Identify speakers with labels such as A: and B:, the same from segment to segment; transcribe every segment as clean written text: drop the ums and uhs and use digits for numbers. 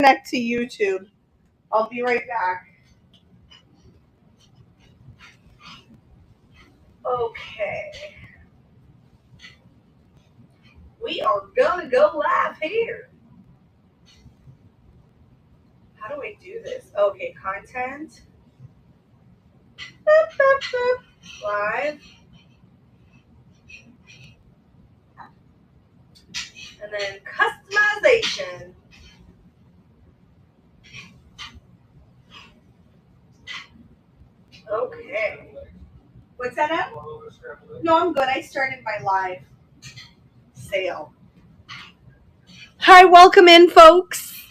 A: Connect to YouTube. I'll be right back. Okay. We are gonna go live here. How do I do this? Okay, content. Boop, boop, boop. Live. And then customization. Okay. What's that at? No, I'm good. I started my live sale. Hi, welcome in, folks.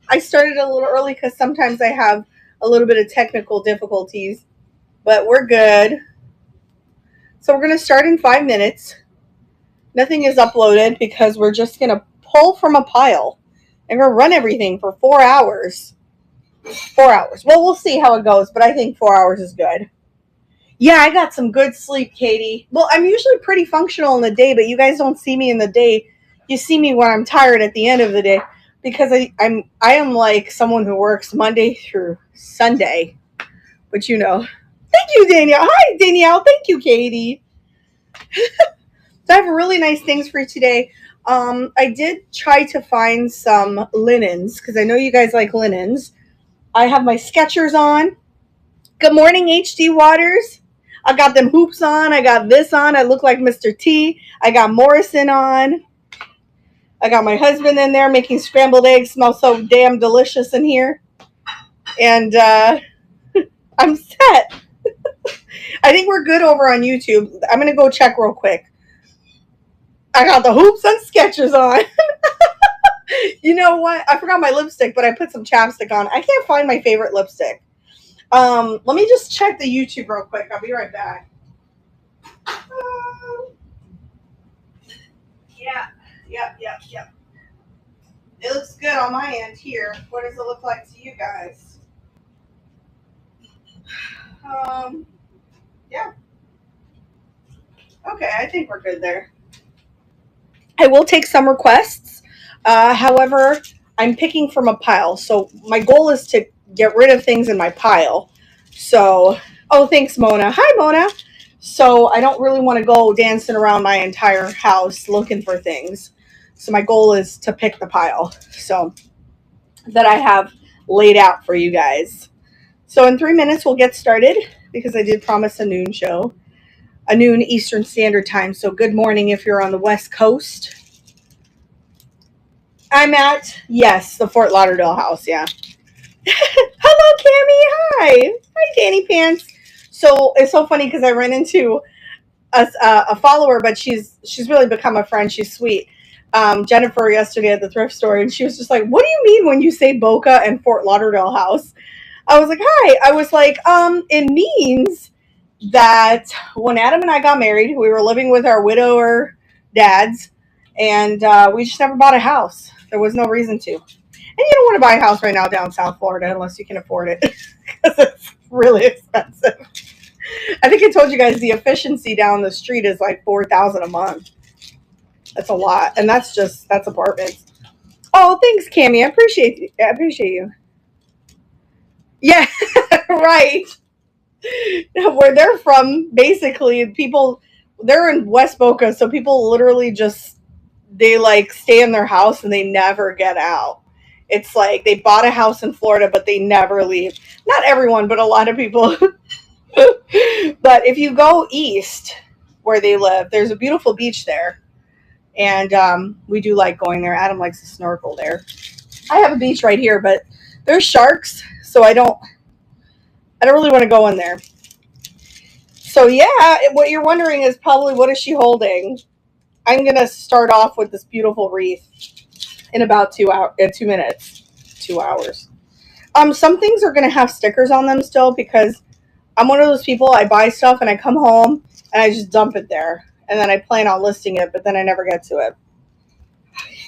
A: I started a little early because sometimes I have a little bit of technical difficulties, but we're good. So we're going to start in 5 minutes. Nothing is uploaded because we're just going to pull from a pile and we're going to run everything for 4 hours. 4 hours. Well, we'll see how it goes, but I think 4 hours is good. Yeah, I got some good sleep, Katie. Well, I'm usually pretty functional in the day, but you guys don't see me in the day. You see me when I'm tired at the end of the day because I am like someone who works Monday through Sunday. But you know. Thank you, Danielle. Hi, Danielle. Thank you, Katie. So I have really nice things for you today. I did try to find some linens because I know you guys like linens. I have my Skechers on. Good morning, HD Waters. I got them hoops on. I got this on. I look like Mr. T. I got Morrison on. I got my husband in there making scrambled eggs. Smells so damn delicious in here. And I'm set. I think we're good over on YouTube. I'm going to go check real quick. I got the hoops and Skechers on. You know what? I forgot my lipstick, but I put some chapstick on. I can't find my favorite lipstick. Let me just check the YouTube real quick. I'll be right back. Yep. It looks good on my end here. What does it look like to you guys? Yeah. Okay, I think we're good there. I will take some requests. However, I'm picking from a pile. So my goal is to get rid of things in my pile. So, oh, thanks, Mona. Hi, Mona. So I don't really want to go dancing around my entire house looking for things. So my goal is to pick the pile. So that I have laid out for you guys. So in 3 minutes, we'll get started because I did promise a noon show. A noon Eastern Standard Time. So good morning if you're on the West Coast. I'm at, yes, the Fort Lauderdale house, yeah. Hello, Cammie. Hi. Hi, Danny Pants. So it's so funny because I ran into a follower, but she's really become a friend. She's sweet. Jennifer yesterday at the thrift store, and she was just like, what do you mean when you say Boca and Fort Lauderdale house? I was like, hi. I was like, it means that when Adam and I got married, we were living with our widower dads, and we just never bought a house. There was no reason to. And you don't want to buy a house right now down South Florida unless you can afford it because it's really expensive. I think I told you guys the efficiency down the street is like $4,000 a month. That's a lot, and that's apartments. Oh, thanks, Cammie. I appreciate you. Yeah, right. Where they're from, basically, they're in West Boca, so people literally they like stay in their house and they never get out. It's like they bought a house in Florida, but they never leave. Not everyone, but a lot of people. But if you go east where they live, there's a beautiful beach there. And we do like going there. Adam likes to snorkel there. I have a beach right here, but there's sharks, so I don't really want to go in there. So yeah, what you're wondering is probably what is she holding? I'm going to start off with this beautiful wreath in about 2 minutes. 2 hours. Some things are going to have stickers on them still because I'm one of those people, I buy stuff and I come home and I just dump it there. And then I plan on listing it, but then I never get to it.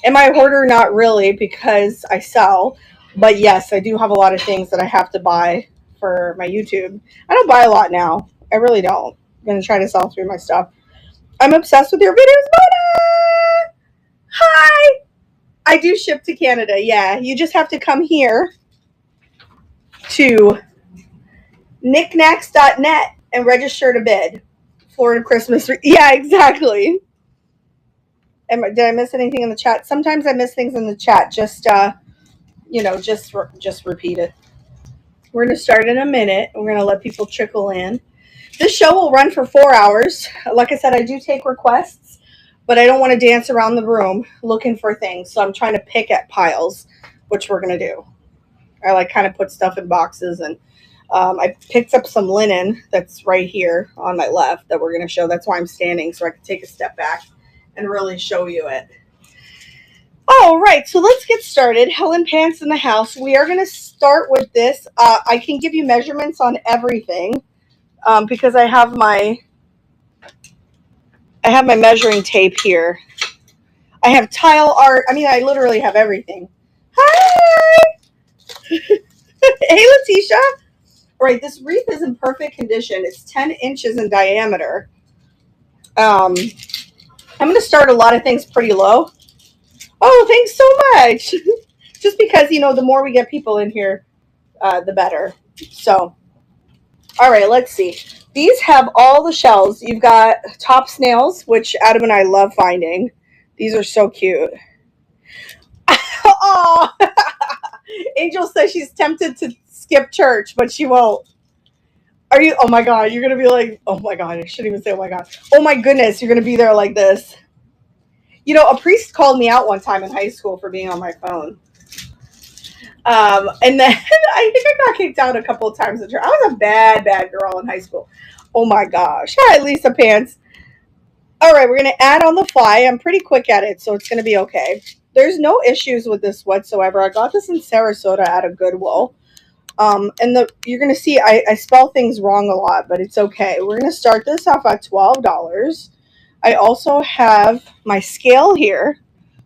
A: Am I a hoarder? Not really, because I sell. But yes, I do have a lot of things that I have to buy for my YouTube. I don't buy a lot now. I really don't. I'm going to try to sell through my stuff. I'm obsessed with your videos, Mona! Hi! I do ship to Canada. Yeah, you just have to come here to knickknacks.net and register to bid. Florida Christmas. Yeah, exactly. Did I miss anything in the chat? Sometimes I miss things in the chat. Just just repeat it. We're gonna start in a minute. We're gonna let people trickle in. This show will run for 4 hours. Like I said, I do take requests, but I don't want to dance around the room looking for things. So I'm trying to pick at piles, which we're gonna do. I like kind of put stuff in boxes, and I picked up some linen that's right here on my left that we're gonna show. That's why I'm standing, so I can take a step back and really show you it. All right, so let's get started. Helen Pants in the house. We are going to start with this. I can give you measurements on everything because I have my measuring tape here. I have tile art. I mean, I literally have everything. Hi! Hey, Letitia. All right, this wreath is in perfect condition. It's 10 inches in diameter. I'm going to start a lot of things pretty low. Oh, thanks so much. Just because, the more we get people in here, the better. So, all right, let's see. These have all the shells. You've got top snails, which Adam and I love finding. These are so cute. Oh, Angel says she's tempted to skip church, but she won't. Are you? Oh my God, you're going to be like, oh my God, I shouldn't even say oh my God. Oh my goodness, you're going to be there like this. A priest called me out one time in high school for being on my phone. And then I think I got kicked out a couple of times. I was a bad girl in high school. Oh my gosh. Hi, Lisa Pants. All right, we're going to add on the fly. I'm pretty quick at it, so it's going to be okay. There's no issues with this whatsoever. I got this in Sarasota at a Goodwill. You're going to see I spell things wrong a lot, but it's okay. We're going to start this off at $12. I also have my scale here,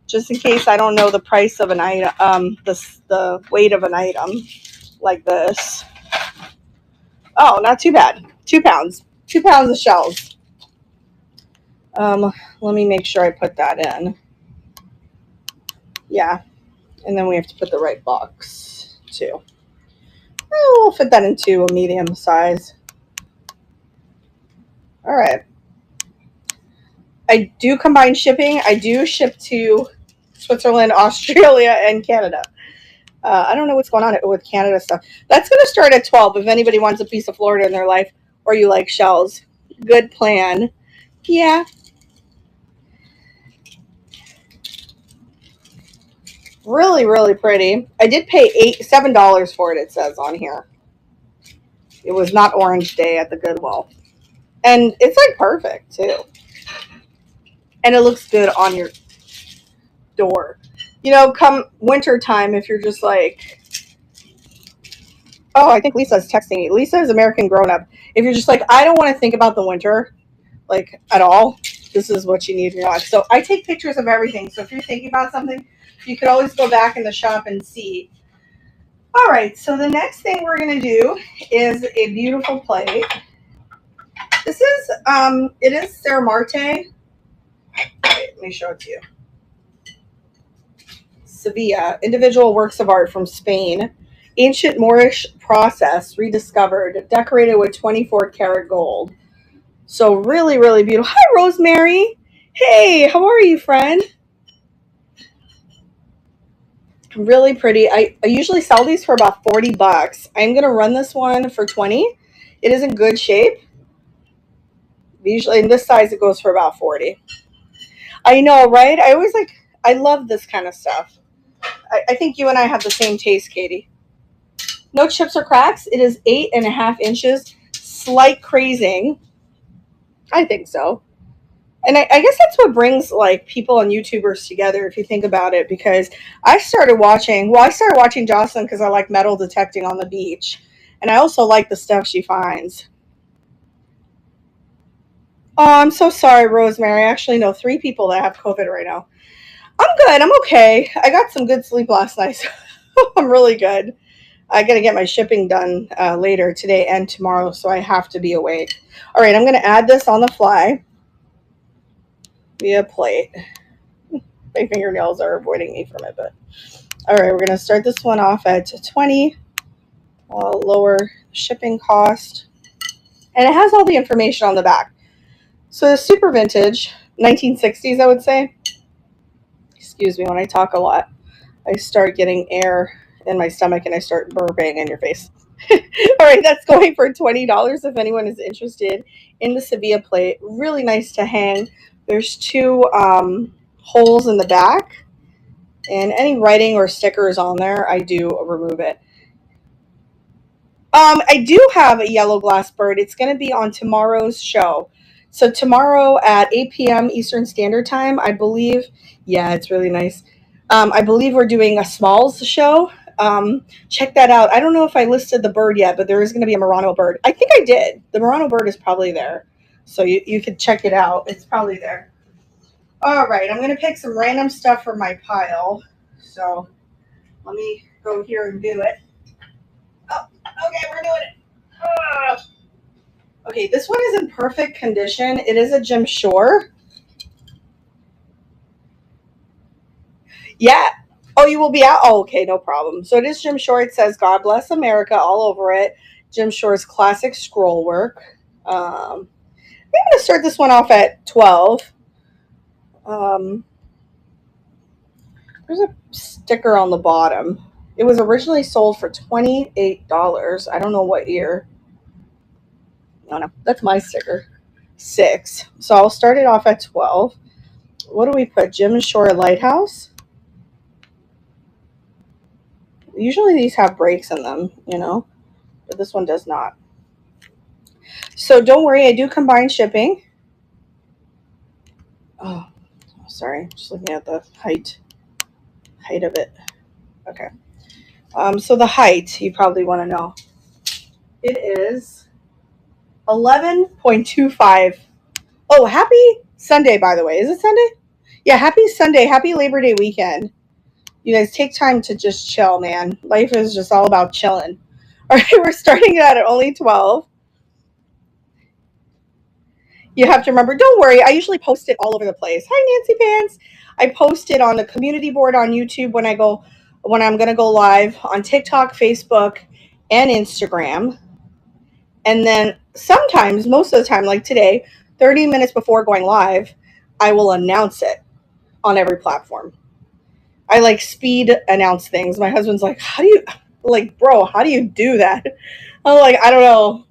A: just in case I don't know the price of an item, the weight of an item, like this. Oh, not too bad. 2 pounds. 2 pounds of shells. Let me make sure I put that in. Yeah. And then we have to put the right box, too. We'll fit that into a medium size. All right. I do combine shipping. I do ship to Switzerland, Australia, and Canada. I don't know what's going on with Canada stuff. That's going to start at 12 if anybody wants a piece of Florida in their life or you like shells. Good plan. Yeah. Really, really pretty. I did pay $7 for it, it says on here. It was not Orange Day at the Goodwill. And it's like perfect, too. And it looks good on your door. Come winter time, if you're just like, oh, I think Lisa's texting me. Lisa is American Grown Up. If you're just like, I don't want to think about the winter, like, at all, this is what you need in your life. So I take pictures of everything. So if you're thinking about something, you could always go back in the shop and see. All right, so the next thing we're going to do is a beautiful plate. This is, it is Serra Marte. Wait, let me show it to you. Sevilla, individual works of art from Spain. Ancient Moorish process rediscovered, decorated with 24 karat gold. So really, really beautiful. Hi, Rosemary. Hey, how are you, friend? Really pretty. I usually sell these for about $40. I'm going to run this one for $20. It is in good shape. Usually in this size, it goes for about $40. I know, right? I love this kind of stuff. I think you and I have the same taste, Katie. No chips or cracks. It is 8.5 inches. Slight crazing. I think so. And I guess that's what brings like people and YouTubers together, if you think about it, because I started watching Jocelyn because I like metal detecting on the beach. And I also like the stuff she finds. Oh, I'm so sorry, Rosemary. I actually know 3 people that have COVID right now. I'm good. I'm okay. I got some good sleep last night. So I'm really good. I got to get my shipping done later today and tomorrow, so I have to be awake. All right, I'm going to add this on the fly via plate. My fingernails are avoiding me from it, but all right, we're going to start this one off at 20. Lower shipping cost. And it has all the information on the back. So it's super vintage, 1960s, I would say. Excuse me, when I talk a lot, I start getting air in my stomach and I start burping in your face. All right, that's going for $20 if anyone is interested in the Sevilla plate. Really nice to hang. There's two holes in the back, and any writing or stickers on there, I do remove it. I do have a yellow glass bird. It's going to be on tomorrow's show. So tomorrow at 8 p.m. Eastern Standard Time, I believe. Yeah, it's really nice. I believe we're doing a Smalls show. Check that out. I don't know if I listed the bird yet, but there is going to be a Murano bird. I think I did. The Murano bird is probably there. So you could check it out. It's probably there. All right, I'm going to pick some random stuff from my pile. So let me go here and do it. Oh, okay, we're doing it. Okay, this one is in perfect condition. It is a Jim Shore. Yeah. Oh, you will be out? Oh, okay, no problem. So it is Jim Shore. It says God Bless America all over it. Jim Shore's classic scroll work. I'm going to start this one off at 12. There's a sticker on the bottom. It was originally sold for $28. I don't know what year. No, that's my sticker. 6. So I'll start it off at 12. What do we put? Jim Shore Lighthouse. Usually these have breaks in them, but this one does not. So don't worry, I do combine shipping. Oh, sorry, just looking at the height of it. Okay. So the height, you probably want to know. It is 11.25. Oh, happy Sunday, by the way. Is it Sunday? Yeah, happy Sunday. Happy Labor Day weekend. You guys take time to just chill, man. Life is just all about chilling. All right, we're starting out at only 12. You have to remember, don't worry, I usually post it all over the place. Hi, Nancy Pants. I post it on the community board on YouTube when I'm going to go live on TikTok, Facebook, and Instagram. And then sometimes, most of the time, like today, 30 minutes before going live, I will announce it on every platform. I like speed announce things. My husband's like, bro, how do you do that? I'm like, I don't know.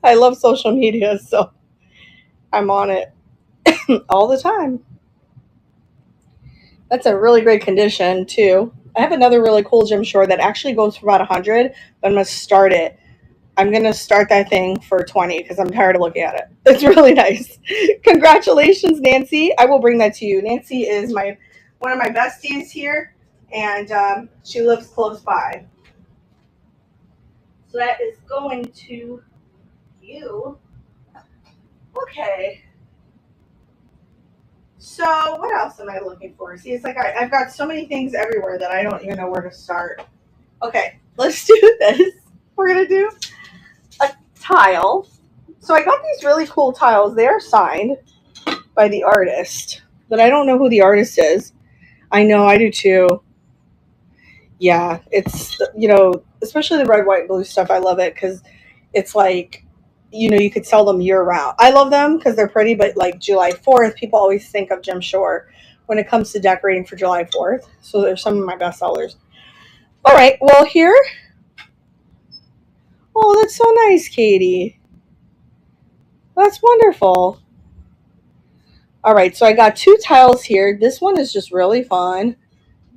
A: I love social media, so I'm on it all the time. That's a really great condition, too. I have another really cool Jim Shore that actually goes for about 100, but I'm going to start it. I'm going to start that thing for 20 because I'm tired of looking at it. It's really nice. Congratulations, Nancy. I will bring that to you. Nancy is one of my besties here, and she lives close by. So that is going to you. Okay. So what else am I looking for? See, it's like I've got so many things everywhere that I don't even know where to start. Okay, let's do this. We're going to do a tile. So I got these really cool tiles. They are signed by the artist, but I don't know who the artist is. I know, I do too. Yeah, it's, especially the red, white, and blue stuff. I love it because it's like, you could sell them year round. I love them because they're pretty, but like July 4th, people always think of Jim Shore when it comes to decorating for July 4th. So they're some of my best sellers. All right, well, here. Oh, that's so nice, Katie. That's wonderful. All right, so I got 2 tiles here. This one is just really fun.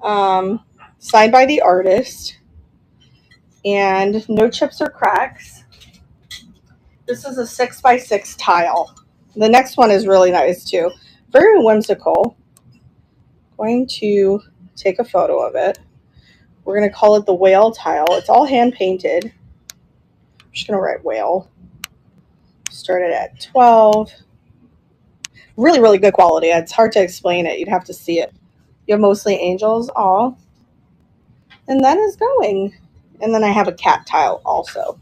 A: Signed by the artist. And no chips or cracks. This is a 6x6 tile. The next one is really nice too. Very whimsical. Going to take a photo of it. We're going to call it the whale tile. It's all hand painted. I'm just going to write whale. Started at 12. Really, really good quality. It's hard to explain it. You'd have to see it. You have mostly angels. Aw. And that is going. And then I have a cat tile also.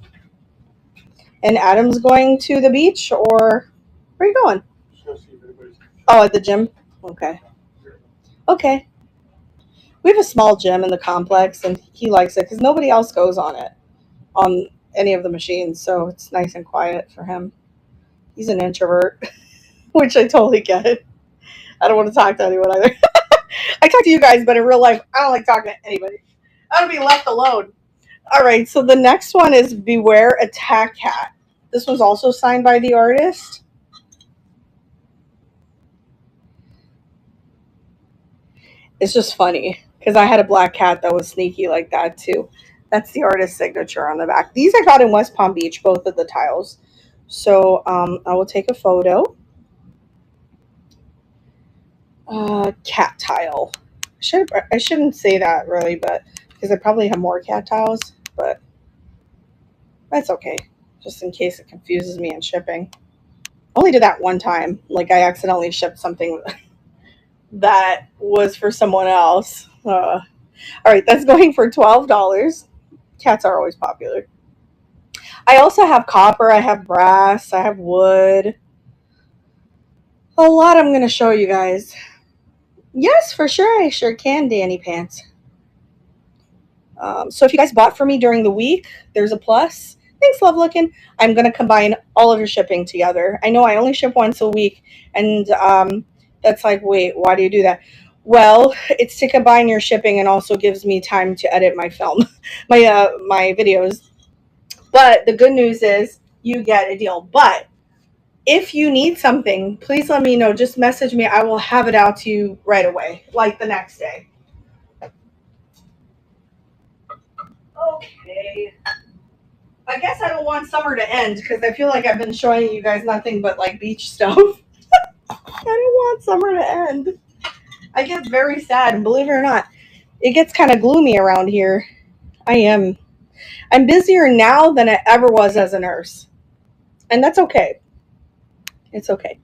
A: And Adam's going to the beach, or where are you going? Oh, at the gym? Okay. Okay. We have a small gym in the complex, and he likes it because nobody else goes on it, on any of the machines. So it's nice and quiet for him. He's an introvert, which I totally get. I don't want to talk to anyone either. I talk to you guys, but in real life, I don't like talking to anybody. I want to be left alone. All right, so the next one is Beware Attack Cat. This was also signed by the artist. It's just funny because I had a black cat that was sneaky like that too. That's the artist's signature on the back. These I got in West Palm Beach, both of the tiles. So I will take a photo. Cat tile. I shouldn't say that really, but because I probably have more cat tiles, but that's okay. Just in case it confuses me in shipping. Only did that one time. Like I accidentally shipped something that was for someone else. All right, that's going for $12. Cats are always popular. I also have copper, I have brass, I have wood. A lot I'm going to show you guys. Yes, for sure. I sure can, Danny Pants. So if you guys bought for me during the week, there's a plus. Thanks, love looking. I'm going to combine all of your shipping together. I know I only ship once a week, and that's like, wait, why do you do that? Well, it's to combine your shipping and also gives me time to edit my film, my videos. But the good news is you get a deal. But if you need something, please let me know. Just message me. I will have it out to you right away, like the next day. Okay. I guess I don't want summer to end because I feel like I've been showing you guys nothing but like beach stuff. I don't want summer to end. I get very sad, and believe it or not, it gets kind of gloomy around here. I am. I'm busier now than I ever was as a nurse, and that's okay. It's okay.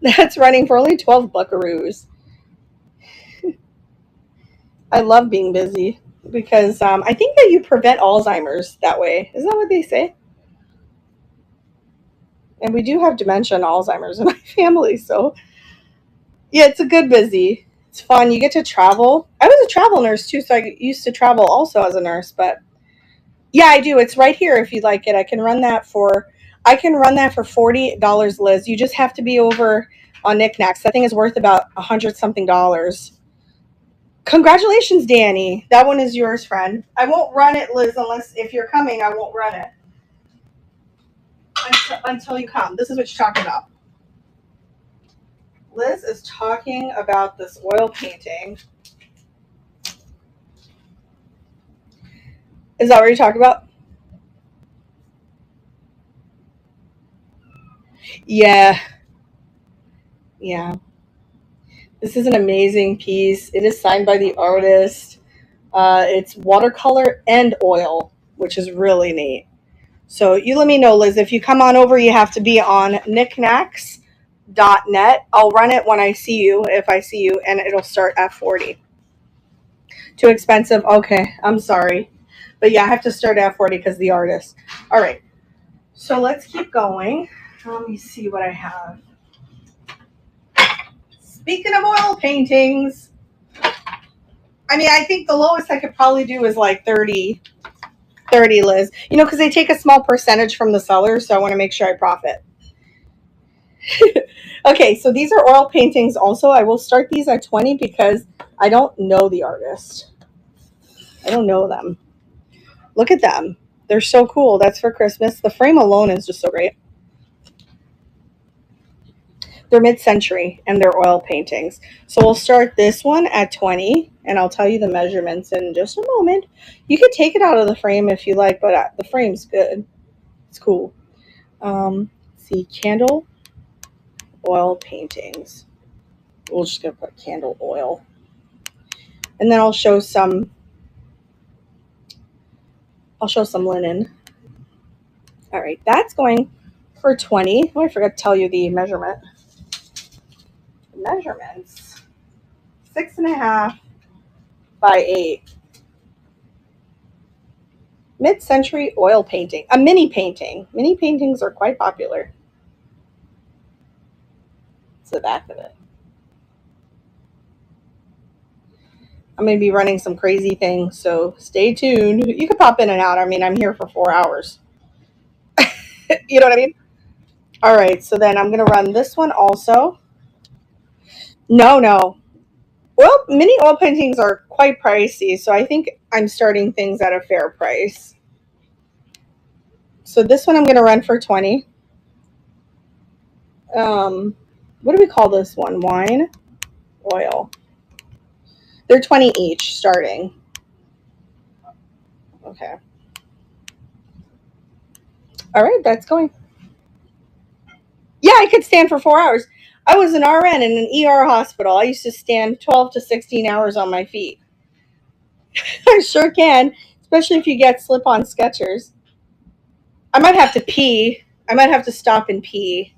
A: That's running for only 12 buckaroos. I love being busy because I think that you prevent Alzheimer's that way. Isn't that what they say? And we do have dementia and Alzheimer's in my family, so yeah, it's a good busy. It's fun. You get to travel. I was a travel nurse too, so I used to travel also as a nurse. But yeah, I do. It's right here if you'd like it. I can run that for $40, Liz. You just have to be over on Knickknacks. That thing is worth about 100 something dollars. Congratulations, Danny. That one is yours, friend. I won't run it, Liz, unless if you're coming, I won't run it until you come. This is what you're talking about. Liz is talking about this oil painting. Is that what you're talking about? Yeah. Yeah. This is an amazing piece. It is signed by the artist. It's watercolor and oil, which is really neat. So you let me know, Liz. If you come on over, you have to be on knickknacks.net. I'll run it when I see you, if I see you, and it'll start at 40. Too expensive? Okay, I'm sorry. But yeah, I have to start at 40 because the artist. All right. So let's keep going. Let me see what I have. Speaking of oil paintings, I mean, I think the lowest I could probably do is like 30, Liz. You know, because they take a small percentage from the seller, so I want to make sure I profit. Okay, so these are oil paintings also. I will start these at 20 because I don't know the artist. I don't know them. Look at them. They're so cool. That's for Christmas. The frame alone is just so great. They're mid-century and they're oil paintings. So we'll start this one at 20 and I'll tell you the measurements in just a moment. You could take it out of the frame if you like, but the frame's good. It's cool. See, candle oil paintings. We're just going to put candle oil. And then I'll show some linen. All right, that's going for 20. Oh, I forgot to tell you the measurement. Measurements. 6.5 by 8. Mid-century oil painting. A mini painting. Mini paintings are quite popular. It's the back of it. I'm going to be running some crazy things, so stay tuned. You can pop in and out. I mean, I'm here for 4 hours. You know what I mean? All right, so then I'm going to run this one also. No, no. Well, mini oil paintings are quite pricey, so I think I'm starting things at a fair price. So this one I'm going to run for 20. What do we call this one? Wine? Oil. They're 20 each starting. Okay. All right, that's going. Yeah, I could stand for 4 hours. I was an RN in an ER hospital. I used to stand 12 to 16 hours on my feet. I sure can, especially if you get slip-on Skechers. I might have to pee. I might have to stop and pee.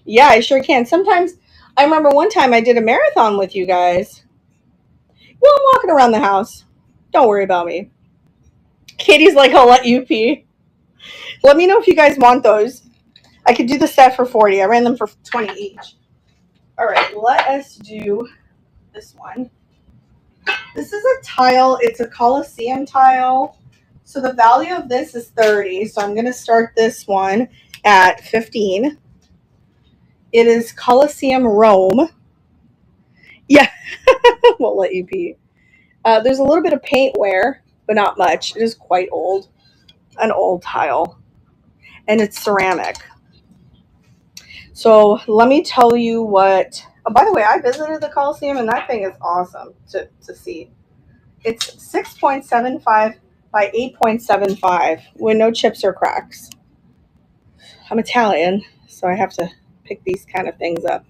A: Yeah, I sure can. Sometimes, I remember one time I did a marathon with you guys. Well, I'm walking around the house. Don't worry about me. Katie's like, I'll let you pee. Let me know if you guys want those. I could do the set for 40. I ran them for 20 each. All right, let us do this one. This is a tile. It's a Coliseum tile. So the value of this is 30. So I'm going to start this one at 15. It is Coliseum Rome. Yeah, won't let you pee. There's a little bit of paint wear, but not much. It is quite old. An old tile. And it's ceramic. So let me tell you what. Oh, by the way, I visited the Coliseum, and that thing is awesome to see. It's 6.75 by 8.75 with no chips or cracks. I'm Italian, so I have to pick these kind of things up.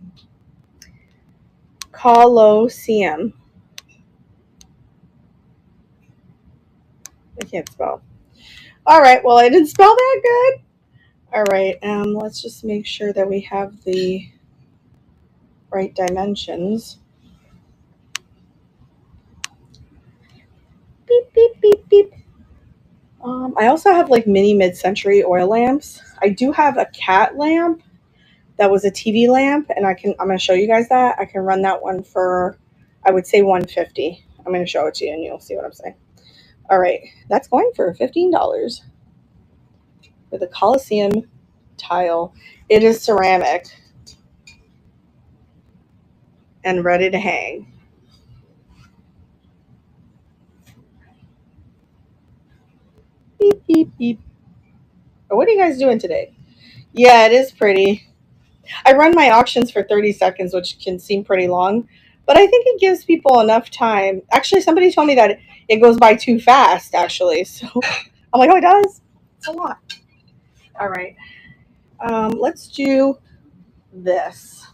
A: Colosseum. I can't spell. All right, well, I didn't spell that good. All right, let's just make sure that we have the right dimensions. Beep, beep, beep, beep. I also have like mini mid-century oil lamps. I do have a cat lamp that was a TV lamp, and I'm going to show you guys that. I can run that one for, I would say 150. I'm going to show it to you and you'll see what I'm saying. All right, that's going for $15 with a Coliseum tile. It is ceramic and ready to hang. Beep, beep, beep. What are you guys doing today? Yeah, it is pretty. I run my auctions for 30 seconds, which can seem pretty long, but I think it gives people enough time. Actually, somebody told me that it goes by too fast, actually. So I'm like, oh, it does? It's a lot. All right. Let's do this.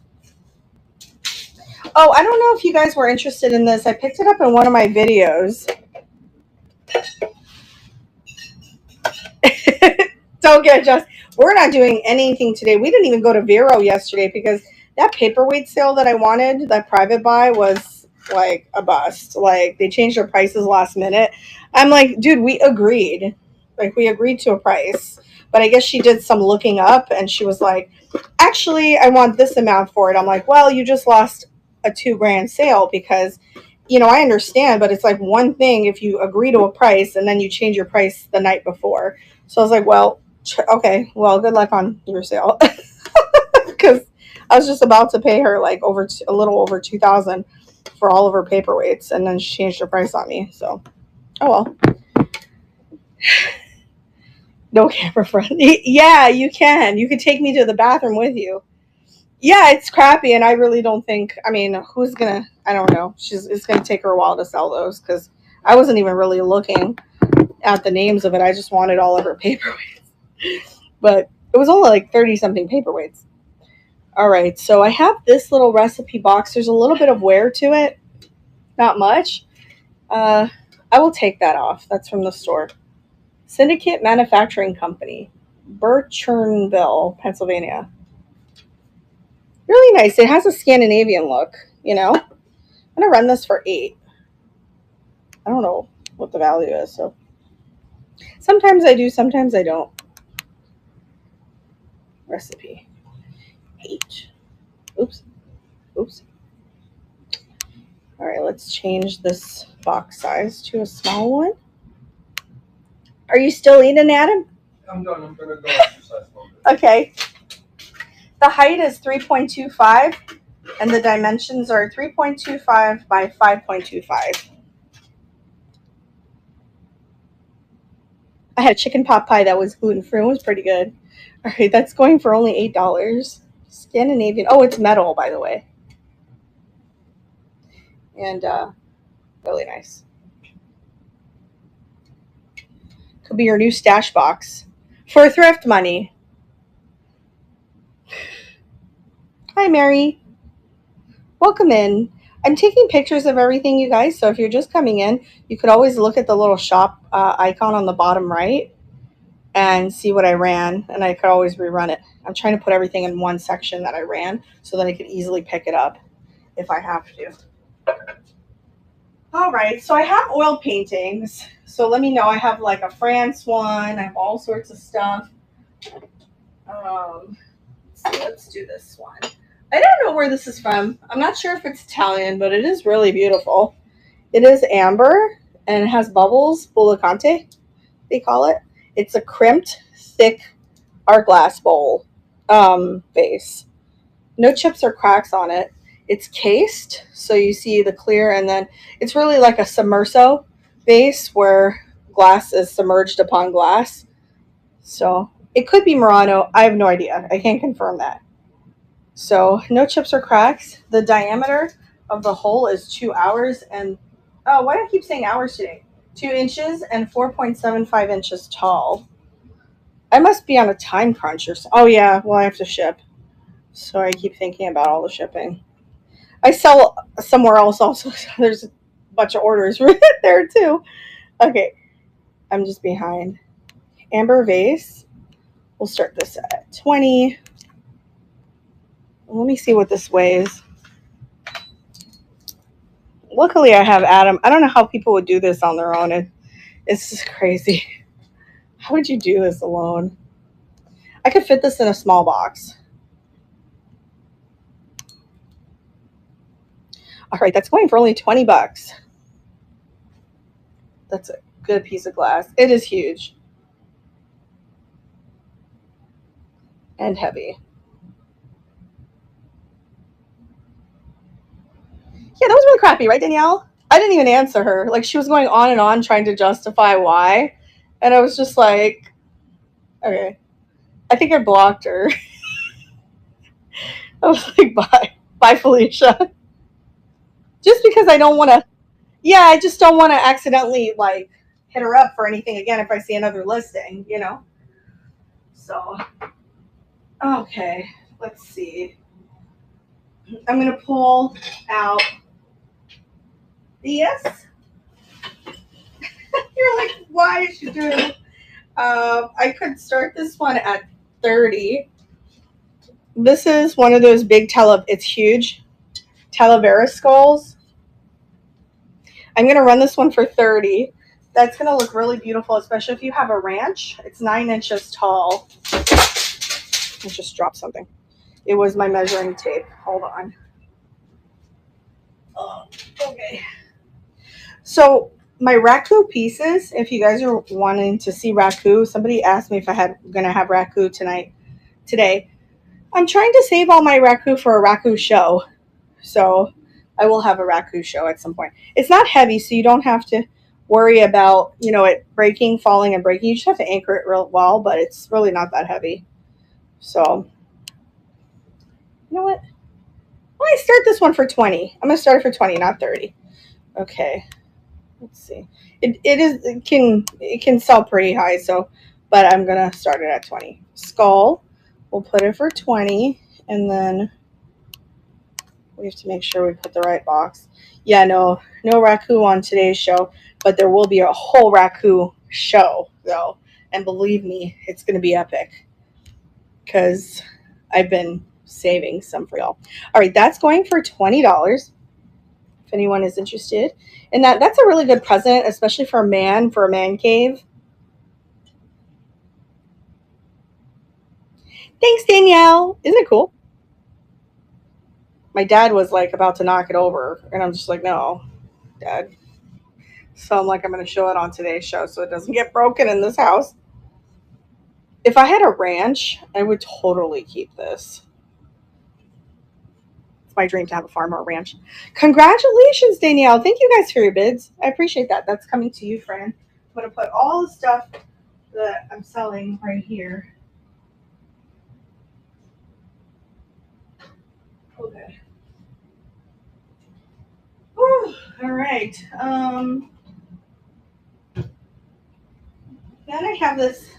A: Oh, I don't know if you guys were interested in this. I picked it up in one of my videos. Don't get just. We're not doing anything today. We didn't even go to Vero yesterday because that paperweight sale that I wanted, that private buy, was like a bust. Like they changed their prices last minute. I'm like, dude, we agreed. Like we agreed to a price. But I guess she did some looking up and she was like, actually, I want this amount for it. I'm like, well, you just lost a $2,000 sale because, you know, I understand, but it's like one thing if you agree to a price and then you change your price the night before. So I was like, well, okay, well, good luck on your sale. Because I was just about to pay her like a little over 2,000 for all of her paperweights, and then she changed her price on me. So, oh well. No camera friendly. Yeah, you can. You can take me to the bathroom with you. Yeah, it's crappy, and I really don't think. I mean, who's gonna? I don't know. It's gonna take her a while to sell those because I wasn't even really looking at the names of it. I just wanted all of her paperweights. But it was only like 30 something paperweights. All right, so I have this little recipe box. There's a little bit of wear to it, not much. I will take that off. That's from the store. Syndicate Manufacturing Company, Birchernville, Pennsylvania. Really nice. It has a Scandinavian look, you know. I'm going to run this for 8. I don't know what the value is, so sometimes I do, sometimes I don't. Recipe 8. Oops. All right, let's change this box size to a small one. Are you still eating, Adam?
B: I'm done. I'm gonna go exercise a little bit.
A: Okay. The height is 3.25 and the dimensions are 3.25 by 5.25. I had a chicken pot pie that was gluten-free. It was pretty good. All right, that's going for only $8. Scandinavian. Oh, it's metal, by the way. And really nice. Could be your new stash box for thrift money. Hi, Mary. Welcome in. I'm taking pictures of everything, you guys. So if you're just coming in, you could always look at the little shop icon on the bottom right and see what I ran. And I could always rerun it. I'm trying to put everything in one section that I ran so that I could easily pick it up if I have to. All right, so I have oil paintings. So let me know. I have like a France one. I have all sorts of stuff. Let's do this one. I don't know where this is from. I'm not sure if it's Italian, but it is really beautiful. It is amber and it has bubbles, bullicante, they call it. It's a crimped, thick art glass bowl base. No chips or cracks on it. It's cased, so you see the clear, and then it's really like a submerso base where glass is submerged upon glass. So it could be Murano. I have no idea. I can't confirm that. So no chips or cracks. The diameter of the hole is 2 hours and oh, why do I keep saying hours today? 2 inches and 4.75 inches tall. I must be on a time crunch or so. Oh yeah, well I have to ship. So I keep thinking about all the shipping. I sell somewhere else also. So there's a bunch of orders there too. Okay, I'm just behind. Amber vase. We'll start this at 20. Let me see what this weighs. Luckily, I have Adam. I don't know how people would do this on their own. It's just crazy. How would you do this alone? I could fit this in a small box. All right, that's going for only $20. That's a good piece of glass. It is huge and heavy. Yeah, that was really crappy, right, Danielle? I didn't even answer her. Like, she was going on and on trying to justify why. And I was just like, okay. I think I blocked her. I was like, bye. Bye, Felicia. Just because I don't want to, yeah, I just don't want to accidentally, like, hit her up for anything again if I see another listing, you know? So, okay, let's see. I'm going to pull out the ES. You're like, why is she doing I could start this one at 30. This is one of those big it's huge Talavera skulls. I'm going to run this one for 30. That's going to look really beautiful, especially if you have a ranch. It's 9 inches tall. I just dropped something. It was my measuring tape. Hold on. Oh, okay. So my raku pieces, if you guys are wanting to see raku, somebody asked me if I had gonna have raku today. I'm trying to save all my raku for a raku show. So I will have a raku show at some point. It's not heavy, so you don't have to worry about, it breaking, falling and breaking. You just have to anchor it real well, but it's really not that heavy. So you know what? Well, I start this one for 20. I'm gonna start it for 20, not 30. Okay. Let's see. It can sell pretty high, so but I'm gonna start it at 20. Skull, we'll put it for 20, and then we have to make sure we put the right box. Yeah, no raku on today's show, but there will be a whole raku show though, and believe me, it's gonna be epic because I've been saving some for y'all. All right, that's going for $20. If anyone is interested. And that's a really good present, especially for a man cave. Thanks, Danielle. Isn't it cool? My dad was like about to knock it over, and I'm just like, no, Dad. So I'm like, I'm going to show it on today's show so it doesn't get broken in this house. If I had a ranch, I would totally keep this. It's my dream to have a farm or a ranch. Congratulations, Danielle. Thank you guys for your bids. I appreciate that. That's coming to you, Fran. I'm going to put all the stuff that I'm selling right here. Okay. Whew, all right. Then I have this.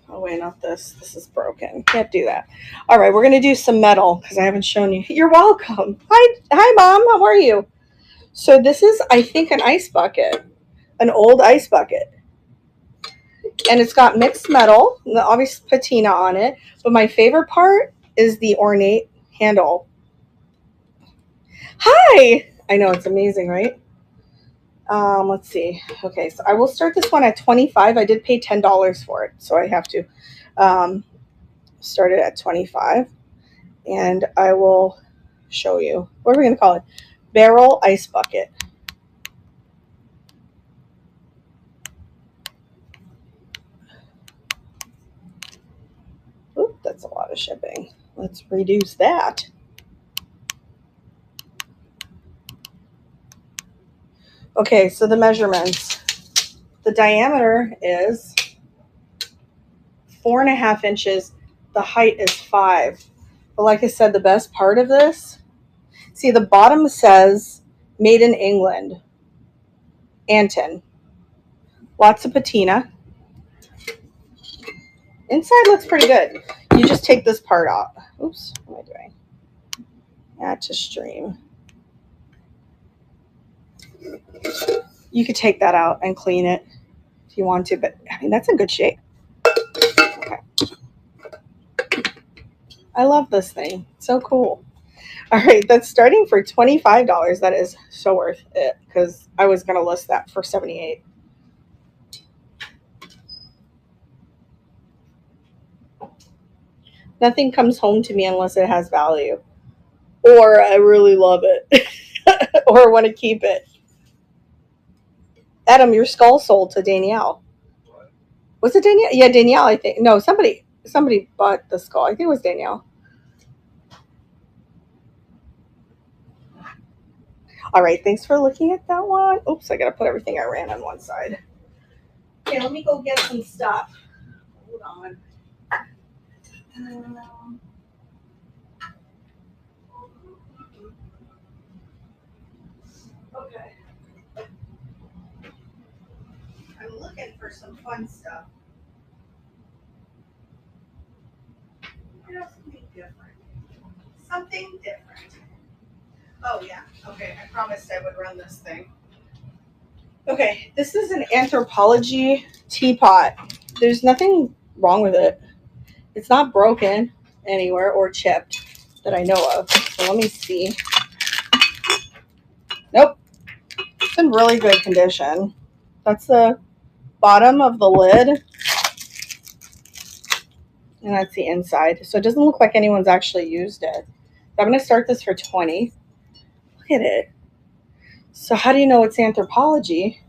A: Oh wait, not this. This is broken. Can't do that. All right, we're gonna do some metal because I haven't shown you. You're welcome. Hi, Mom. How are you? So this is, I think, an ice bucket, an old ice bucket, and it's got mixed metal, and obviously patina on it. But my favorite part is the ornate handle. Hi. I know it's amazing, right? Let's see. Okay, so I will start this one at 25. I did pay $10 for it, so I have to start it at 25. And I will show you. What are we going to call it? Barrel ice bucket. Oop, that's a lot of shipping. Let's reduce that. Okay, so the measurements. The diameter is 4.5 inches. The height is 5. But like I said, the best part of this, see, the bottom says made in England, Anton. Lots of patina. Inside looks pretty good. You just take this part off. Oops, what am I doing? Add to stream. You could take that out and clean it if you want to, but I mean, that's in good shape. Okay. I love this thing. So cool. All right, that's starting for $25. That is so worth it because I was going to list that for $78. Nothing comes home to me unless it has value, or I really love it, or want to keep it. Adam, your skull sold to Danielle.
B: What?
A: Was it Danielle? Yeah, Danielle, I think. No, somebody bought the skull. I think it was Danielle. All right, thanks for looking at that one. Oops, I got to put everything I ran on one side. Okay, let me go get some stuff. Hold on. Okay. I'm looking for some fun stuff. You know, something different. Something different. Oh, yeah. Okay, I promised I would run this thing. Okay, this is an anthropology teapot. There's nothing wrong with it. It's not broken anywhere or chipped that I know of. So let me see. Nope. It's in really good condition. That's the bottom of the lid. And that's the inside. So it doesn't look like anyone's actually used it. So I'm going to start this for 20. Look at it. So how do you know it's anthropology?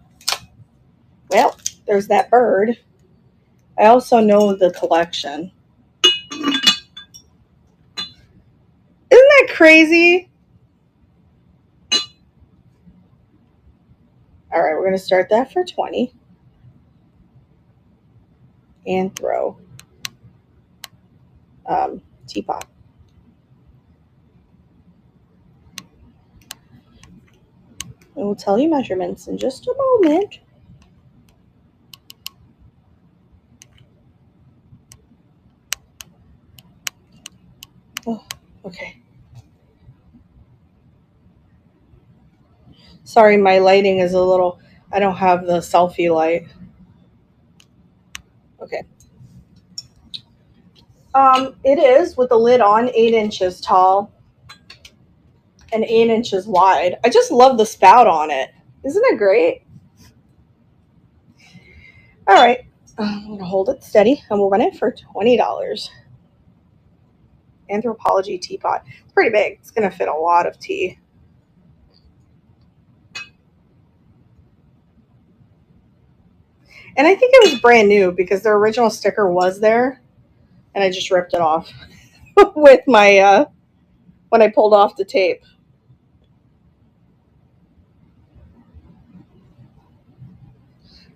A: Well, there's that bird. I also know the collection. Isn't that crazy? All right, we're going to start that for 20. And throw. Teapot. I will tell you measurements in just a moment. Oh, okay. Sorry, my lighting is a little, I don't have the selfie light. Okay. It is with the lid on, 8 inches tall and 8 inches wide. I just love the spout on it. Isn't it great? All right. I'm going to hold it steady and we'll run it for $20. Anthropology teapot. It's pretty big. It's going to fit a lot of tea. And I think it was brand new because the original sticker was there, and I just ripped it off with my when I pulled off the tape.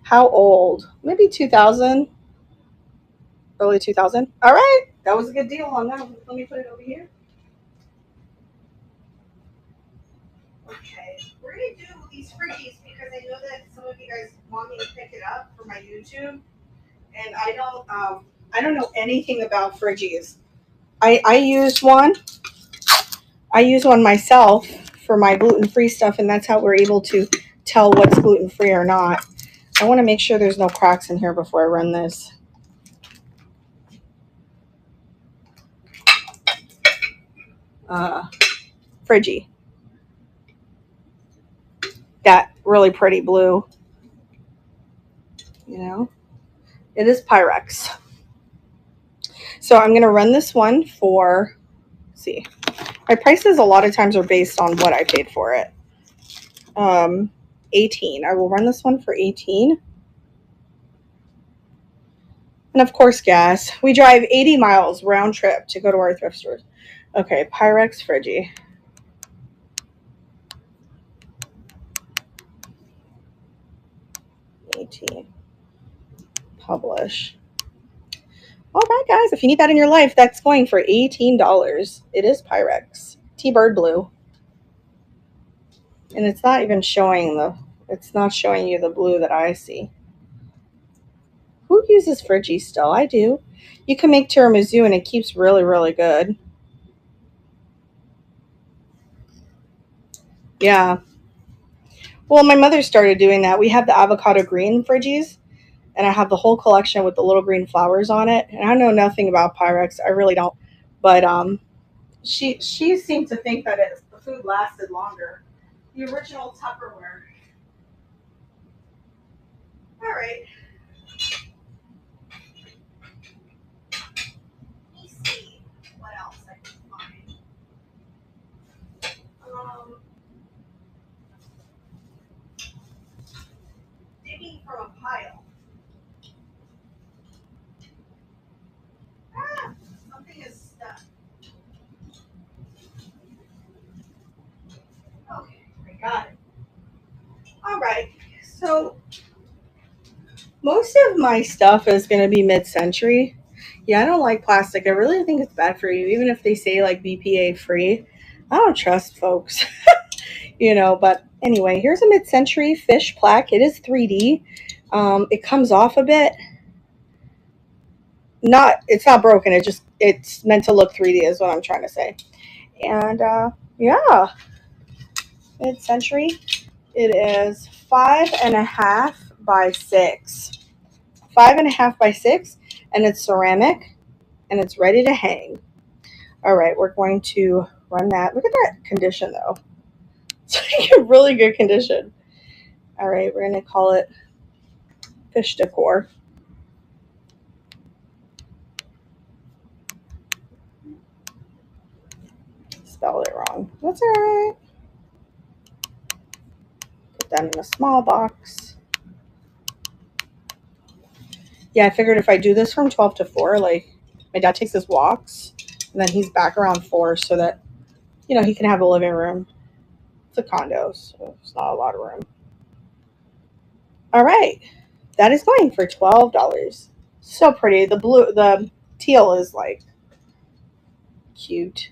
A: How old? Maybe 2000, early 2000. All right, that was a good deal on that. Let me put it over here. Okay, we're gonna do these freakies because I know that some of you guys want me to pick it up for my YouTube, and I don't know anything about Frigies. I use one. I use one myself for my gluten-free stuff, and that's how we're able to tell what's gluten-free or not. I want to make sure there's no cracks in here before I run this. Frigie. That really pretty blue. You know, it is Pyrex. So I'm going to run this one for, let's see, my prices a lot of times are based on what I paid for it. 18. I will run this one for 18. And of course, gas. We drive 80 miles round trip to go to our thrift stores. Okay, Pyrex Frigie. Publish. All right, guys, if you need that in your life, that's going for $18. It is Pyrex. T-Bird blue. And it's not even showing it's not showing you the blue that I see. Who uses Frigie still? I do. You can make tiramisu and it keeps really, really good. Yeah. Well, my mother started doing that. We have the avocado green Frigies, and I have the whole collection with the little green flowers on it. And I know nothing about Pyrex. I really don't. But she seemed to think that the food lasted longer. The original Tupperware. All right. Let me see what else I can find. Digging from a pile. Ah, something is stuck. Okay, I got it. All right. So most of my stuff is going to be mid-century. Yeah, I don't like plastic. I really think it's bad for you, even if they say like BPA free. I don't trust folks, But anyway, here's a mid-century fish plaque. It is 3D. It comes off a bit. It's not broken. It's meant to look 3D is what I'm trying to say. And yeah, mid-century. It is 5.5 by 6. 5.5 by 6, and it's ceramic, and it's ready to hang. All right, we're going to run that. Look at that condition, though. It's like a really good condition. All right, we're going to call it fish decor. Spelled it wrong. That's all right. Put that in a small box. Yeah, I figured if I do this from 12 to 4, like my dad takes his walks, and then he's back around 4 so that, he can have a living room. It's a condo, so it's not a lot of room. All right. That is going for $12. So pretty. The teal is like cute.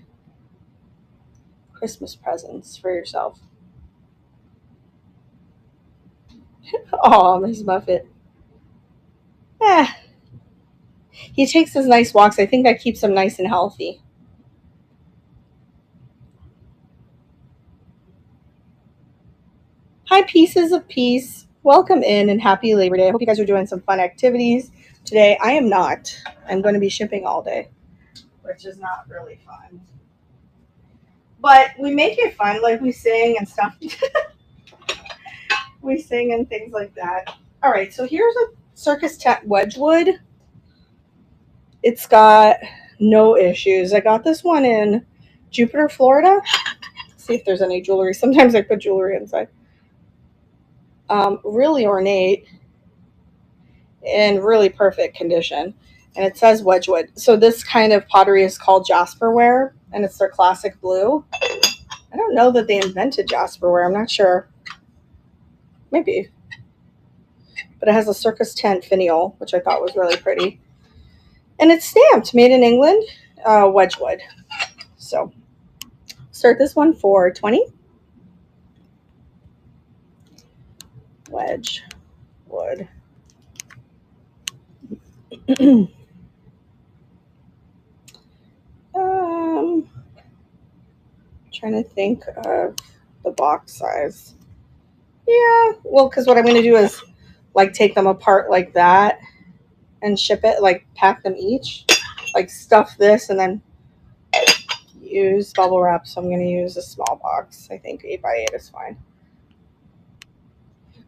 A: Christmas presents for yourself. Oh, Miss Muffet. Eh. He takes his nice walks. I think that keeps him nice and healthy. Hi, Pieces of Peace. Welcome in and happy Labor Day. I hope you guys are doing some fun activities today. I am not. I'm going to be shipping all day, which is not really fun. But we make it fun, like we sing and stuff. We sing and things like that. All right, so here's a circus tent Wedgwood. It's got No issues. I got this one in Jupiter, Florida. Let's see if there's any jewelry. Sometimes I put jewelry inside. Really ornate in really perfect condition. And it says Wedgwood. So this kind of pottery is called Jasperware, and it's their classic blue. I don't know that they invented Jasperware. I'm not sure. Maybe. But it has a Circus tent finial, which I thought was really pretty. And it's stamped, made in England, Wedgwood. So start this one for 20. Wedgwood. Trying to think of the box size. Yeah, well, because what I'm going to do is like take them apart like that and ship it, like pack them each, like stuff this and then use bubble wrap. So I'm going to use a small box. I think 8x8 is fine.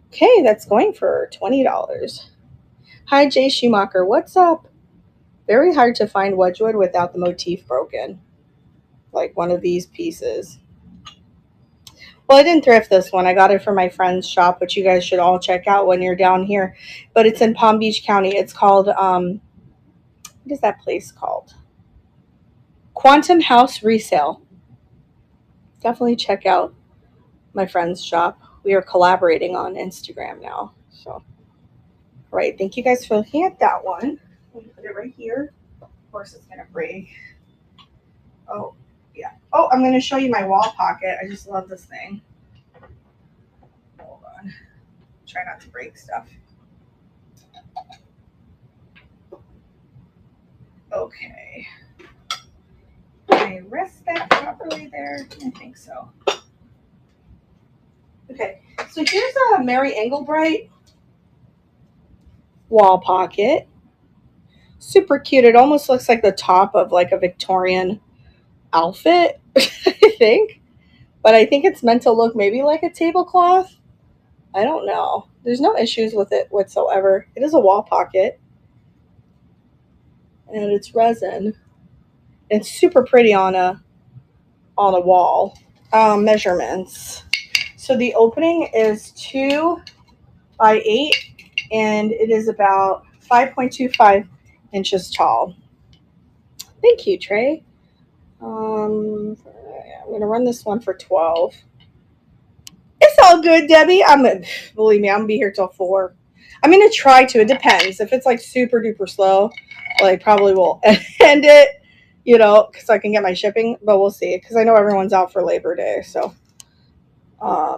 A: Okay, that's going for $20. Hi, Jay Schumacher. What's up? Very hard to find Wedgwood without the motif broken. Like one of these pieces. Well, I didn't thrift this one. I got it from my friend's shop, which you guys should all check out when you're down here. But it's in Palm Beach County. It's called, what is that place called? Quantum House Resale. Definitely check out my friend's shop. We are collaborating on Instagram now. So, all right. Thank you guys for looking at that one. I'm going to put it right here. Of course, it's going to break. Oh, yeah. Oh, I'm going to show you my wall pocket. I just love this thing. Hold on. Try not to break stuff. Okay. Can I rest that properly there? I think so. Okay. So here's a Mary Engelbright wall pocket. Super cute. It almost looks like the top of like a Victorian outfit, I think. But I think it's meant to look maybe like a tablecloth. I don't know. There's no issues with it whatsoever. It is a wall pocket. And it's resin. It's super pretty on a wall. Measurements. So the opening is 2x8 and it is about 5.25 inches tall. Thank you, Trey. I'm going to run this one for 12. It's all good, Debbie. Believe me, I'm going to be here till 4. I'm going to try to. It depends. If it's like super duper slow, like probably will end it, because I can get my shipping, but we'll see. Because I know everyone's out for Labor Day. So,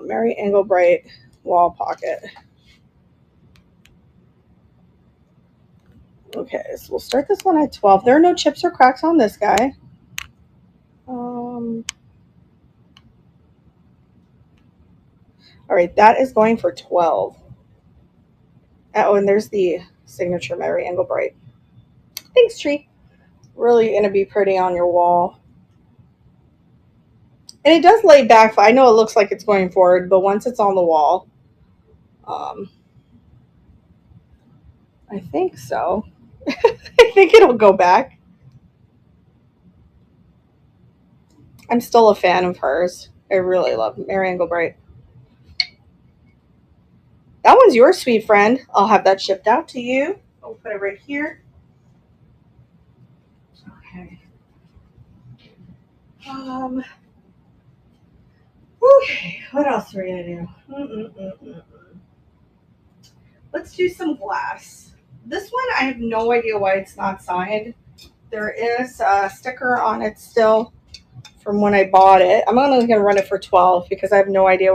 A: Mary Engelbright wall pocket. Okay, so we'll start this one at 12. There are no chips or cracks on this guy. All right, that is going for 12. Oh, and there's the signature Mary Engelbright. Thanks, Tree. Really going to be pretty on your wall. And it does lay back. I know it looks like it's going forward, but once it's on the wall, I think so. I think it'll go back. I'm still a fan of hers. I really love Mary Engelbright. That one's yours, sweet friend. I'll have that shipped out to you. I'll put it right here. Okay. Okay, what else are we going to do? Let's do some glass. This one, I have no idea why it's not signed. There is a sticker on it still from when I bought it. I'm only going to run it for 12 because I have no idea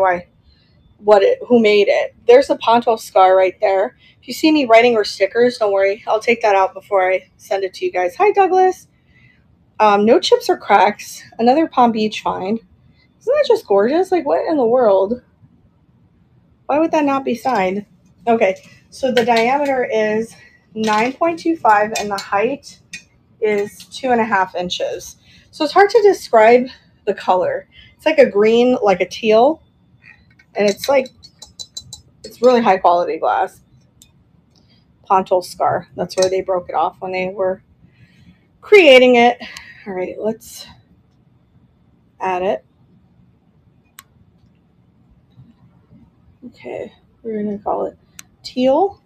A: who made it. There's a Ponto scar right there. If you see me writing or stickers, don't worry. I'll take that out before I send it to you guys. Hi, Douglas. No chips or cracks. Another Palm Beach find. Isn't that just gorgeous? Like, what in the world? Why would that not be signed? Okay, so the diameter is 9.25 and the height is 2.5 inches. So it's hard to describe the color. It's like a green, like a teal, and it's really high quality glass. Ponto scar. That's where they broke it off when they were creating it. All right, let's add it. Okay, we're gonna call it teal.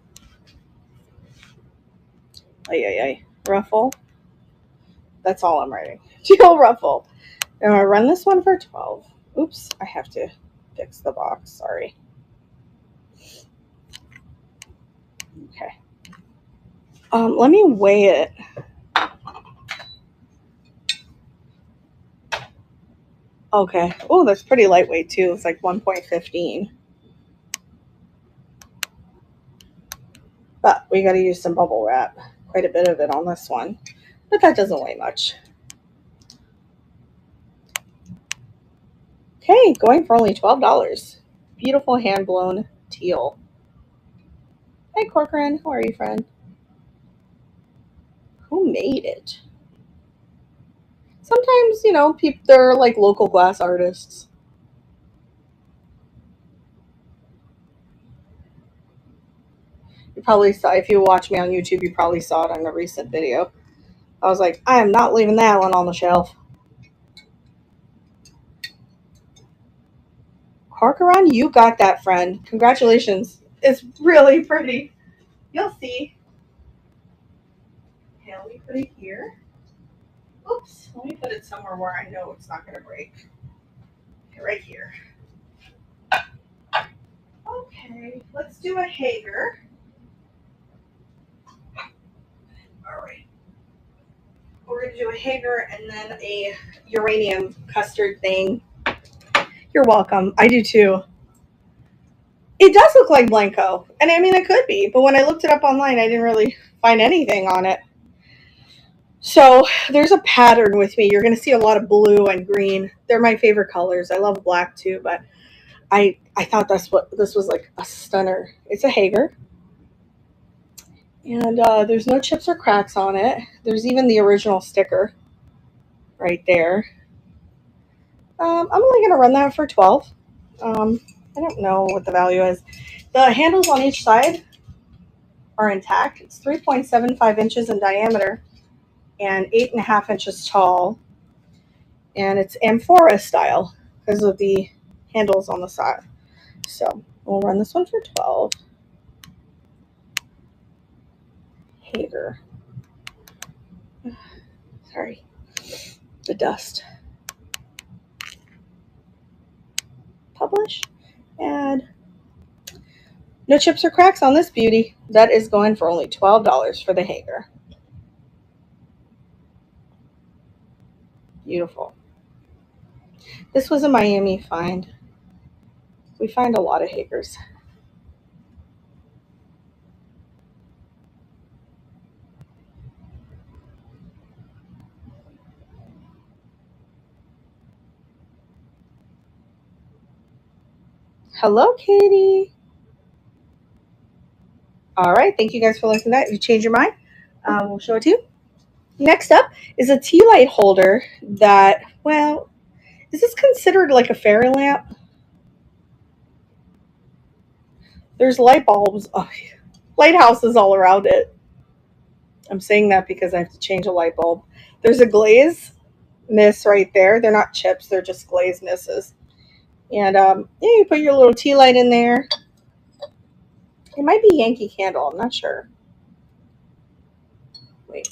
A: Ay, ruffle. That's all I'm writing. Teal ruffle. And I run this one for 12. Oops, I have to fix the box. Sorry. Okay. Let me weigh it. Okay. Oh, that's pretty lightweight too. It's like 1.15. But we got to use some bubble wrap. Quite a bit of it on this one. But that doesn't weigh much. Okay, going for only $12. Beautiful hand-blown teal. Hi, Corcoran. How are you, friend? Who made it? Sometimes, people, they're like local glass artists. You probably saw, if you watch me on YouTube, you probably saw it on a recent video. I was like, I am not leaving that one on the shelf. Corcoran, you got that, friend. Congratulations. It's really pretty. You'll see. Okay, let me put it here. Oops, let me put it somewhere where I know it's not going to break. Okay, right here. Okay, let's do a Hager. All right. We're going to do a Hager and then a uranium custard thing. You're welcome. I do too. It does look like Blanco. And I mean, it could be. But when I looked it up online, I didn't really find anything on it. So there's a pattern with me. You're going to see a lot of blue and green. They're my favorite colors. I love black too, but I thought this was like a stunner. It's a Hager. And there's no chips or cracks on it. There's even the original sticker right there. I'm only going to run that for 12. I don't know what the value is. The handles on each side are intact. It's 3.75 inches in diameter and 8.5 inches tall. And it's amphora style because of the handles on the side. So we'll run this one for 12. Hager. Sorry. The dust. Publish. Add. No chips or cracks on this beauty. That is going for only $12 for the Hager. Beautiful. This was a Miami find. We find a lot of Hagers. Hello, Katie. All right. Thank you guys for liking that. If you change your mind, we'll show it to you. Next up is a tea light holder that, well, is this considered like a fairy lamp? There's light bulbs, lighthouses all around it. I'm saying that because I have to change a light bulb. There's a glaze miss right there. They're not chips, they're just glaze misses. And yeah, you put your little tea light in there. It might be Yankee Candle, I'm not sure. Wait,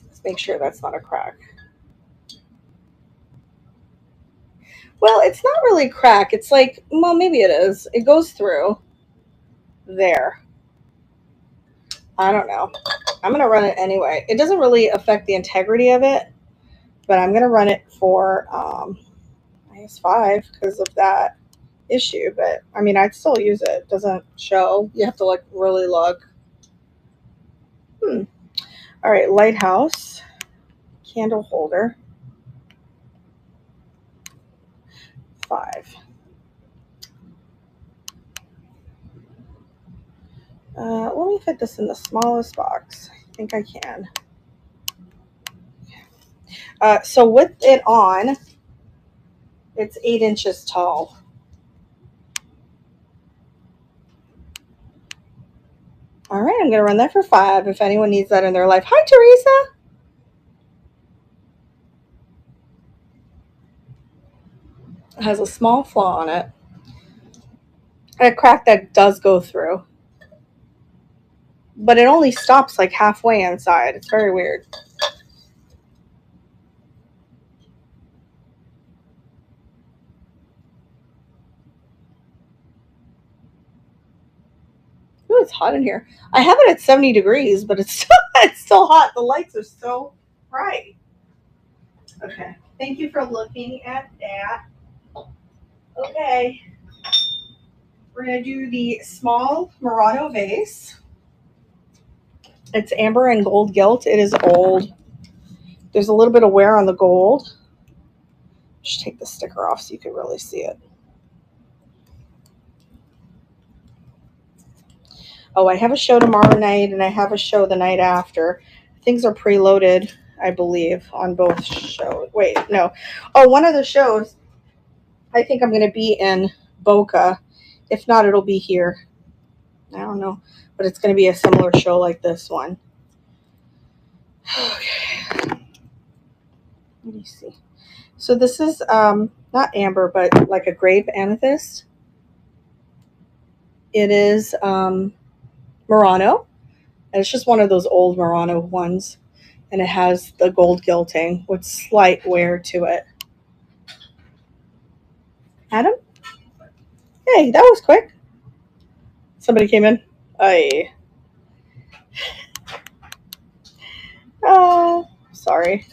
A: let's make sure that's not a crack. Well, it's not really crack. It's like, well, maybe it is. It goes through there. I don't know. I'm going to run it anyway. It doesn't really affect the integrity of it, but I'm going to run it for -5 because of that issue. But, I mean, I'd still use it. It doesn't show. You have to, like, really look. All right, lighthouse candle holder. 5. Let me fit this in the smallest box. I think I can. So with it on, it's 8 inches tall. All right, I'm going to run that for 5 if anyone needs that in their life. Hi, Teresa. It has a small flaw on it. And a crack that does go through. But it only stops like halfway inside. It's very weird. Ooh, it's hot in here. I have it at 70 degrees, but it's still hot. The lights are so bright. Okay. Thank you for looking at that. Okay. We're going to do the small Murano vase. It's amber and gold gilt. It is old. There's a little bit of wear on the gold. Just take the sticker off so you can really see it. Oh, I have a show tomorrow night and I have a show the night after. Things are preloaded, I believe, on both shows. Wait, no. Oh, one of the shows, I think I'm going to be in Boca. If not, it'll be here. I don't know. But it's going to be a similar show like this one. Okay. Let me see. So this is not amber, but like a grape amethyst. It is Murano. And it's just one of those old Murano ones. And it has the gold gilting with slight wear to it. Adam? Hey, that was quick. Somebody came in. Oh, sorry.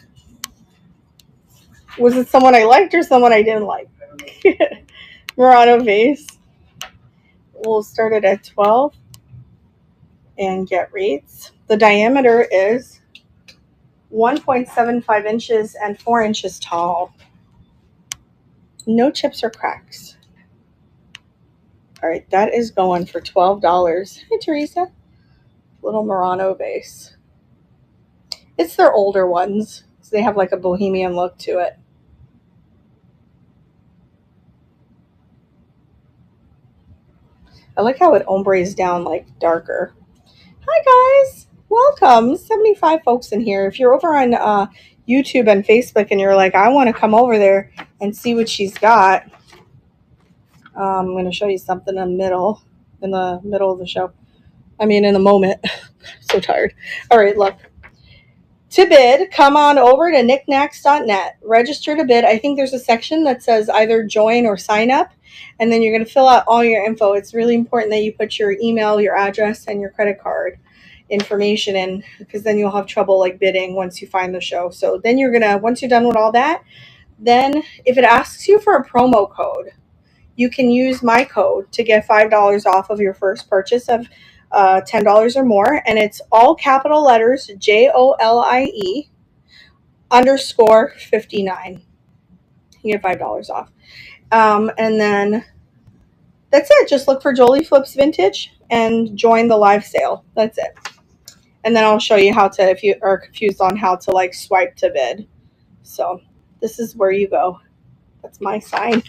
A: Was it someone I liked or someone I didn't like? Murano vase. We'll start it at 12 and get rates. The diameter is 1.75 inches and 4 inches tall. No chips or cracks. All right, that is going for $12. Hey, Teresa. Little Murano vase. It's their older ones, so they have like a bohemian look to it. I like how it ombres down like darker. Hi guys, welcome. 75 folks in here. If you're over on YouTube and Facebook and you're like, I want to come over there and see what she's got, I'm going to show you something in the middle of the show. I mean, in the moment. So tired. All right, look. To bid, come on over to knickknacks.net. Register to bid. I think there's a section that says either join or sign up, and then you're going to fill out all your info. It's really important that you put your email, your address, and your credit card information in, because then you'll have trouble like bidding once you find the show. So then you're going to, once you're done with all that, then if it asks you for a promo code, you can use my code to get $5 off of your first purchase of $10 or more, and it's all capital letters JOLIE _59. You get $5 off. And then that's it. Just look for Jolie Flips Vintage and join the live sale. That's it. And then I'll show you how to, if you are confused on how to like swipe to bid. So this is where you go. That's my sign.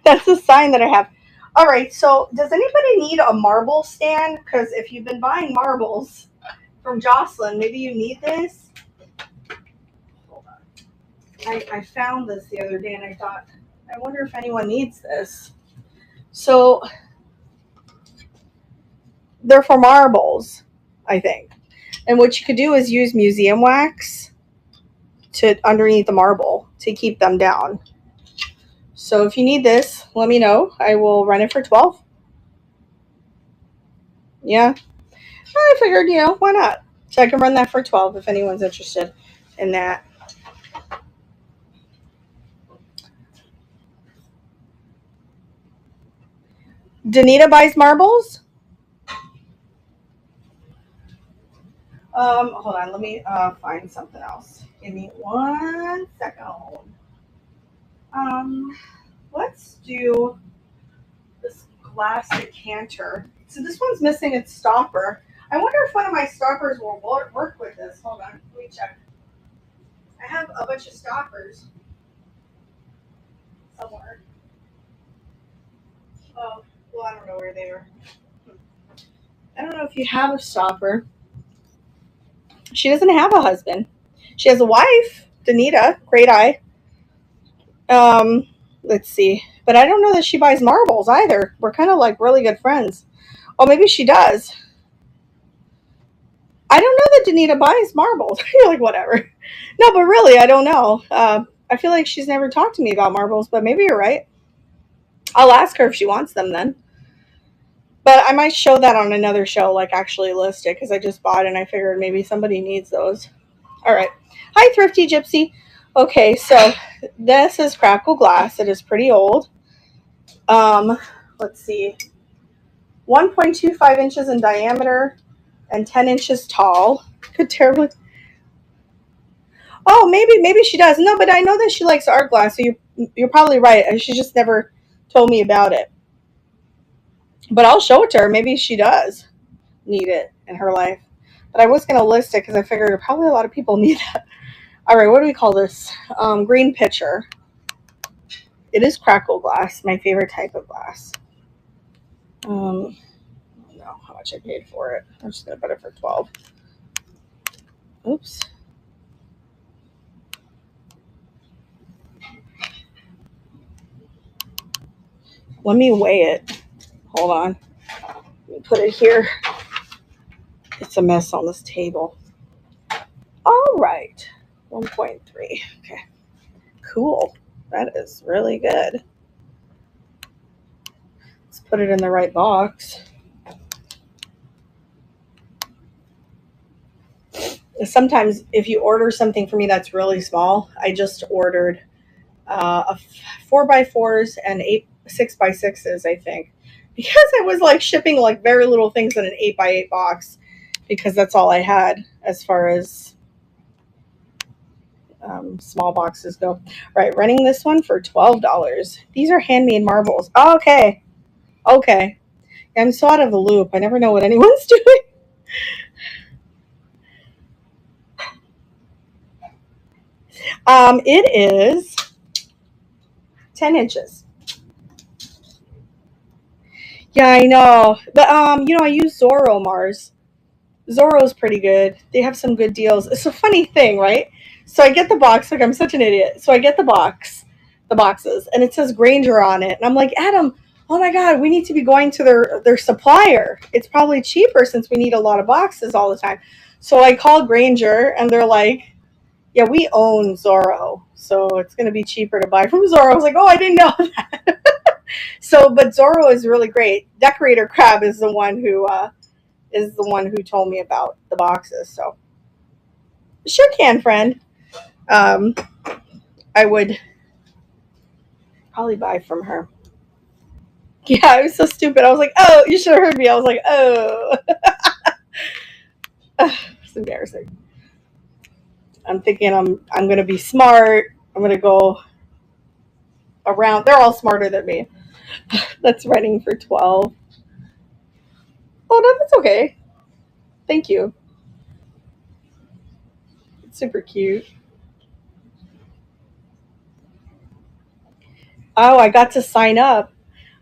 A: That's the sign that I have. All right, so does anybody need a marble stand? Because if you've been buying marbles from Jocelyn, maybe you need this. Hold on. I found this the other day and I thought, I wonder if anyone needs this. So they're for marbles, I think. And what you could do is use museum wax to underneath the marble to keep them down. So if you need this, let me know. I will run it for 12. Yeah. I figured, why not? So I can run that for 12 if anyone's interested in that. Danita buys marbles. Hold on. Let me find something else. Give me 1 second. Let's do this glass decanter. So this one's missing its stopper. I wonder if one of my stoppers will work with this. Hold on. Let me check. I have a bunch of stoppers somewhere. Oh, well, I don't know where they are. I don't know if you have a stopper. She doesn't have a husband. She has a wife, Danita, great eye. Let's see. But I don't know that she buys marbles either. We're kind of like really good friends. Oh, maybe she does. I don't know that Danita buys marbles. You're like, whatever. No, but really, I don't know. I feel like she's never talked to me about marbles, but maybe you're right. I'll ask her if she wants them then. But I might show that on another show, like actually list it, because I just bought it and I figured maybe somebody needs those. All right. Hi, Thrifty Gypsy. Okay, so this is Crackle Glass. It is pretty old. Let's see. 1.25 inches in diameter and 10 inches tall. Could terribly. Oh, maybe she does. No, but I know that she likes art glass, so you're probably right. She just never told me about it. But I'll show it to her. Maybe she does need it in her life. But I was going to list it because I figured probably a lot of people need that. All right, what do we call this? Green pitcher. It is crackle glass, my favorite type of glass. I don't know how much I paid for it. I'm just going to put it for 12. Oops. Let me weigh it. Hold on. Let me put it here. It's a mess on this table. All right. 1.3. Okay. Cool. That is really good. Let's put it in the right box. Sometimes if you order something for me that's really small, I just ordered a 4x4s and 6x6s, I think, because I was like shipping like very little things in an 8x8 box because that's all I had as far as small boxes go. All right, renting this one for $12. These are handmade marbles. Oh, okay. I'm so out of the loop. I never know what anyone's doing. It is 10 inches. Yeah, I know. But I use Zorro Mars. Zorro's pretty good. They have some good deals. It's a funny thing, right? So I get the box, like I'm such an idiot. So I get the boxes, and it says Granger on it. And I'm like, Adam, oh my God, we need to be going to their supplier. It's probably cheaper since we need a lot of boxes all the time. So I called Granger and they're like, yeah, we own Zorro. So it's gonna be cheaper to buy from Zorro. I was like, oh, I didn't know that. So but Zorro is really great. Decorator Crab is the one who told me about the boxes. So sure can, friend. Um, I would probably buy from her. Yeah, I was so stupid. I was like, oh, you should have heard me. I was like, oh. It's embarrassing. I'm thinking I'm gonna be smart. I'm gonna go around. They're all smarter than me. That's running for 12. Oh no, that's okay. Thank you. It's super cute. Oh, I got to sign up.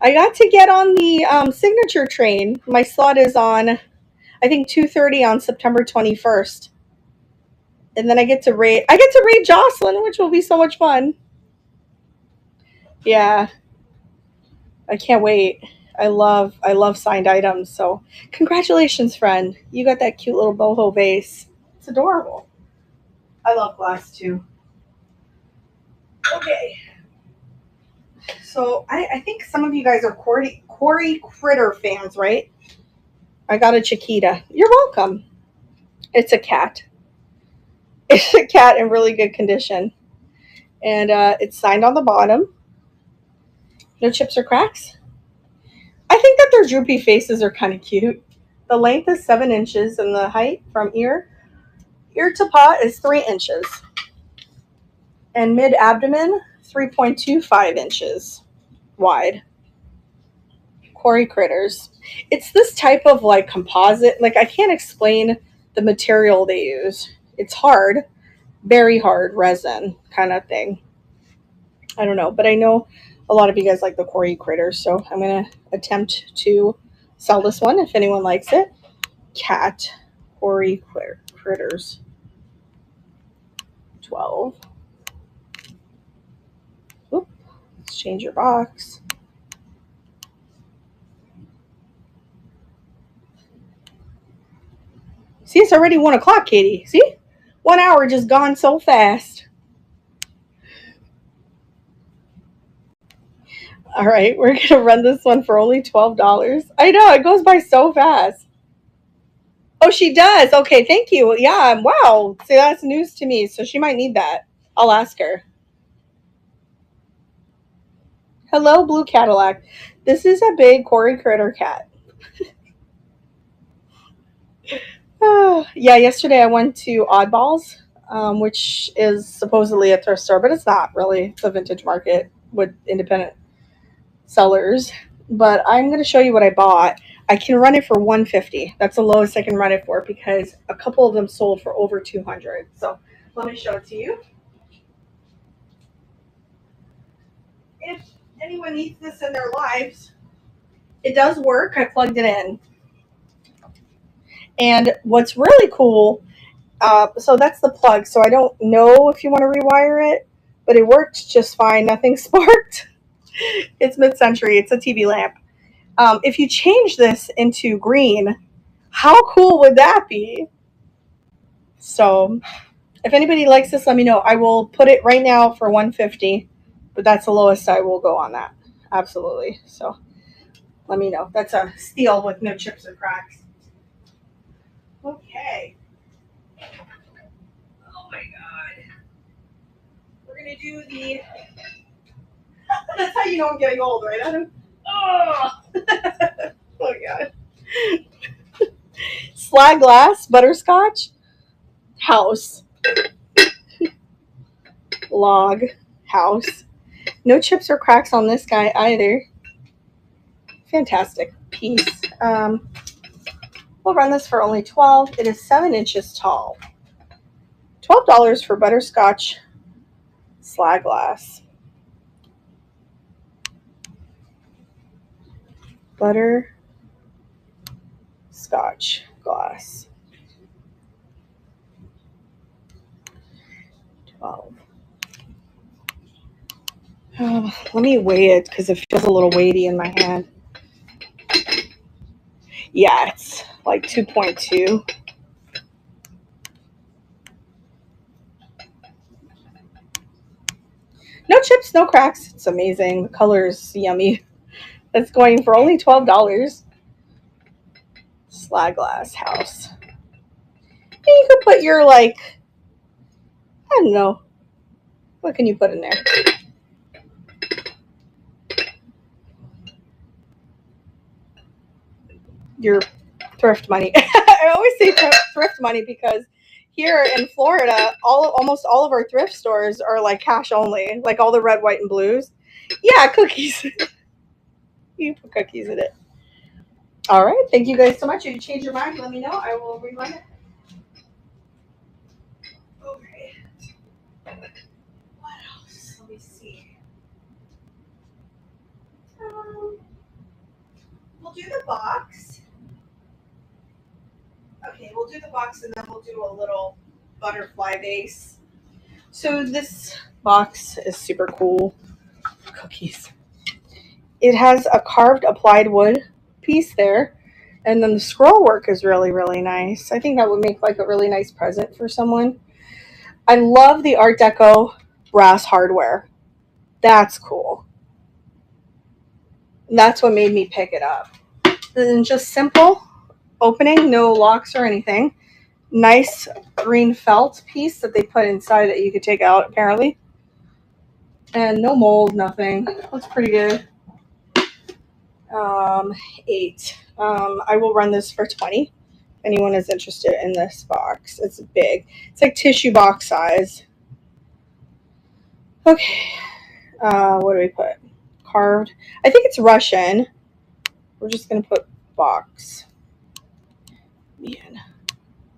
A: I got to get on the signature train. My slot is on, I think 2:30 on September 21st. And then I get to rate Jocelyn, which will be so much fun. Yeah, I can't wait. I love signed items. So congratulations, friend. You got that cute little boho vase. It's adorable. I love glass too. Okay. So I think some of you guys are Corey Critter fans, right? I got a Chiquita. You're welcome. It's a cat. It's a cat in really good condition. And it's signed on the bottom. No chips or cracks. I think that their droopy faces are kind of cute. The length is 7 inches, and the height from ear to paw is 3 inches, and mid abdomen 3.25 inches wide. Quarry critters. It's this type of like composite. Like I can't explain the material they use. It's hard, very hard resin kind of thing. I don't know, but I know a lot of you guys like the quarry critters, so I'm gonna attempt to sell this one if anyone likes it. Cat quarry critters 12. Oop, Let's change your box. See, it's already 1 o'clock, Katie. See? 1 hour just gone so fast. All right, we're going to run this one for only $12. I know, it goes by so fast. Oh, she does. Okay, thank you. Yeah, wow. See, that's news to me, so she might need that. I'll ask her. Hello, Blue Cadillac. This is a big Corey Critter cat. Yeah, yesterday I went to Oddballs, which is supposedly a thrift store, but it's not really. It's a vintage market with independent sellers. But I'm going to show you what I bought. I can run it for $150. That's the lowest I can run it for because a couple of them sold for over $200. So let me show it to you. If anyone needs this in their lives, it does work. I plugged it in. And what's really cool, so that's the plug. So I don't know if you want to rewire it, but it worked just fine. Nothing sparked. It's mid-century. It's a TV lamp. If you change this into green, how cool would that be? So if anybody likes this, let me know. I will put it right now for $150, but that's the lowest I will go on that. Absolutely. So let me know. That's a steal with no chips or cracks. Okay. Oh my God. We're going to do the... That's how you know I'm getting old, right, Adam? Oh, oh God. Slag glass, butterscotch, house, log, house. No chips or cracks on this guy either. Fantastic piece. We'll run this for only $12. It is 7 inches tall. $12 for butterscotch slag glass. Butterscotch glass. 12. Let me weigh it because it feels a little weighty in my hand. Yeah, it's like 2.2. No chips, no cracks. It's amazing. The color is yummy. It's going for only $12. Slag glass house. And you could put your, like, I don't know. What can you put in there? Your thrift money. I always say thrift money because here in Florida, almost all of our thrift stores are like cash only, like all the red, white, and blues. Yeah, cookies. You put cookies in it. All right. Thank you guys so much. If you change your mind, let me know. I will rerun it. Okay. What else? Let me see. We'll do the box. Okay, we'll do the box and then we'll do a little butterfly base. So this box is super cool. Cookies. It has a carved applied wood piece there. And then the scroll work is really, really nice. I think that would make like a really nice present for someone. I love the Art Deco brass hardware. That's cool. And that's what made me pick it up. And just simple opening, no locks or anything. Nice green felt piece that they put inside that you could take out apparently. And no mold, nothing. Looks pretty good. 8. I will run this for 20. If anyone is interested in this box, it's big. It's like tissue box size. Okay. What do we put? Carved. I think it's Russian. We're just gonna put box. Man,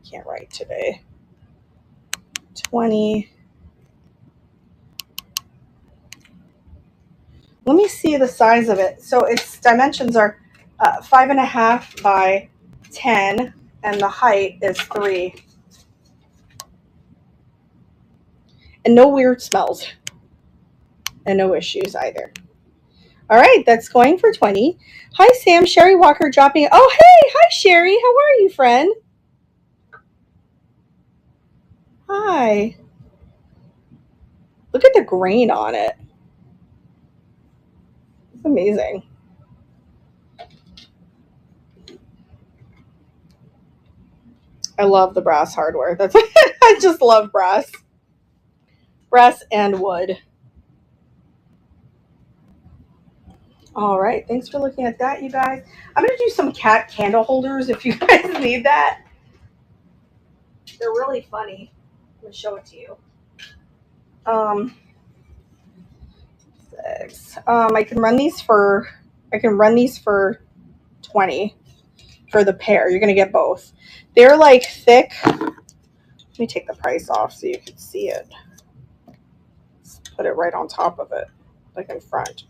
A: can't write today. 20. Let me see the size of it. So its dimensions are 5.5 by 10, and the height is 3. And no weird smells. and no issues either. All right, that's going for 20. Hi, Sam. Sherry Walker dropping. Oh, hey. Hi, Sherry. How are you, friend? Hi. Look at the grain on it. It's amazing. I love the brass hardware. That's I just love brass. Brass and wood. All right. Thanks for looking at that, you guys. I'm going to do some cat candle holders if you guys need that. They're really funny. I'm going to show it to you. 6. I can run these for 20 for the pair. You're going to get both. They're like thick. Let me take the price off so you can see it. Let's put it right on top of it, like in front.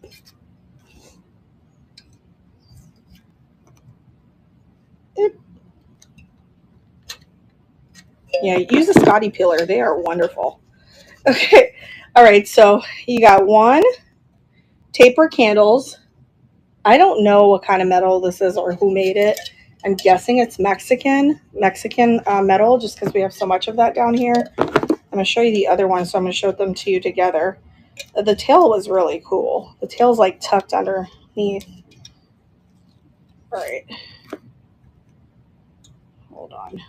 A: Yeah, use a Scotty peeler. They are wonderful. Okay. All right. So you got 1 taper candles. I don't know what kind of metal this is or who made it. I'm guessing it's Mexican metal, just because we have so much of that down here. I'm going to show you the other one, so I'm going to show them to you together. The tail was really cool. The tail's like tucked underneath. All right. Hold on.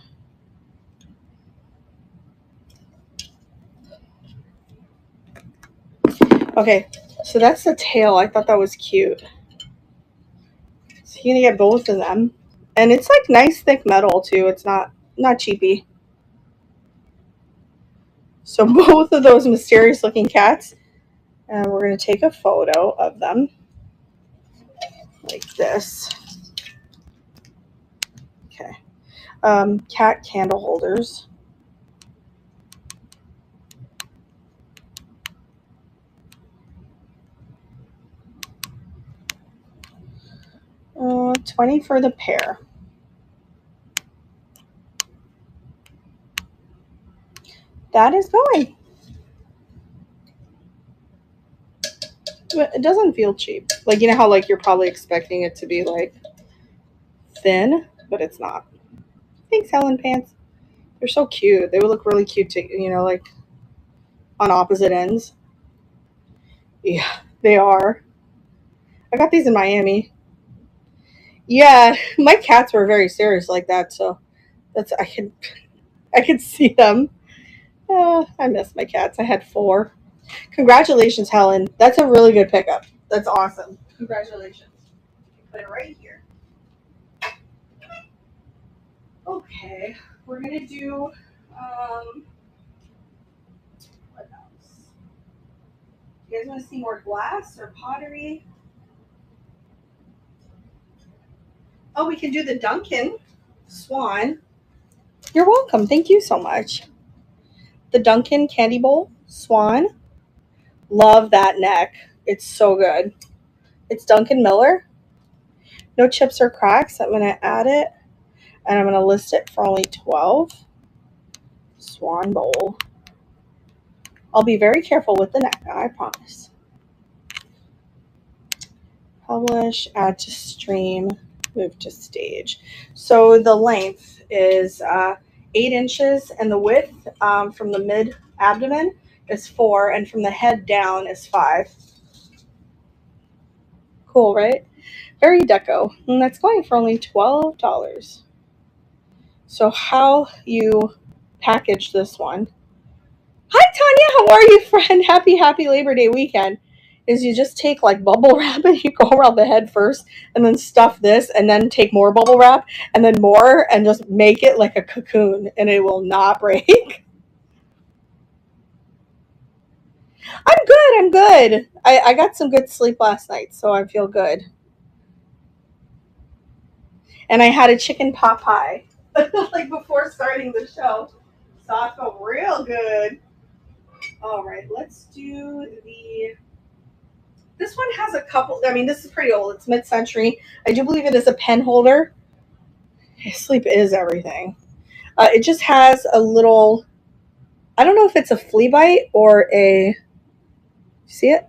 A: Okay, so that's the tail. I thought that was cute. So you're going to get both of them. And it's like nice thick metal too. It's not cheapy. So both of those mysterious looking cats, and we're going to take a photo of them like this. Okay. Cat candle holders. $20 for the pair. That is going. It doesn't feel cheap. Like, you know how like you're probably expecting it to be like thin, but it's not. Thanks, Helen Pants. They're so cute. They would look really cute to, like on opposite ends. Yeah, they are. I got these in Miami. Yeah, my cats were very serious like that, so that's I could see them. I miss my cats. I had 4. Congratulations, Helen. That's a really good pickup. That's awesome. Congratulations. Put it right here. Okay, we're gonna do what else? You guys want to see more glass or pottery? Oh, we can do the Duncan Swan. You're welcome. Thank you so much. The Duncan Candy Bowl Swan. Love that neck. It's so good. It's Duncan Miller. No chips or cracks. I'm going to add it, and I'm going to list it for only 12. Swan Bowl. I'll be very careful with the neck, I promise. Publish, add to stream, move to stage. So the length is 8 inches, and the width from the mid abdomen is 4, and from the head down is 5. Cool, right? Very deco. And that's going for only $12. So how you package this one. Hi, Tanya. How are you, friend? Happy Labor Day weekend. Is you just take like bubble wrap and you go around the head first and then stuff this and then take more bubble wrap and then more and just make it like a cocoon and it will not break. I'm good. I got some good sleep last night, so I feel good. And I had a chicken pot pie like before starting the show. So I felt real good. All right, let's do this one has a couple, this is pretty old. It's mid-century. I do believe it is a pen holder. Sleep is everything. It just has a little, I don't know if it's a flea bite or see it?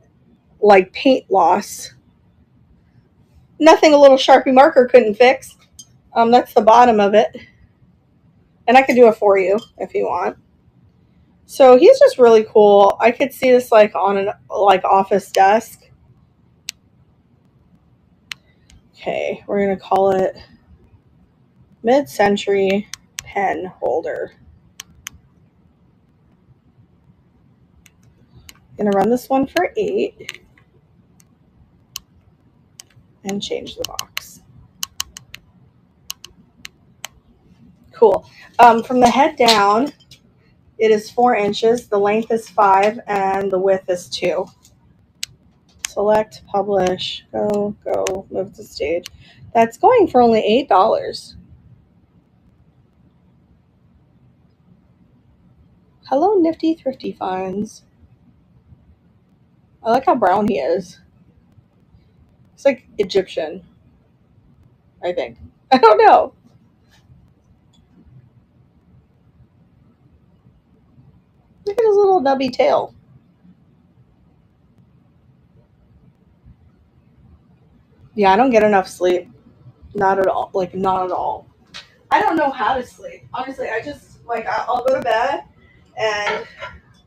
A: like paint loss. Nothing a little Sharpie marker couldn't fix. That's the bottom of it. And I could do it for you if you want. So he's just really cool. I could see this like on an like office desk. Okay, we're gonna call it mid-century pen holder. Gonna run this one for 8 and change the box. Cool. From the head down, it is 4 inches. The length is 5 and the width is 2. Select, publish, go, move to stage. That's going for only $8. Hello, Nifty Thrifty Finds. I like how brown he is. It's like Egyptian, I think. I don't know. Look at his little nubby tail. Yeah, I don't get enough sleep. Not at all. Like, not at all. I don't know how to sleep. Honestly, I just, like, I'll go to bed and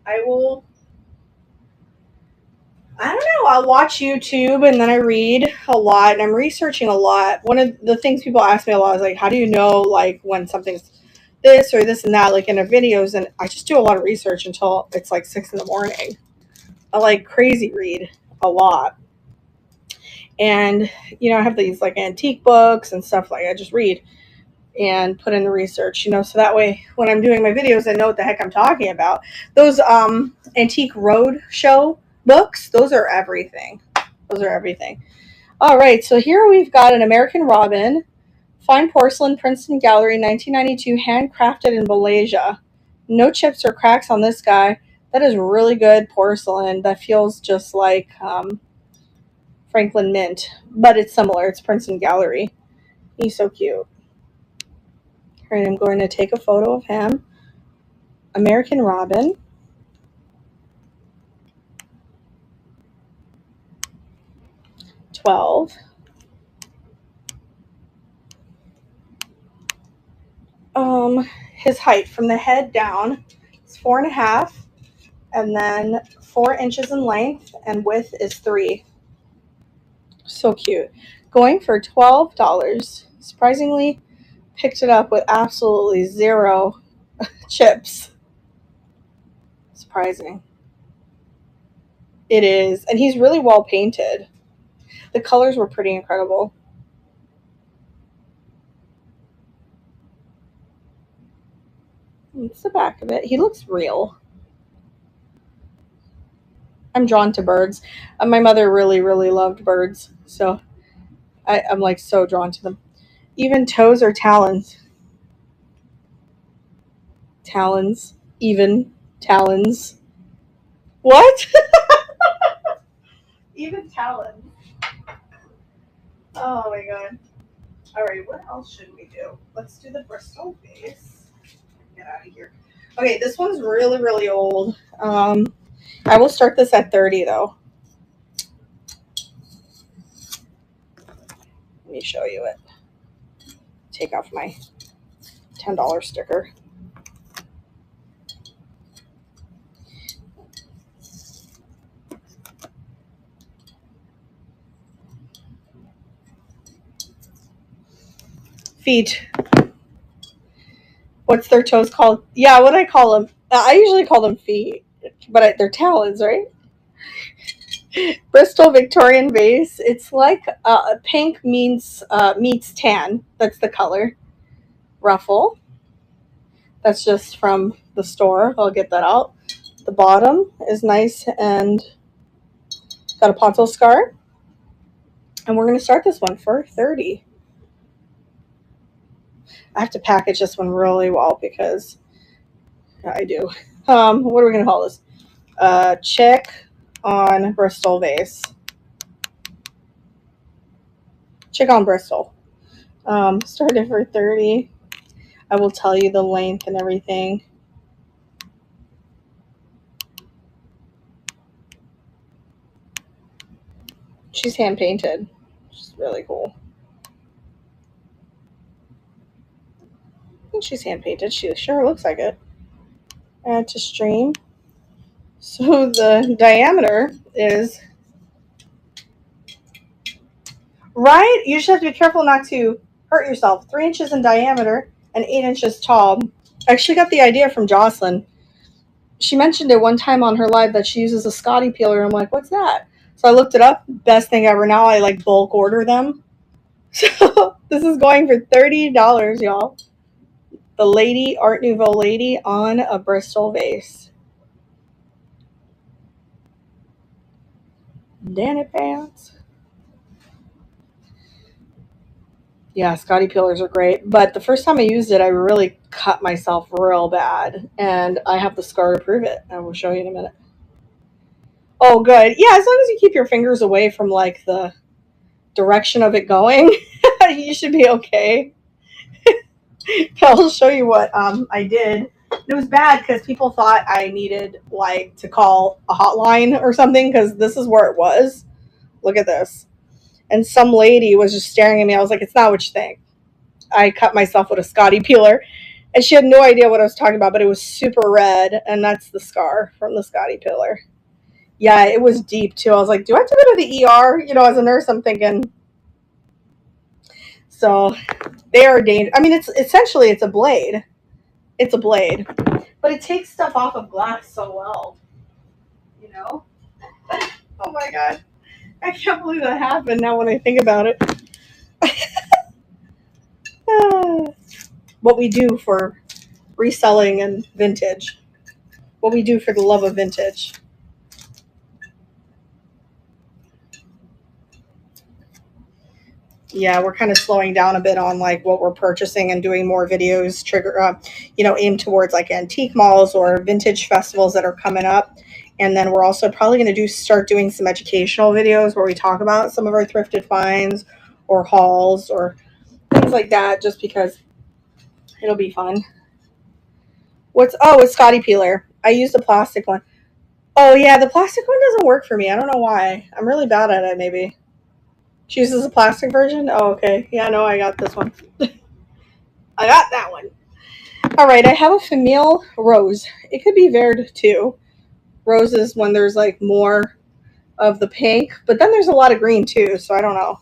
A: I will, I don't know, I'll watch YouTube and then I read a lot and I'm researching a lot. One of the things people ask me a lot is, like, how do you know, like, when something's this or this and that, like, in their videos? And I just do a lot of research until it's, like, 6 in the morning. I, like, crazy read a lot. And, you know, I have these, like, antique books and stuff, like, I just read and put in the research, you know, so that way when I'm doing my videos, I know what the heck I'm talking about. Those antique road show books, those are everything. Those are everything. All right, so here we've got an American Robin, fine porcelain, Princeton Gallery, 1992, handcrafted in Malaysia. No chips or cracks on this guy. That is really good porcelain. That feels just like Franklin Mint, but it's similar. It's Princeton Gallery. He's so cute. All right, I'm going to take a photo of him. American Robin. $12. His height from the head down is 4.5, and then 4 inches in length, and width is 3. So cute. Going for $12. Surprisingly, picked it up with absolutely 0 chips. Surprising. It is, and he's really well painted. The colors were pretty incredible. It's the back of it. He looks real. I'm drawn to birds. My mother really, really loved birds, so I'm like so drawn to them. Even toes or talons. Talons. Even talons. What? Even talons. Oh my god. Alright, what else should we do? Let's do the Bristol base. Get out of here. Okay, this one's really, really old. I will start this at 30 though. Let me show you it. Take off my $10 sticker. Feet. What's their toes called? Yeah, what I call them. I usually call them feet, but they're talons, right? Bristol Victorian vase. It's like pink meets tan. That's the color. Ruffle. That's just from the store. I'll get that out. The bottom is nice and got a pontil scar. And we're going to start this one for 30. I have to package this one really well because I do. What are we going to call this? Chick on Bristol vase. Chick on Bristol. Started for 30. I will tell you the length and everything. she's hand painted. She's really cool. I think she's hand painted. She sure looks like it. Add to stream. So the diameter is right. You just have to be careful not to hurt yourself. 3 inches in diameter and 8 inches tall. I actually got the idea from Jocelyn. She mentioned it one time on her live that she uses a Scotty peeler. I'm like, what's that? So I looked it up. Best thing ever. Now I like bulk order them. So this is going for $30, y'all. The lady, Art Nouveau lady on a Bristol vase. Danny pants. Yeah, Scotty peelers are great. But the first time I used it, I really cut myself real bad. And I have the scar to prove it. I will show you in a minute. Oh, good. Yeah, as long as you keep your fingers away from like the direction of it going, you should be okay. I'll show you what I did. It was bad because people thought I needed like to call a hotline or something because this is where it was. Look at this. And some lady was just staring at me. I was like, it's not what you think. I cut myself with a Scotty peeler. And she had no idea what I was talking about, but it was super red. And that's the scar from the Scotty peeler. Yeah, it was deep too. I was like, do I have to go to the ER? You know, as a nurse, I'm thinking. So they are dangerous. I mean, it's essentially it's a blade. It's a blade. But it takes stuff off of glass so well. You know? Oh my god. I can't believe that happened now when I think about it. What we do for reselling and vintage. What we do for the love of vintage. Yeah, we're kind of slowing down a bit on like what we're purchasing and doing more videos aimed towards like antique malls or vintage festivals that are coming up. And then we're also probably going to start doing some educational videos where we talk about some of our thrifted finds or hauls or things like that, just because it'll be fun. It's Scotty peeler. I used a plastic one. Oh yeah, the plastic one doesn't work for me. I don't know why. I'm really bad at it. Maybe she uses a plastic version. Oh okay. Yeah, no, I got this one. I got that one. All right, I have a Famille rose. It could be verd too. Rose is when there's like more of the pink, but then there's a lot of green too, so I don't know.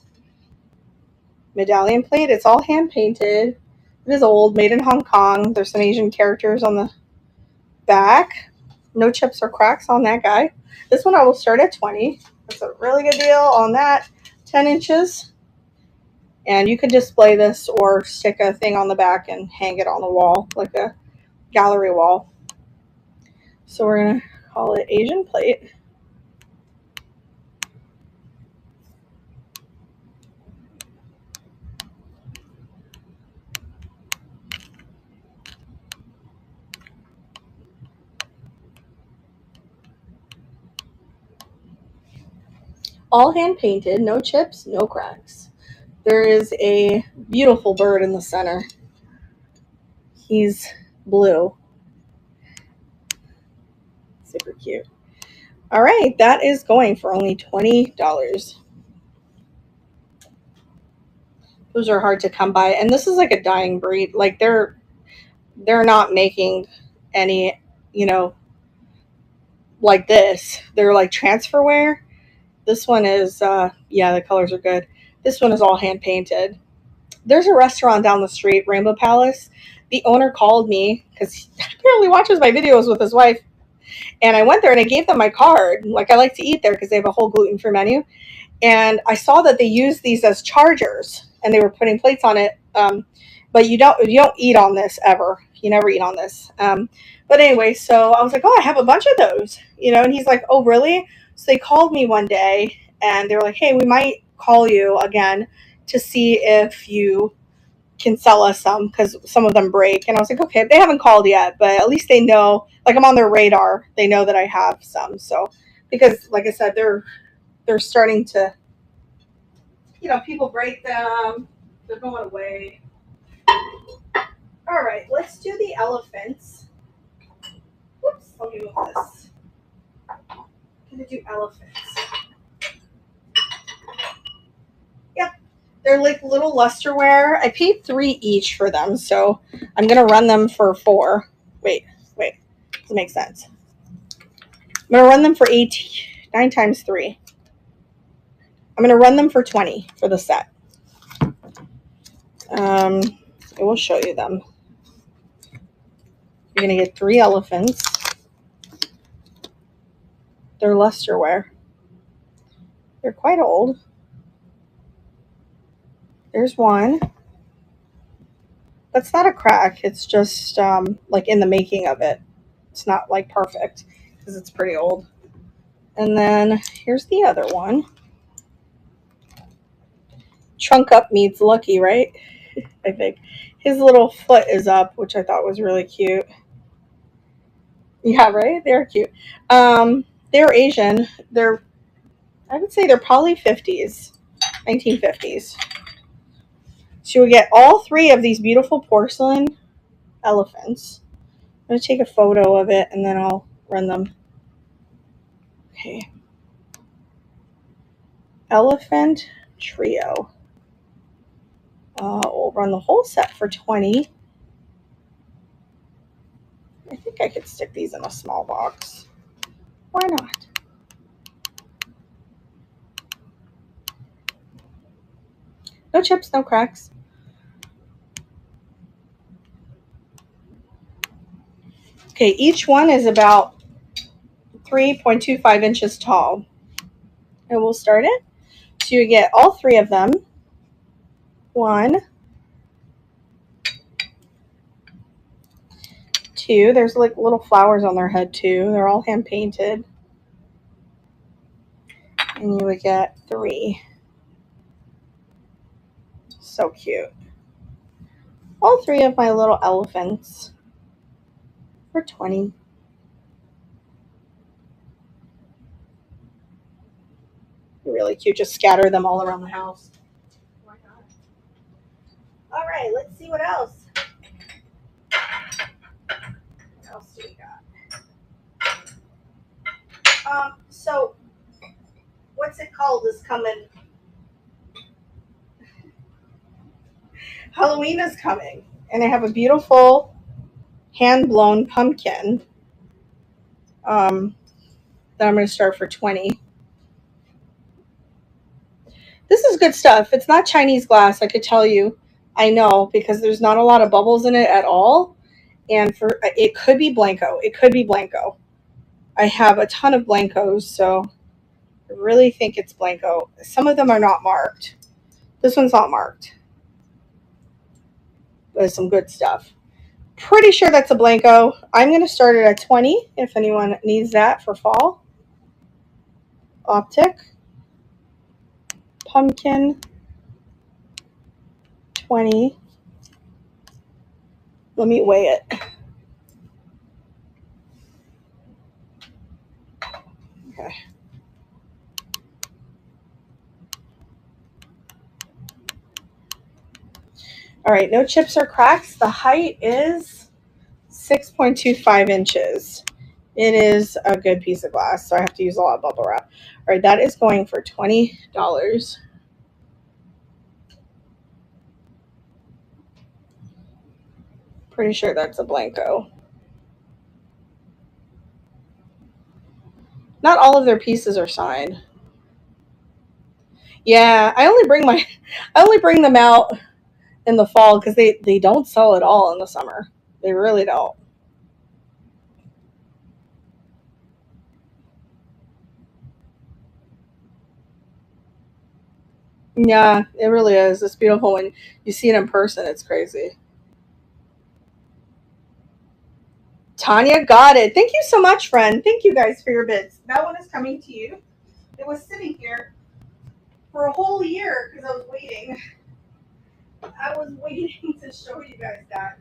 A: Medallion plate. It's all hand painted. It is old, made in Hong Kong. There's some Asian characters on the back. No chips or cracks on that guy. This one I will start at 20. That's a really good deal on that. 10 inches. And you could display this or stick a thing on the back and hang it on the wall, like a gallery wall. So we're going to call it Asian plate. All hand painted, no chips, no cracks. There is a beautiful bird in the center. He's blue. Super cute. All right, that is going for only $20. Those are hard to come by, and this is like a dying breed. Like they're not making any, like this. They're like transfer wear. This one is, the colors are good. This one is all hand painted. There's a restaurant down the street, Rainbow Palace. The owner called me because he apparently watches my videos with his wife. And I went there and I gave them my card. Like I like to eat there because they have a whole gluten-free menu. And I saw that they use these as chargers and they were putting plates on it. But you don't eat on this ever. You never eat on this. But anyway, so I was like, oh, I have a bunch of those, and he's like, oh, really? So they called me one day and they were like, hey, we might call you again to see if you can sell us some because some of them break. And I was like, okay, they haven't called yet, but at least they know, like I'm on their radar. They know that I have some. So, because like I said, they're starting to, people break them. They're going away. All right, let's do the elephants. Whoops, let me move this. I'm going to do elephants. They're like little lusterware. I paid $3 each for them, so I'm gonna run them for $4. Wait, doesn't make sense. I'm gonna run them for 18. 9 times 3. I'm gonna run them for 20 for the set. I will show you them. You're gonna get 3 elephants. They're lusterware. They're quite old. There's one. That's not a crack. It's just like in the making of it. It's not like perfect because it's pretty old. And then here's the other one. Trunk up means lucky, right? I think. His little foot is up, which I thought was really cute. Yeah, right? They're cute. They're Asian. I would say they're probably 50s, 1950s. So you get all 3 of these beautiful porcelain elephants. I'm going to take a photo of it and then I'll run them. Okay. Elephant trio. We'll run the whole set for 20. I think I could stick these in a small box. Why not? No chips, no cracks. Okay, each one is about 3.25 inches tall. And we'll start it. So you get all 3 of them. 1, 2. There's like little flowers on their head too. They're all hand painted. And you would get 3. So cute. All 3 of my little elephants for 20. Really cute. Just scatter them all around the house. Why not? All right, let's see what else. What else do we got? So what's it called is coming. Halloween is coming, and I have a beautiful hand-blown pumpkin that I'm going to start for 20. This is good stuff. It's not Chinese glass, I could tell you. I know, because there's not a lot of bubbles in it at all. And it could be Blanco. It could be Blanco. I have a ton of Blancos, so I really think it's Blanco. Some of them are not marked. This one's not marked. There's some good stuff. Pretty sure that's a Blanco. I'm going to start it at 20 if anyone needs that for fall. Optic. Pumpkin. 20. Let me weigh it. Okay. All right, no chips or cracks. The height is 6.25 inches. It is a good piece of glass, so I have to use a lot of bubble wrap. All right, that is going for $20. Pretty sure that's a Blanco. Not all of their pieces are signed. Yeah, I only bring them out in the fall because they don't sell at all in the summer. They really don't. Yeah, it really is. It's beautiful when you see it in person. It's crazy. Tanya got it. Thank you so much, friend. Thank you guys for your bids. That one is coming to you. It was sitting here for a whole year because I was waiting. I was waiting to show you guys that.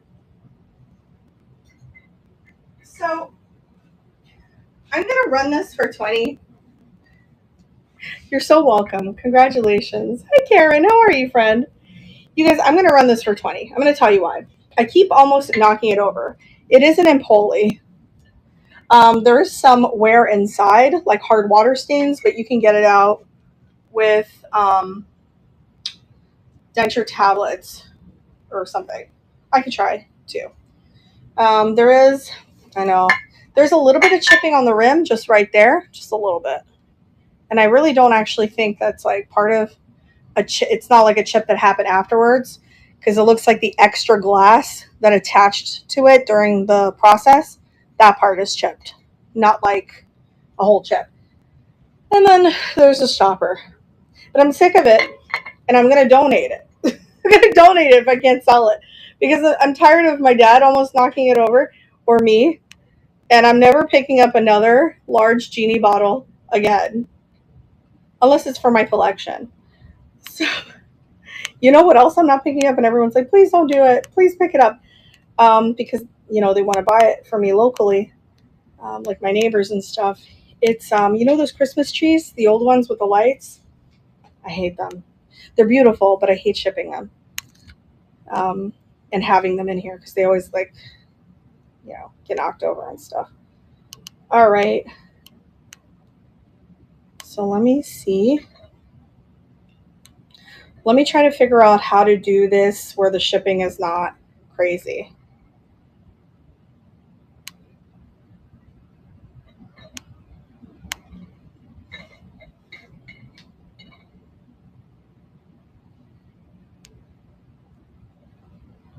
A: So I'm gonna run this for 20. You're so welcome. Congratulations. Hi Karen, how are you, friend? You guys, I'm gonna run this for 20. I'm gonna tell you why. I keep almost knocking it over. It isn't in poly. There is some wear inside, like hard water stains, but you can get it out with denture tablets or something. I could try too. There is, I know, there's a little bit of chipping on the rim just right there, just a little bit. And I really don't actually think that's like part of a chip. It's not like a chip that happened afterwards because it looks like the extra glass that attached to it during the process, that part is chipped, not like a whole chip. And then there's a stopper. But I'm sick of it and I'm going to donate it. I'm going to donate it if I can't sell it because I'm tired of my dad almost knocking it over or me. And I'm never picking up another large genie bottle again unless it's for my collection. So, you know what else I'm not picking up? And everyone's like, please don't do it. Please pick it up. Because, they want to buy it for me locally, like my neighbors and stuff. It's, those Christmas trees, the old ones with the lights? I hate them. They're beautiful, but I hate shipping them and having them in here because they always, like, get knocked over and stuff. All right. So let me see. Let me try to figure out how to do this where the shipping is not crazy.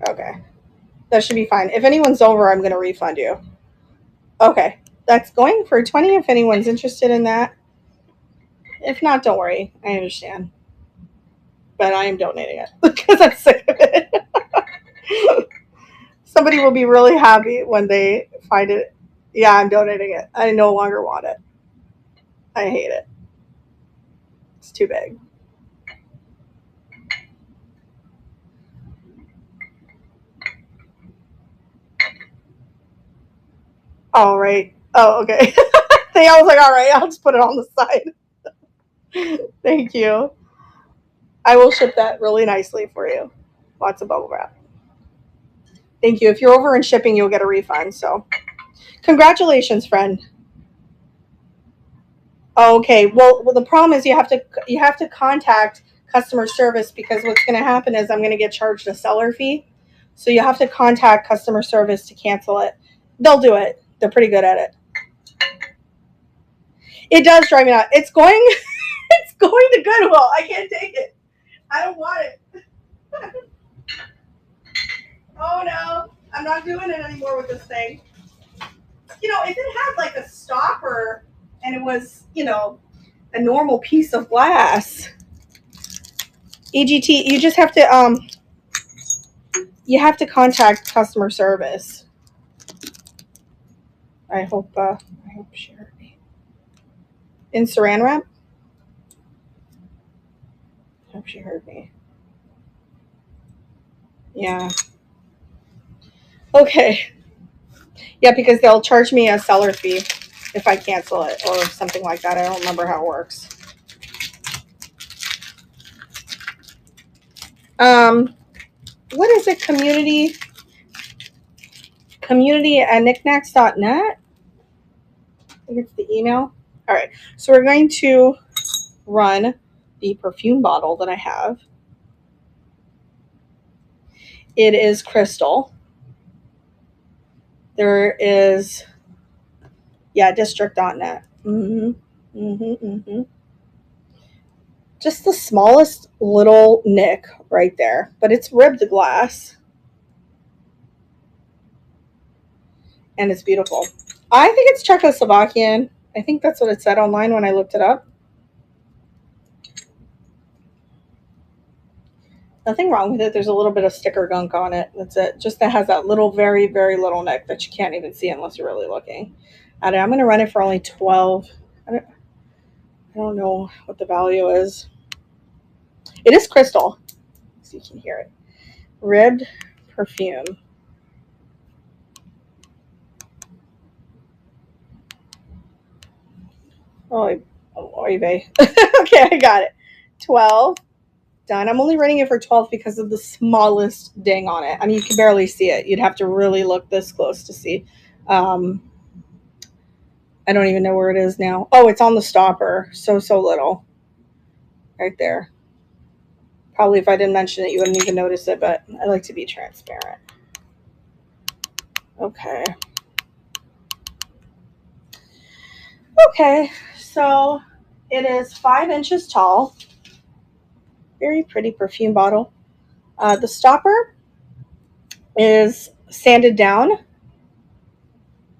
A: Okay. That should be fine. If anyone's over, I'm going to refund you. Okay. That's going for 20 if anyone's interested in that. If not, don't worry. I understand. But I am donating it because I'm sick of it. Somebody will be really happy when they find it. Yeah, I'm donating it. I no longer want it. I hate it. It's too big. All right. Oh, okay. I was like, all right, I'll just put it on the side. Thank you. I will ship that really nicely for you. Lots of bubble wrap. Thank you. If you're over in shipping, you'll get a refund. So, congratulations, friend. Okay. Well, the problem is you have to contact customer service because what's going to happen is I'm going to get charged a seller fee. So you have to contact customer service to cancel it. They'll do it. They're pretty good at it. It does drive me nuts. It's going it's going to Goodwill. I can't take it. I don't want it. Oh no. I'm not doing it anymore with this thing. If it had like a stopper and it was, a normal piece of glass, EGT, you have to contact customer service. I hope she heard me. In Saran wrap? I hope she heard me. Yeah. Okay. Yeah, because they'll charge me a seller fee if I cancel it or something like that. I don't remember how it works. What is it? Community at knickknacks.net? I think it's the email. All right. So we're going to run the perfume bottle that I have. It is crystal. There is, district.net. Just the smallest little nick right there, but it's ribbed glass. And it's beautiful. I think it's Czechoslovakian. I think that's what it said online when I looked it up. Nothing wrong with it. There's a little bit of sticker gunk on it. That's it. Just that has that little, very, very little neck that you can't even see unless you're really looking at it. I'm going to run it for only 12. I don't know what the value is. It is crystal, so you can hear it. Ribbed perfume. Oy vey. Okay, I got it. 12. Done. I'm only running it for 12 because of the smallest ding on it. I mean, you can barely see it. You'd have to really look this close to see. I don't even know where it is now. Oh, it's on the stopper. So little. Right there. Probably if I didn't mention it, you wouldn't even notice it, but I like to be transparent. Okay. Okay, so it is 5 inches tall. Very pretty perfume bottle. The stopper is sanded down,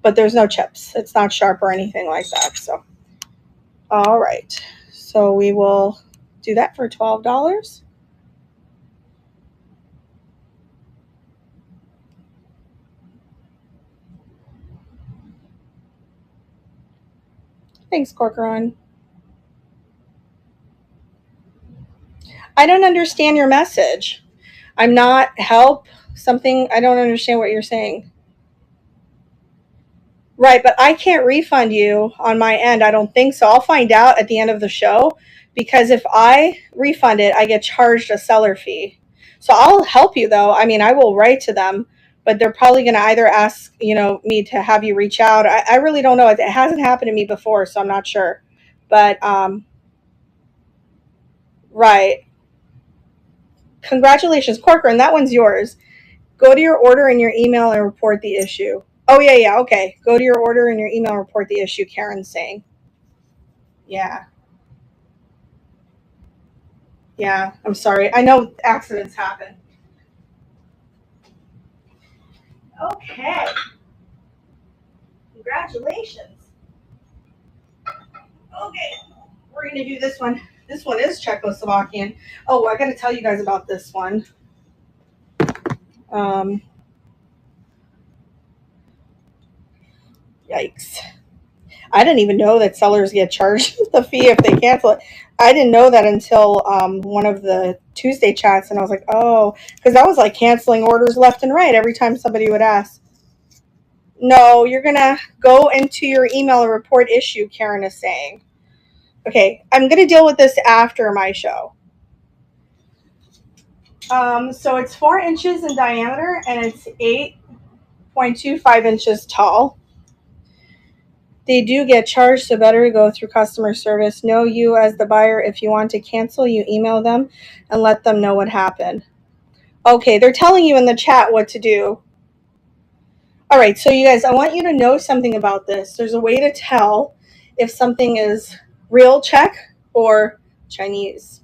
A: but there's no chips. It's not sharp or anything like that. So, all right. So we will do that for $12. Thanks, Corcoran. I don't understand your message. I'm not help something. I don't understand what you're saying. Right, but I can't refund you on my end. I don't think so. I'll find out at the end of the show because if I refund it, I get charged a seller fee. So I'll help you though. I mean, I will write to them, but they're probably going to either ask, me to have you reach out. I really don't know. It hasn't happened to me before, so I'm not sure. But right. Congratulations, Corcoran. That one's yours. Go to your order in your email and report the issue. Oh, yeah. Okay. Go to your order in your email and report the issue, Karen's saying. Yeah. Yeah. I'm sorry. I know accidents happen. Okay. Congratulations. Okay. We're going to do this one. This one is Czechoslovakian. Oh, I got to tell you guys about this one. Yikes. I didn't even know that sellers get charged the fee if they cancel it. I didn't know that until one of the Tuesday chats, and I was like, oh, because I was like canceling orders left and right every time somebody would ask. No, you're going to go into your email and report issue, Karen is saying. Okay, I'm going to deal with this after my show. So it's 4 inches in diameter, and it's 8.25 inches tall. They do get charged, so better go through customer service. Know you as the buyer. If you want to cancel, you email them and let them know what happened. Okay, they're telling you in the chat what to do. All right, so you guys, I want you to know something about this. There's a way to tell if something is real Czech or Chinese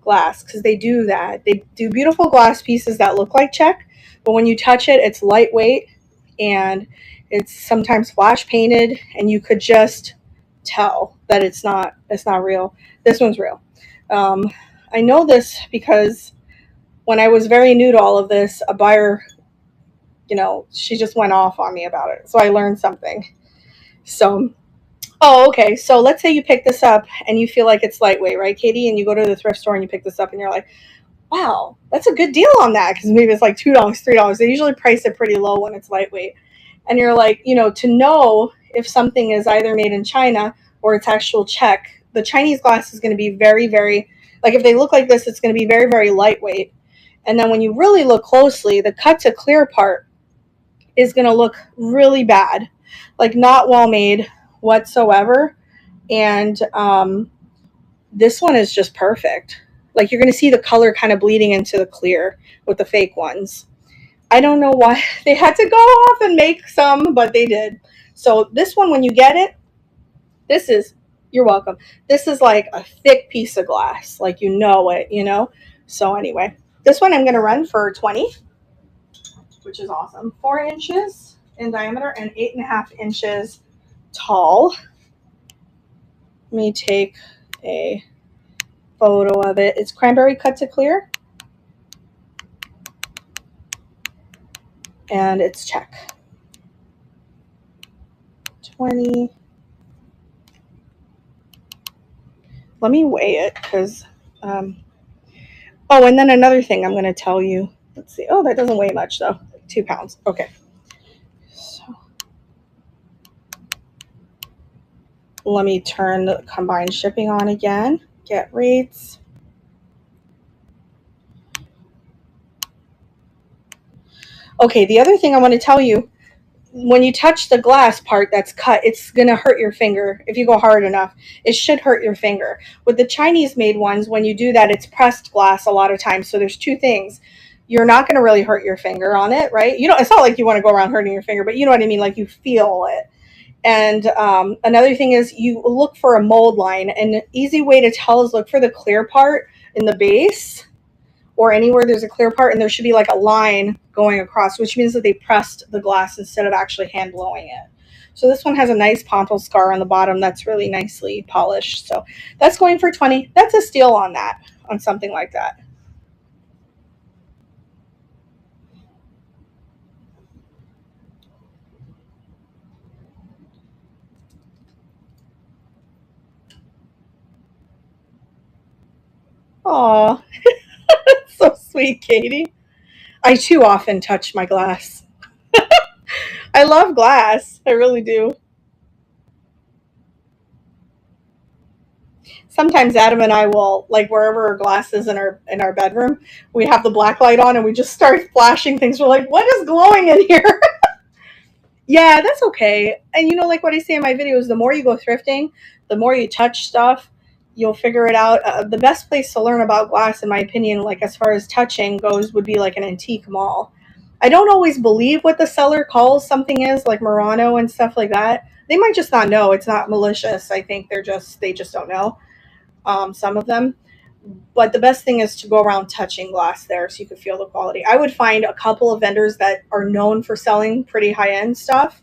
A: glass, because they do that. They do beautiful glass pieces that look like Czech, but when you touch it, it's lightweight and it's sometimes flash painted, and you could just tell that it's not real. This one's real. I know this because when I was very new to all of this, a buyer, she just went off on me about it. So I learned something. So, okay. So let's say you pick this up and you feel like it's lightweight, right, Katie? And you go to the thrift store and you pick this up and you're like, wow, that's a good deal on that, because maybe it's like $2, $3. They usually price it pretty low when it's lightweight. And you're like, to know if something is either made in China or it's actual Czech, the Chinese glass is going to be very, very, like if they look like this, it's going to be very, very lightweight. And then when you really look closely, the cut to clear part is going to look really bad, like not well made whatsoever. And this one is just perfect. Like you're going to see the color kind of bleeding into the clear with the fake ones. I don't know why they had to go off and make some, but they did. So this one, when you get it, you're welcome. This is like a thick piece of glass, like it. So anyway, this one I'm going to run for 20, which is awesome. 4 inches in diameter and 8.5 inches tall. Let me take a photo of it. It's cranberry cut to clear. And it's Czech. 20. Let me weigh it because, and then another thing I'm going to tell you. Let's see. Oh, that doesn't weigh much though. 2 pounds. Okay. So let me turn the combined shipping on again. Get rates. Okay. The other thing I want to tell you, when you touch the glass part that's cut, it's going to hurt your finger. If you go hard enough, it should hurt your finger. With the Chinese made ones, when you do that, it's pressed glass a lot of times. So there's two things. You're not going to really hurt your finger on it, right? You know, it's not like you want to go around hurting your finger, but you know what I mean? Like you feel it. And another thing is you look for a mold line. And an easy way to tell is look for the clear part in the base or anywhere there's a clear part, and there should be like a line going across, which means that they pressed the glass instead of actually hand blowing it. So this one has a nice pontil scar on the bottom that's really nicely polished. So that's going for 20. That's a steal on that, on something like that. Aw, so sweet, Katie. I too often touch my glass. I love glass. I really do. Sometimes Adam and I will, like wherever our glass is in our bedroom, we have the black light on and we just start flashing things. We're like, what is glowing in here? Yeah, that's okay. And you know, like what I say in my videos, the more you go thrifting, the more you touch stuff, you'll figure it out. The best place to learn about glass, in my opinion, like as far as touching goes, would be like an antique mall. I don't always believe what the seller calls something is, like Murano and stuff like that. They might just not know. It's not malicious. I think they just don't know. Some of them. But the best thing is to go around touching glass there so you can feel the quality. I would find a couple of vendors that are known for selling pretty high end stuff,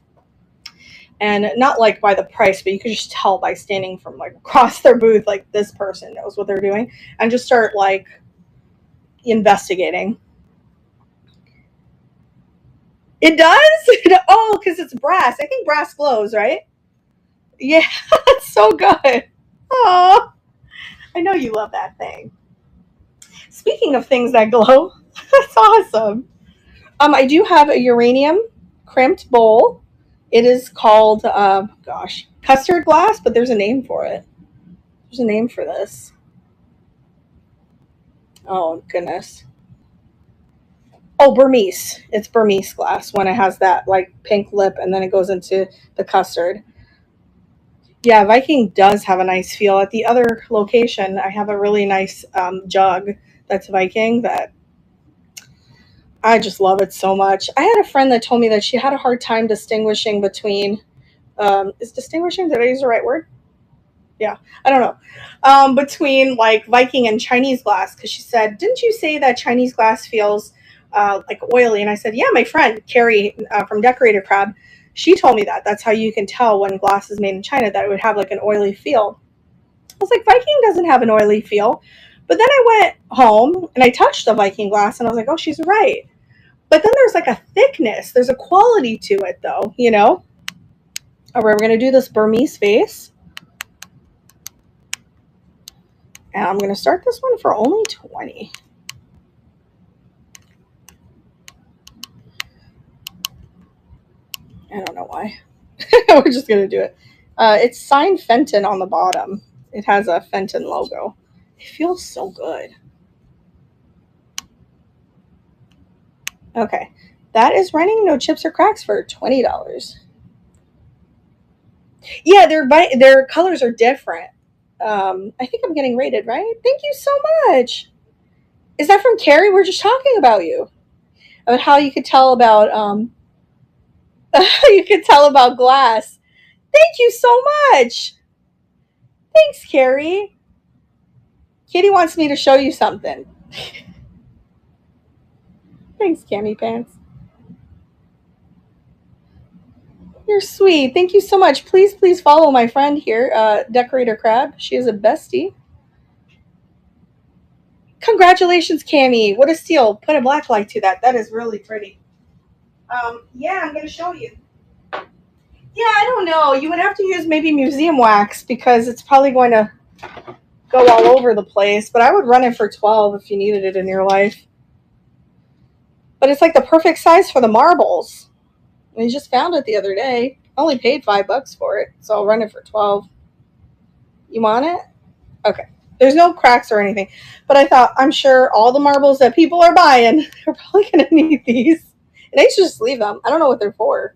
A: and not like by the price, but you can just tell by standing from like across their booth, like this person knows what they're doing, and just start like investigating. It does? Oh, because it's brass. I think brass glows, right? Yeah, it's so good. Oh, I know you love that thing. Speaking of things that glow, that's awesome. I do have a uranium crimped bowl. It is called, custard glass, but there's a name for it. There's a name for this. Oh, goodness. Oh, Burmese. It's Burmese glass when it has that like pink lip and then it goes into the custard. Yeah, Viking does have a nice feel. At the other location, I have a really nice jug that's Viking that I just love it so much. I had a friend that told me that she had a hard time distinguishing between, is distinguishing, did I use the right word? Yeah, I don't know. Between like Viking and Chinese glass, because she said, "Didn't you say that Chinese glass feels like oily?" And I said, "Yeah, my friend Carrie from Decorator Crab, she told me that. That's how you can tell when glass is made in China, that it would have like an oily feel." I was like, Viking doesn't have an oily feel. But then I went home and I touched the Viking glass and I was like, oh, she's right. But then there's like a thickness. There's a quality to it, though, you know? All right, we're going to do this Burmese face. And I'm going to start this one for only 20. I don't know why. We're just going to do it. It's signed Fenton on the bottom. It has a Fenton logo. It feels so good. Okay. That is running no chips or cracks for $20. Yeah, their colors are different. I think I'm getting rated, right? Thank you so much. Is that from Carrie? We're just talking about you. About how you could tell about you could tell about glass. Thank you so much. Thanks, Carrie. Kitty wants me to show you something. Thanks, Cammy Pants. You're sweet. Thank you so much. Please, please follow my friend here, Decorator Crab. She is a bestie. Congratulations, Cammy. What a steal. Put a black light to that. That is really pretty. Yeah, I'm going to show you. Yeah, I don't know. You would have to use maybe museum wax because it's probably going to go all over the place. But I would run it for 12 if you needed it in your life. But it's like the perfect size for the marbles. I just found it the other day. I only paid $5 for it, so I'll run it for 12. You want it? Okay. There's no cracks or anything. But I thought, I'm sure all the marbles that people are buying are probably going to need these. And I should just leave them. I don't know what they're for.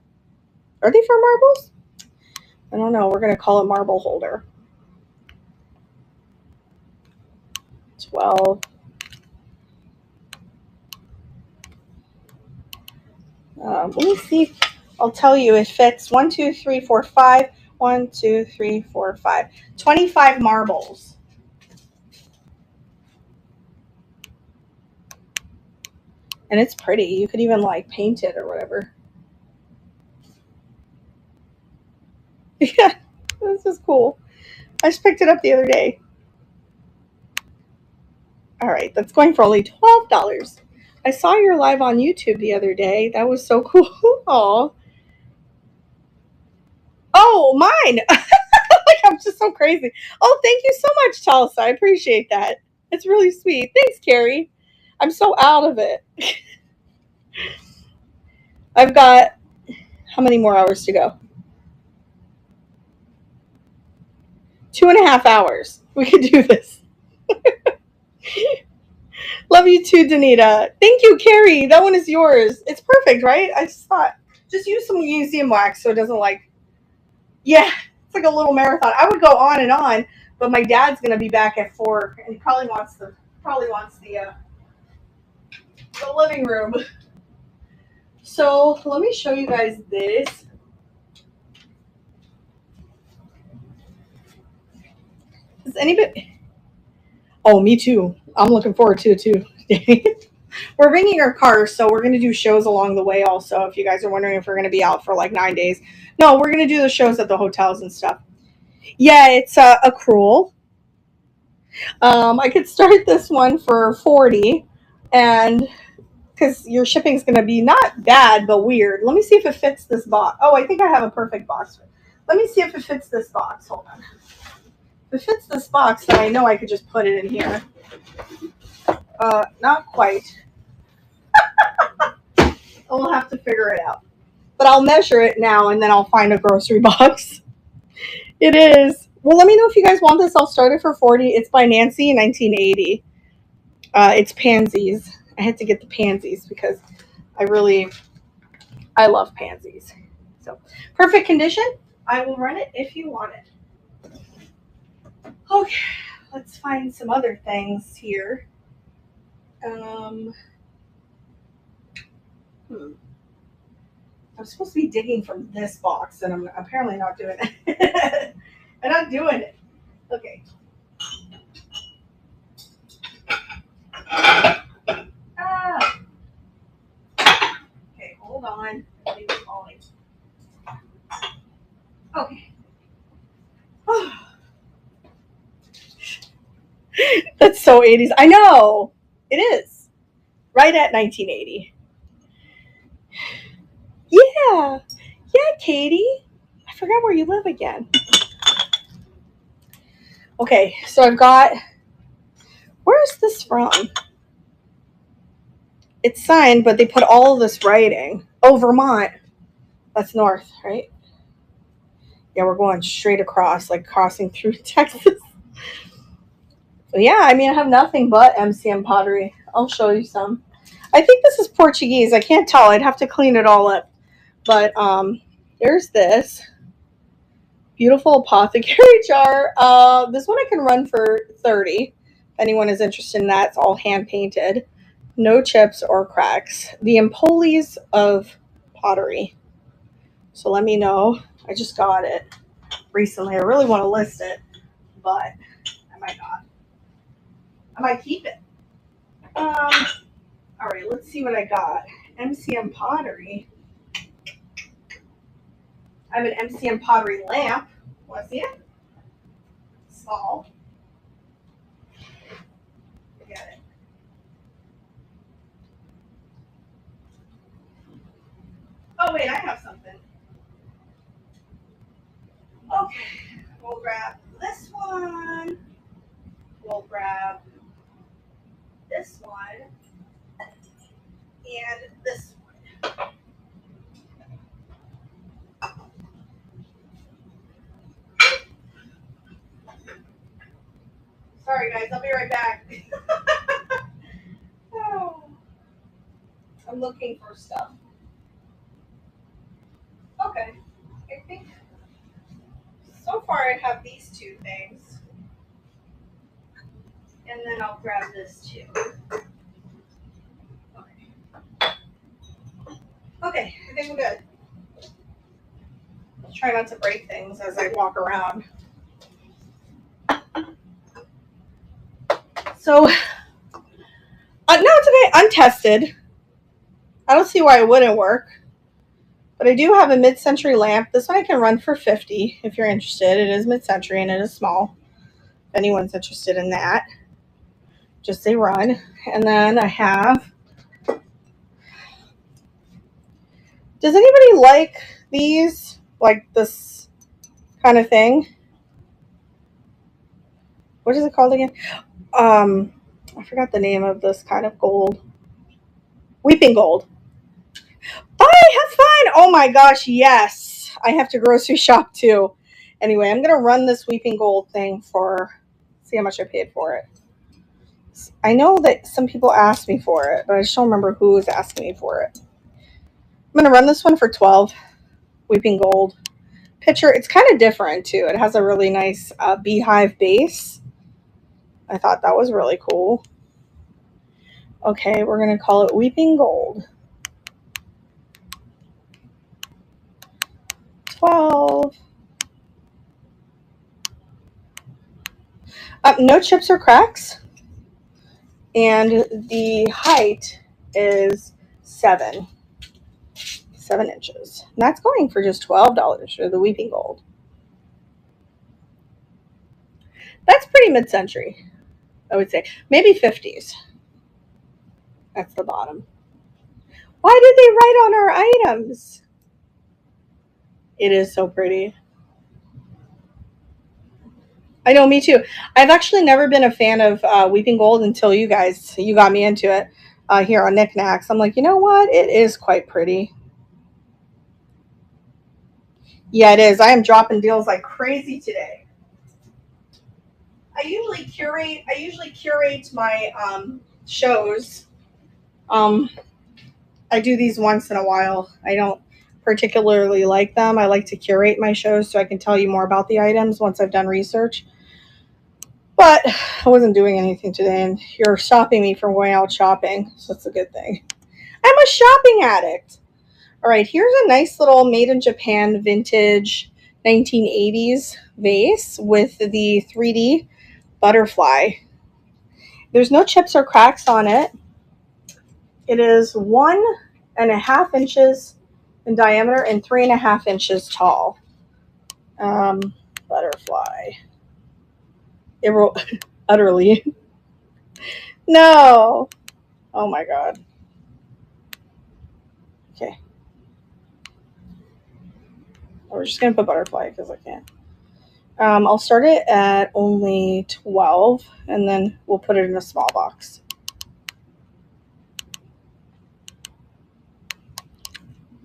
A: Are they for marbles? I don't know. We're going to call it marble holder. 12. Let me see. I'll tell you. It fits 1, 2, 3, 4, 5. 1, 2, 3, 4, 5. 25 marbles. And it's pretty. You could even like paint it or whatever. Yeah, this is cool. I just picked it up the other day. All right, that's going for only $12. I saw your live on YouTube the other day. That was so cool. Oh, oh, mine. Like I'm just so crazy. Oh, thank you so much, Tulsa. I appreciate that. It's really sweet. Thanks, Carrie. I'm so out of it. I've got how many more hours to go? 2.5 hours. We could do this. Love you too, Danita. Thank you, Carrie. That one is yours. It's perfect, right? I just thought just use some museum wax so it doesn't like yeah, it's like a little marathon. I would go on, but my dad's gonna be back at 4 and he probably wants the living room. So let me show you guys this. Does anybody Oh, me too. I'm looking forward to it too. We're bringing our cars, so we're going to do shows along the way also. If you guys are wondering if we're going to be out for like 9 days. No, we're going to do the shows at the hotels and stuff. Yeah, it's a cruel. I could start this one for 40 and because your shipping is going to be not bad, but weird. Let me see if it fits this box. Oh, I think I have a perfect box. Let me see if it fits this box. Hold on. If it fits this box, then I know I could just put it in here. Not quite. We'll have to figure it out. But I'll measure it now and then I'll find a grocery box. It is. Well, let me know if you guys want this. I'll start it for 40. It's by Nancy in 1980. It's pansies. I had to get the pansies because I love pansies. So, perfect condition. I will run it if you want it. Okay, let's find some other things here. I'm supposed to be digging from this box, and I'm apparently not doing it. I'm not doing it. Okay. Ah. Okay, hold on. Okay. That's so 80s. I know. It is. Right at 1980. Yeah. Yeah, Katie. I forgot where you live again. Okay, so I've got. Where's this from? It's signed, but they put all of this writing. Oh, Vermont. That's north, right? Yeah, we're going straight across, like crossing through Texas. So yeah, I mean, I have nothing but MCM pottery. I'll show you some. I think this is Portuguese. I can't tell. I'd have to clean it all up. But there's this beautiful apothecary jar. This one I can run for 30. If anyone is interested in that, it's all hand painted. No chips or cracks. The Empolies of pottery. So let me know. I just got it recently. I really want to list it, but I might not. I might keep it. All right, let's see what I got. MCM pottery. I have an MCM pottery lamp. Want to see it? Small. Get it. Oh wait, I have something. Okay, we'll grab this one. We'll grab this one and this one. Sorry guys, I'll be right back. Oh, I'm looking for stuff. Okay. I think so far I have these two things. And then I'll grab this too. Okay, I think I'm good. Try not to break things as I walk around. So, no, it's okay. Untested. I don't see why it wouldn't work. But I do have a mid-century lamp. This one I can run for 50 if you're interested. It is mid-century and it is small. If anyone's interested in that, just say run. And then I have. Does anybody like these? Like this kind of thing? What is it called again? I forgot the name of this kind of gold. Weeping gold. Bye, have fun. Oh my gosh, yes. I have to grocery shop too. Anyway, I'm going to run this weeping gold thing for, see how much I paid for it. I know that some people asked me for it, but I just don't remember who was asking me for it. I'm going to run this one for 12. Weeping gold. Picture, it's kind of different too. It has a really nice beehive base. I thought that was really cool. Okay, we're going to call it Weeping Gold. 12. No chips or cracks. And the height is 7 inches. And that's going for just $12 for the Weeping Gold. That's pretty mid-century, I would say. Maybe 50s. That's the bottom. Why did they write on our items? It is so pretty. I know, me too. I've actually never been a fan of Weeping Gold until you got me into it here on Knickknacks. I'm like, you know what? It is quite pretty. Yeah, it is. I am dropping deals like crazy today. I usually curate my shows. I do these once in a while. I don't particularly like them. I like to curate my shows so I can tell you more about the items once I've done research. But I wasn't doing anything today, and you're stopping me from going out shopping, so it's a good thing. I'm a shopping addict. All right, here's a nice little made in Japan vintage 1980s vase with the 3D butterfly. There's no chips or cracks on it. It is 1.5 inches in diameter and 3.5 inches tall. Butterfly. It will utterly. No. Oh my god. Okay. We're just gonna put butterfly because I can. I'll start it at only 12, and then we'll put it in a small box.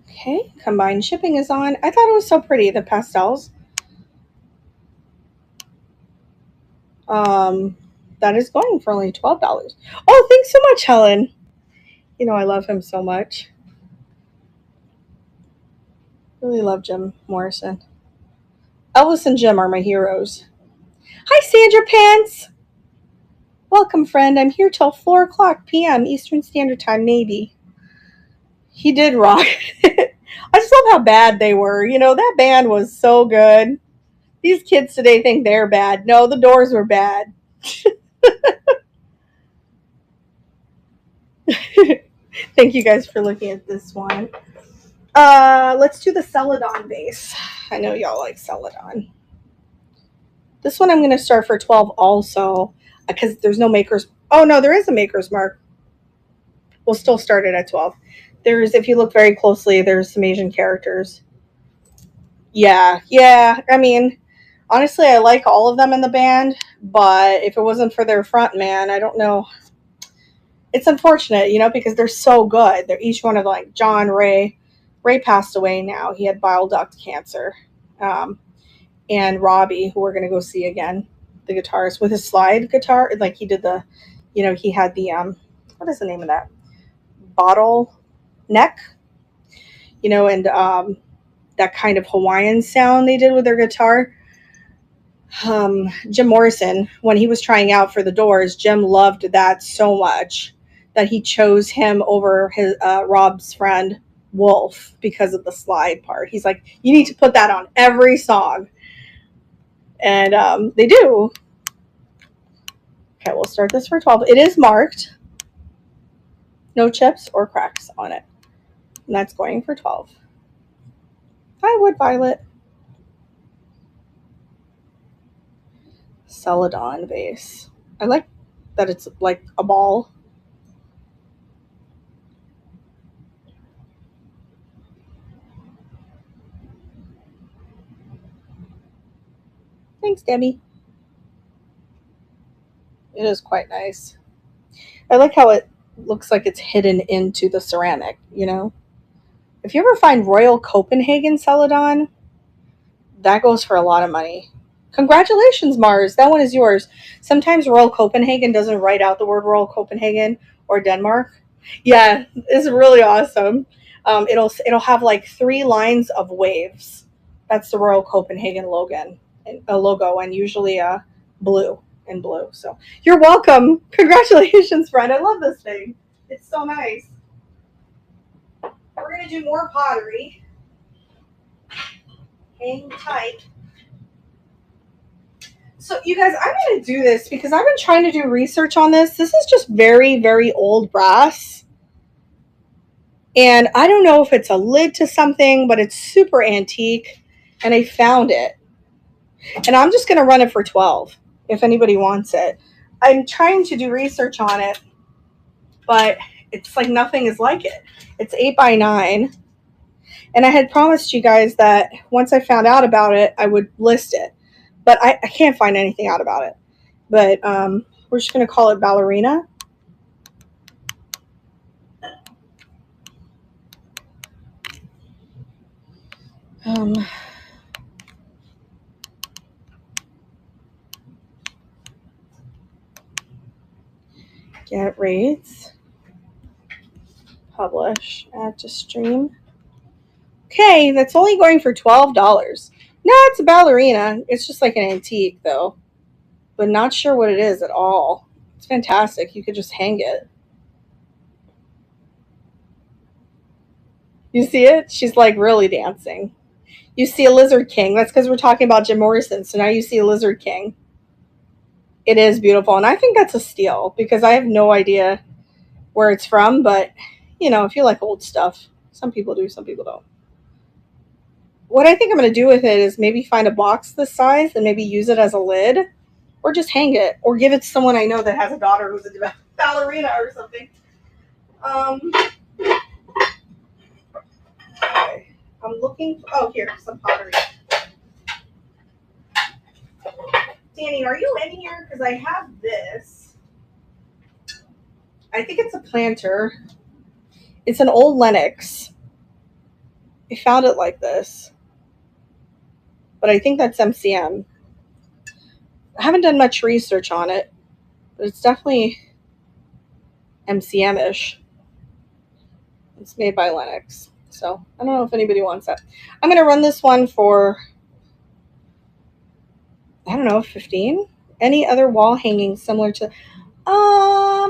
A: Okay, combined shipping is on. I thought it was so pretty, the pastels. That is going for only $12. Oh, thanks so much, Helen. You know I love him so much. Really love Jim Morrison. Elvis and Jim are my heroes. Hi, Sandra Pants. Welcome, friend. I'm here till 4 o'clock p.m. Eastern Standard Time, maybe. He did rock. I just love how bad they were. You know, that band was so good. These kids today think they're bad. No, the Doors were bad. Thank you guys for looking at this one. Let's do the Celadon base. I know y'all like Celadon. This one I'm going to start for 12 also because there's no maker's. Oh, no, there is a maker's mark. We'll still start it at 12. There's, if you look very closely, there's some Asian characters. Yeah. I mean, honestly, I like all of them in the band, but if it wasn't for their front man, I don't know. It's unfortunate, you know, because they're so good. They're each one of like John, Ray. Ray passed away now. He had bile duct cancer. And Robbie, who we're going to go see again, the guitarist with his slide guitar. Like he did the, you know, he had the, what is the name of that? Bottle neck, you know, and that kind of Hawaiian sound they did with their guitar. Jim Morrison, when he was trying out for the Doors, Jim loved that so much that he chose him over his Rob's friend Wolf because of the slide part. He's like, you need to put that on every song, and they do. Okay, we'll start this for 12. It is marked, no chips or cracks on it, and that's going for 12. Hi, Wood Violet. Celadon base. I like that it's like a ball. Thanks, Debbie. It is quite nice. I like how it looks like it's hidden into the ceramic, you know? If you ever find Royal Copenhagen Celadon, that goes for a lot of money. Congratulations, Mars. That one is yours. Sometimes Royal Copenhagen doesn't write out the word Royal Copenhagen or Denmark. Yeah, it's really awesome. It'll have like 3 lines of waves. That's the Royal Copenhagen logo, and usually blue and blue. So you're welcome. Congratulations, friend. I love this thing. It's so nice. We're gonna do more pottery. Hang tight. So you guys, I'm gonna do this because I've been trying to do research on this. This is just very, very old brass. And I don't know if it's a lid to something, but it's super antique. And I found it. And I'm just going to run it for 12 if anybody wants it. I'm trying to do research on it, but it's like nothing is like it. It's 8x9. And I had promised you guys that once I found out about it, I would list it. But I can't find anything out about it. But we're just going to call it Ballerina. Get rates. Publish. Add to stream. Okay, that's only going for $12. No, it's a ballerina. It's just like an antique, though. But not sure what it is at all. It's fantastic. You could just hang it. You see it? She's like really dancing. You see a Lizard King. That's because we're talking about Jim Morrison. So now you see a Lizard King. It is beautiful. And I think that's a steal because I have no idea where it's from. But, you know, if you like old stuff, some people do, some people don't. What I think I'm going to do with it is maybe find a box this size and maybe use it as a lid or just hang it or give it to someone I know that has a daughter who's a ballerina or something. Okay. I'm looking for, oh, here, some pottery. Danny, are you in here? Because I have this. I think it's a planter. It's an old Lenox. I found it like this. But I think that's MCM. I haven't done much research on it, but it's definitely MCM-ish. It's made by Lenox. So I don't know if anybody wants that. I'm going to run this one for, I don't know, 15? Any other wall hangings similar to, I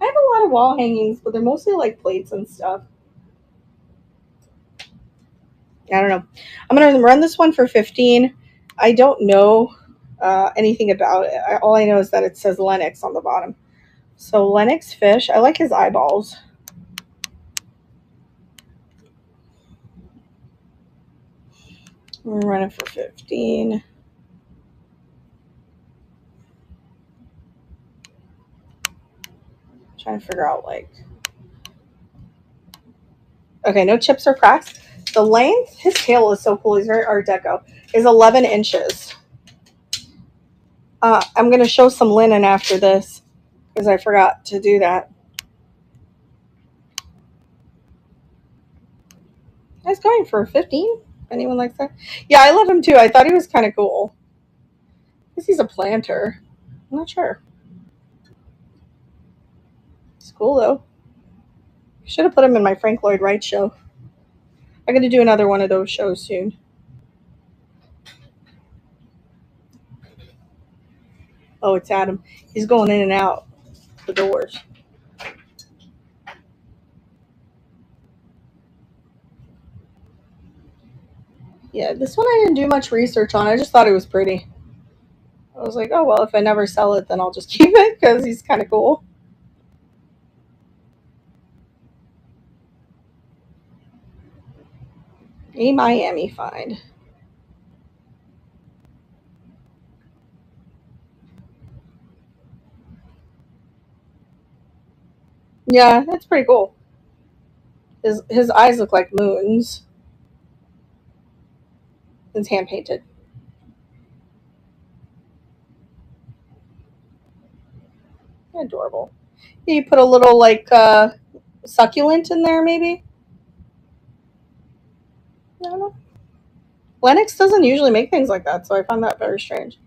A: have a lot of wall hangings, but they're mostly like plates and stuff. I don't know. I'm going to run this one for 15. I don't know anything about it. All I know is that it says Lenox on the bottom. So Lenox fish. I like his eyeballs. I'm going to run it for 15. Trying to figure out like, okay, no chips or cracks. The length, his tail is so cool. He's very Art Deco. Is 11 inches. I'm going to show some linen after this because I forgot to do that. That's going for 15. Anyone likes that? Yeah, I love him too. I thought he was kind of cool. I guess he's a planter. I'm not sure. It's cool though. Should have put him in my Frank Lloyd Wright show. I'm gonna do another one of those shows soon. Oh, it's Adam. He's going in and out the doors. Yeah, this one I didn't do much research on. I just thought it was pretty. I was like, oh well, if I never sell it, then I'll just keep it because he's kind of cool. A Miami find. Yeah, that's pretty cool. His eyes look like moons. It's hand painted. Adorable. You put a little like succulent in there, maybe. I don't know. Lennox doesn't usually make things like that, so I find that very strange.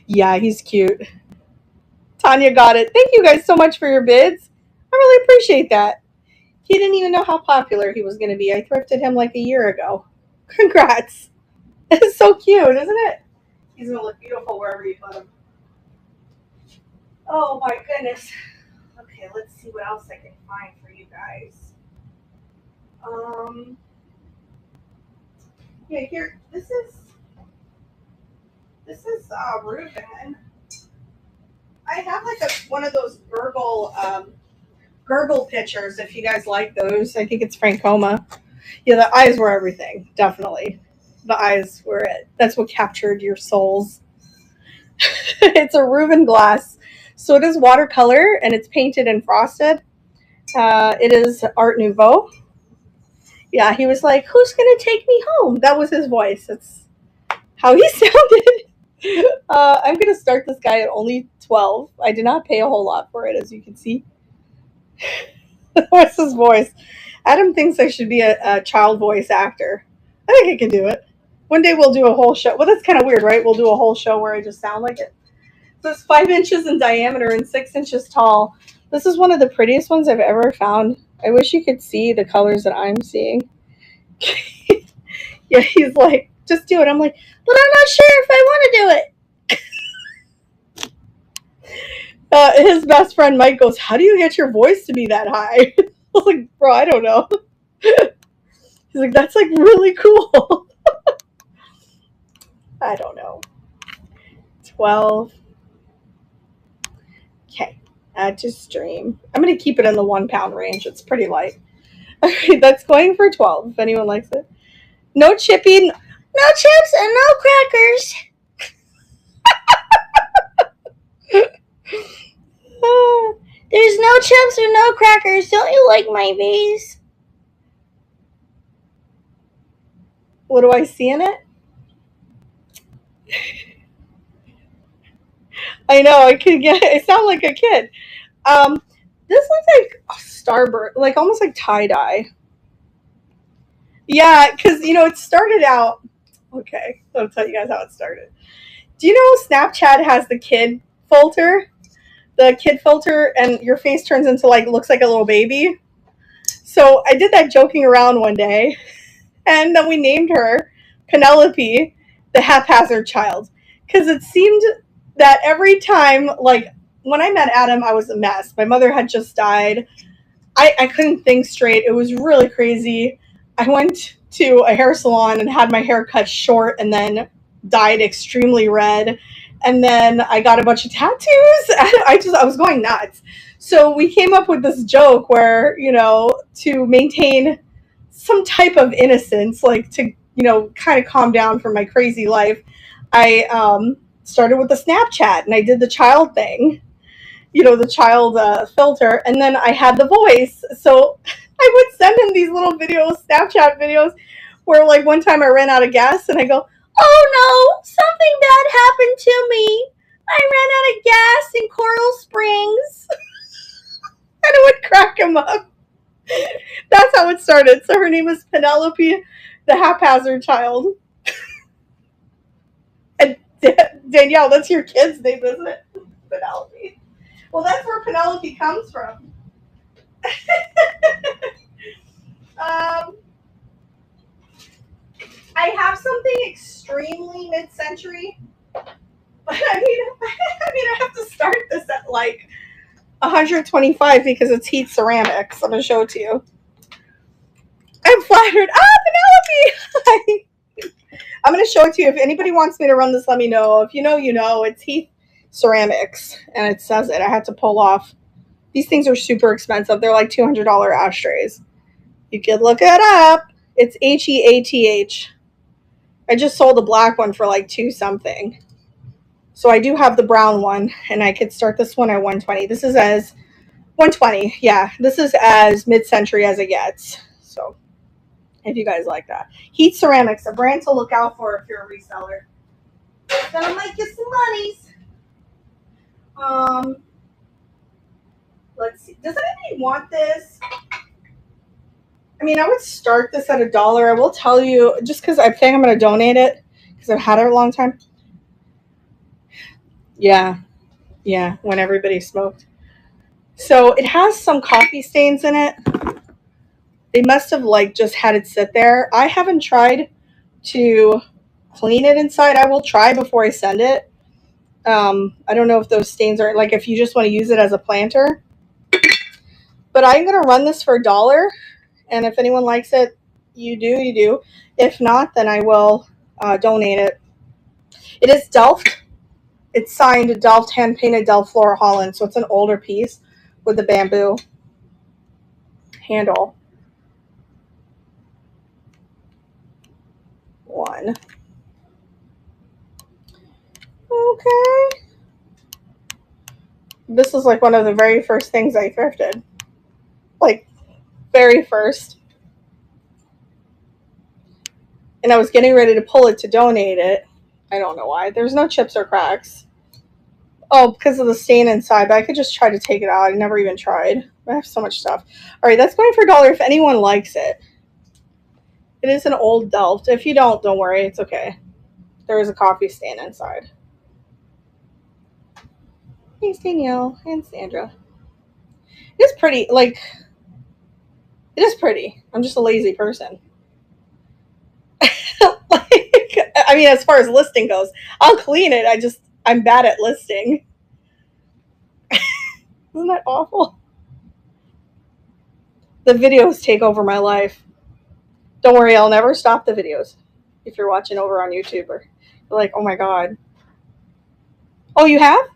A: Yeah, he's cute. Tanya got it. Thank you guys so much for your bids. I really appreciate that. He didn't even know how popular he was going to be. I thrifted him like a year ago. Congrats. It's so cute, isn't it? He's going to look beautiful wherever you put him. Oh my goodness. Okay, let's see what else I can find for you guys. Yeah, here, this is Reuben. I have like one of those gurgle pictures. If you guys like those, I think it's Francoma. Yeah, the eyes were everything. Definitely, the eyes were it. That's what captured your souls. It's a Reuben glass, so it is watercolor and it's painted and frosted. It is Art Nouveau. Yeah, he was like, "Who's gonna take me home?" That was his voice. That's how he sounded. I'm gonna start this guy at only 12. I did not pay a whole lot for it, as you can see. What's his voice? Adam thinks I should be a child voice actor. I think I can do it. One day we'll do a whole show. Well, that's kind of weird, right? We'll do a whole show where I just sound like it. So it's 5 inches in diameter and 6 inches tall. This is one of the prettiest ones I've ever found. I wish you could see the colors that I'm seeing. Yeah, he's like, just do it. I'm like, but I'm not sure if I want to do it. His best friend Mike goes, "How do you get your voice to be that high?" I was like, "Bro, I don't know." He's like, "That's like really cool." I don't know. 12. Okay, add to stream. I'm going to keep it in the 1 pound range. It's pretty light. Okay, that's going for 12 if anyone likes it. No chippy, no chips, and no crackers. There's no chips or no crackers. Don't you like my vase? What do I see in it? I know, I sound like a kid. This looks like a Starburst, like almost like tie-dye. Yeah, because, it started out, okay, I'll tell you guys how it started. Do you know Snapchat has the kid filter? The kid filter, and your face turns into, like, looks like a little baby. So I did that joking around one day, and then we named her Penelope, the haphazard child. Because it seemed that every time, like, when I met Adam, I was a mess. My mother had just died. I couldn't think straight. It was really crazy. I went to a hair salon and had my hair cut short and then dyed extremely red. And then I got a bunch of tattoos. I was going nuts. So we came up with this joke where, to maintain some type of innocence, like to, kind of calm down from my crazy life, I started with the Snapchat and I did the child thing, the child filter, and then I had the voice. So I would send him these little videos, Snapchat videos, where like one time I ran out of gas and I go, "Oh no, something bad happened to me. I ran out of gas in Coral Springs." And it would crack him up. That's how it started. So her name was Penelope, the haphazard child. And Danielle, that's your kid's name, isn't it? Penelope. Well, that's where Penelope comes from. I have something extremely mid-century, but I have to start this at like 125 because it's heat ceramics. I'm gonna show it to you. I'm flattered. Penelope! I'm gonna show it to you. If anybody wants me to run this, let me know. If you know, you know. It's heat ceramics, and it says it. I had to pull off. These things are super expensive. They're like $200 ashtrays. You could look it up. It's HEATH. I just sold a black one for like $2 something. So I do have the brown one, and I could start this one at 120. This is as 120. Yeah, this is as mid-century as it gets. So if you guys like that. Heat Ceramics, a brand to look out for if you're a reseller. It's gonna make you some monies. Let's see. Does anybody want this? I mean, I would start this at $1. I will tell you, just because I think I'm going to donate it, because I've had it a long time. Yeah, when everybody smoked. So it has some coffee stains in it. They must have like just had it sit there. I haven't tried to clean it inside. I will try before I send it. I don't know if those stains are like if you just want to use it as a planter. But I'm going to run this for $1. And if anyone likes it, you do. If not, then I will donate it. It is Delft. It's signed Delft, hand painted Delft Flora Holland. So it's an older piece with the bamboo handle. One. Okay. This is like one of the very first things I thrifted. Like, very first. And I was getting ready to pull it to donate it. I don't know why. There's no chips or cracks. Oh, because of the stain inside. But I could just try to take it out. I never even tried. I have so much stuff. All right, that's going for $1 if anyone likes it. It is an old Delft. If you don't worry. It's okay. There is a coffee stain inside. Thanks, Danielle and Sandra. It is pretty. Like, it is pretty. I'm just a lazy person. Like, I mean, as far as listing goes, I'll clean it. I'm bad at listing. Isn't that awful? The videos take over my life. Don't worry, I'll never stop the videos. If you're watching over on YouTube, or you're like, oh my god. Oh, you have?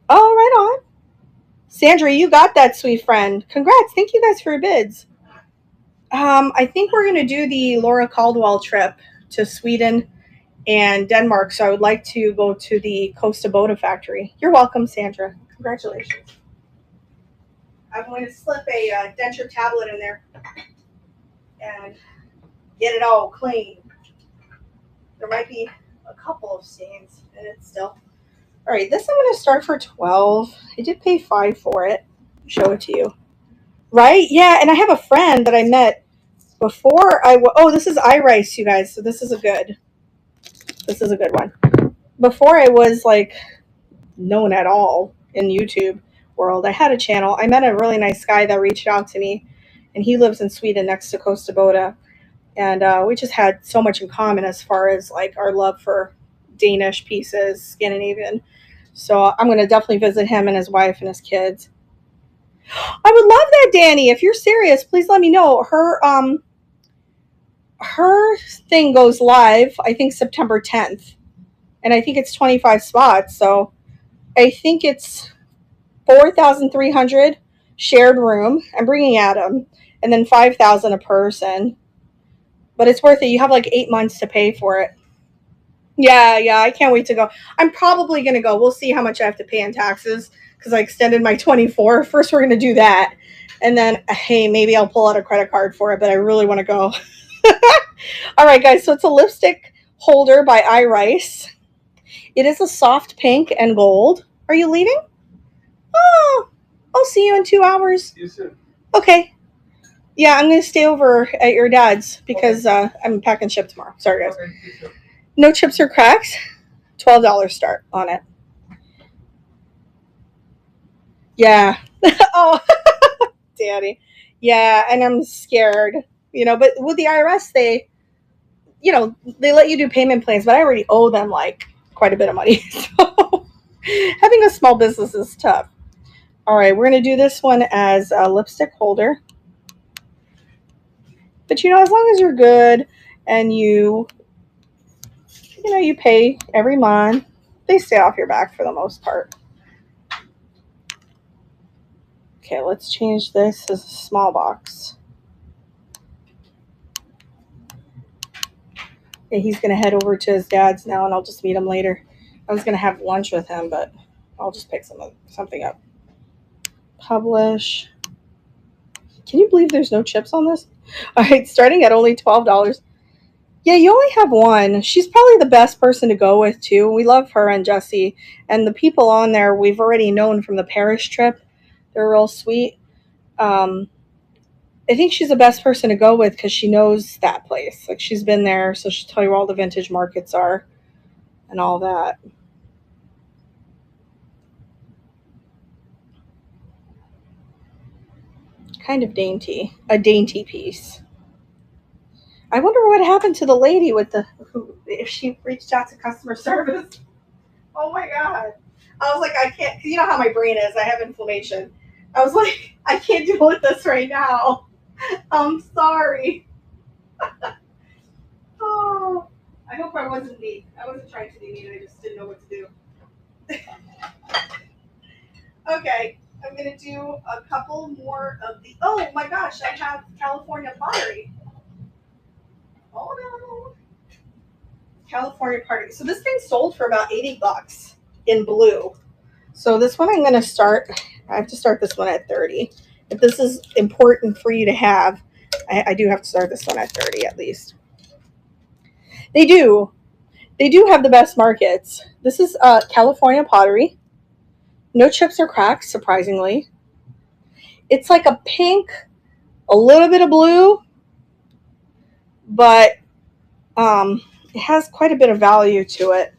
A: Oh, right on. Sandra, you got that, sweet friend. Congrats. Thank you guys for your bids. I think we're going to do the Laura Caldwell trip to Sweden and Denmark, so I would like to go to the Costa Boda factory. You're welcome, Sandra. Congratulations. I'm going to slip a denture tablet in there and get it all clean. There might be a couple of stains in it still. All right, this I'm going to start for $12. I did pay $5 for it. Show it to you. Right? Yeah, and I have a friend that I met before this is iRice, you guys. So this is a good one. Before I was like known at all in YouTube world, I had a channel. I met a really nice guy that reached out to me, and he lives in Sweden next to Costa Boda, and we just had so much in common as far as like our love for Danish pieces, Scandinavian. So I'm going to definitely visit him and his wife and his kids. I would love that, Danny. If you're serious, please let me know. Her thing goes live, I think September 10th, and I think it's 25 spots. So I think it's 4,300 shared room. I'm bringing Adam, and then 5,000 a person. But it's worth it. You have like 8 months to pay for it. Yeah, I can't wait to go. I'm probably going to go. We'll see how much I have to pay in taxes because I extended my 24. First, we're going to do that. And then, hey, maybe I'll pull out a credit card for it, but I really want to go. All right, guys. So it's a lipstick holder by iRice. It is a soft pink and gold. Are you leaving? Oh, I'll see you in 2 hours.
B: See you soon.
A: Okay. Yeah, I'm going to stay over at your dad's because I'm packing ship tomorrow. Sorry, guys.
B: Okay.
A: No chips or cracks. $12 start on it. Yeah. Oh, Daddy. Yeah, and I'm scared. But with the IRS, they let you do payment plans, but I already owe them like quite a bit of money. So having a small business is tough. All right, we're going to do this one as a lipstick holder. But as long as you're good and you pay every month, they stay off your back for the most part. Okay, let's change this as a small box. Okay, he's going to head over to his dad's now, and I'll just meet him later. I was going to have lunch with him, but I'll just pick something up. Publish. Can you believe there's no chips on this? All right, starting at only $12. Yeah, you only have one. She's probably the best person to go with, too. We love her and Jesse. And the people on there we've already known from the Paris trip. They're real sweet. I think she's the best person to go with because she knows that place. Like, she's been there, so she'll tell you where all the vintage markets are and all that. Kind of dainty. A dainty piece. I wonder what happened to the lady if she reached out to customer service. Oh my god. I was like, I can't, you know how my brain is. I have inflammation. I was like, I can't deal with this right now. I'm sorry. Oh, I hope I wasn't mean. I wasn't trying to be mean. I just didn't know what to do. Okay, I'm going to do a couple more of the. Oh my gosh, I have California pottery. Oh no. California pottery. So this thing sold for about $80 in blue. So this one I'm going to start. I have to start this one at 30. If this is important for you to have, I do have to start this one at 30 at least. They do. They do have the best markets. This is California pottery. No chips or cracks, surprisingly. It's like a pink, a little bit of blue, but it has quite a bit of value to it.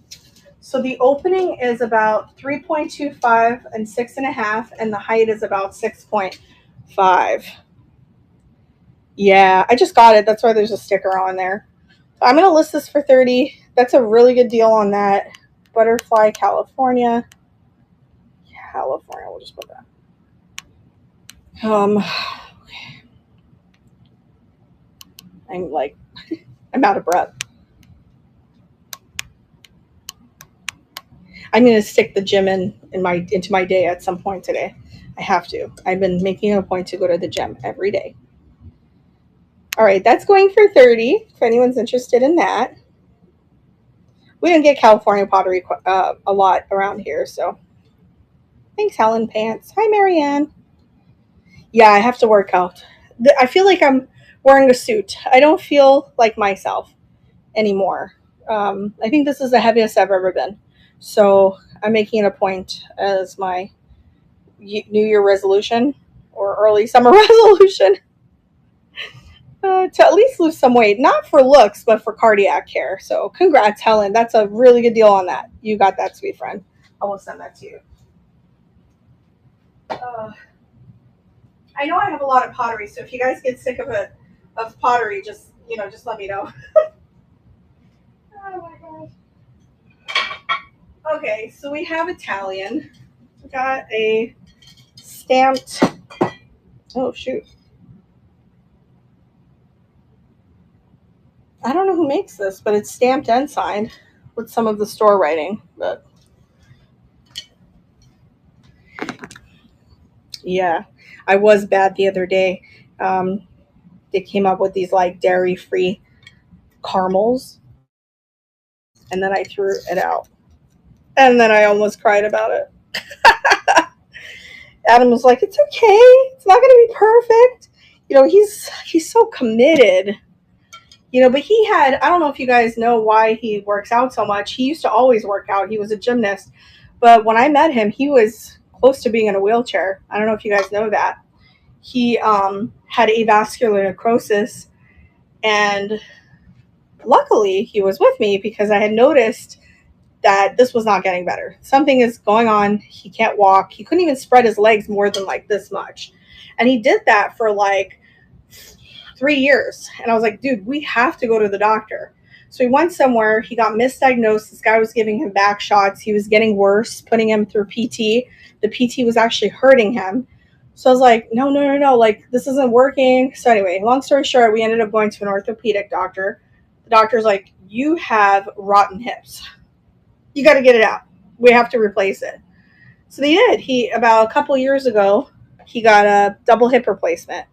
A: So the opening is about 3.25 and 6.5, and the height is about 6.5. Yeah, I just got it. That's why there's a sticker on there. I'm going to list this for 30. That's a really good deal on that. Butterfly, California. California, we'll just put that. I'm like, I'm out of breath. I'm going to stick the gym into my day at some point today. I have to. I've been making a point to go to the gym every day. All right, that's going for 30 if anyone's interested in that. We don't get California pottery a lot around here, so thanks, Helen Pants. Hi, Marianne. Yeah, I have to work out. I feel like I'm wearing a suit. I don't feel like myself anymore. I think this is the heaviest I've ever been. So I'm making it a point as my New Year resolution or early summer resolution to at least lose some weight. Not for looks, but for cardiac care. So congrats, Helen. That's a really good deal on that. You got that, sweet friend. I will send that to you. I know I have a lot of pottery, so if you guys get sick of pottery, just let me know. Oh my gosh. Okay, so we have Italian. We got a stamped. Oh shoot. I don't know who makes this, but it's stamped and signed with some of the store writing. But yeah, I was bad the other day. They came up with these like dairy-free caramels, and then I threw it out, and then I almost cried about it. Adam was like, "It's okay. It's not going to be perfect." He's so committed. But he had, I don't know if you guys know why he works out so much. He used to always work out. He was a gymnast. But when I met him, he was close to being in a wheelchair. I don't know if you guys know that. He had avascular necrosis. And luckily, he was with me because I had noticed that this was not getting better. Something is going on. He can't walk. He couldn't even spread his legs more than like this much. And he did that for like 3 years. And I was like, dude, we have to go to the doctor. So he went somewhere. He got misdiagnosed. This guy was giving him back shots. He was getting worse, putting him through PT. The PT was actually hurting him. So I was like, no, no, no, no. Like, this isn't working. So anyway, long story short, we ended up going to an orthopedic doctor. The doctor's like, you have rotten hips. You got to get it out. We have to replace it. So they did. About a couple years ago, he got a double hip replacement.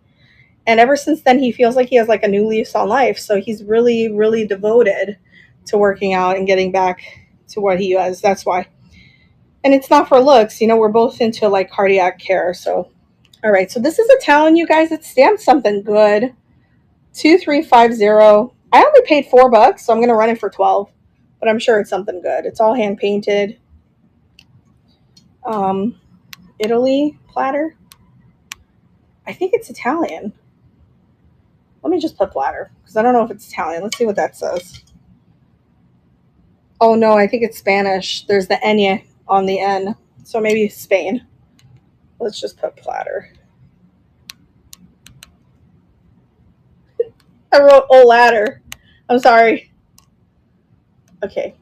A: And ever since then, he feels like he has like a new lease on life. So he's really, really devoted to working out and getting back to what he was. That's why. And it's not for looks. We're both into like cardiac care. So, all right. So this is Italian, you guys. It's stamped something good. 2350. I only paid $4, so I'm going to run it for 12. But I'm sure it's something good. It's all hand painted. Italy platter. I think it's Italian. Let me just put platter because I don't know if it's Italian. Let's see what that says. Oh no, I think it's Spanish. There's the ñ on the N. So maybe Spain. Let's just put platter. I wrote "oh ladder." I'm sorry. Okay.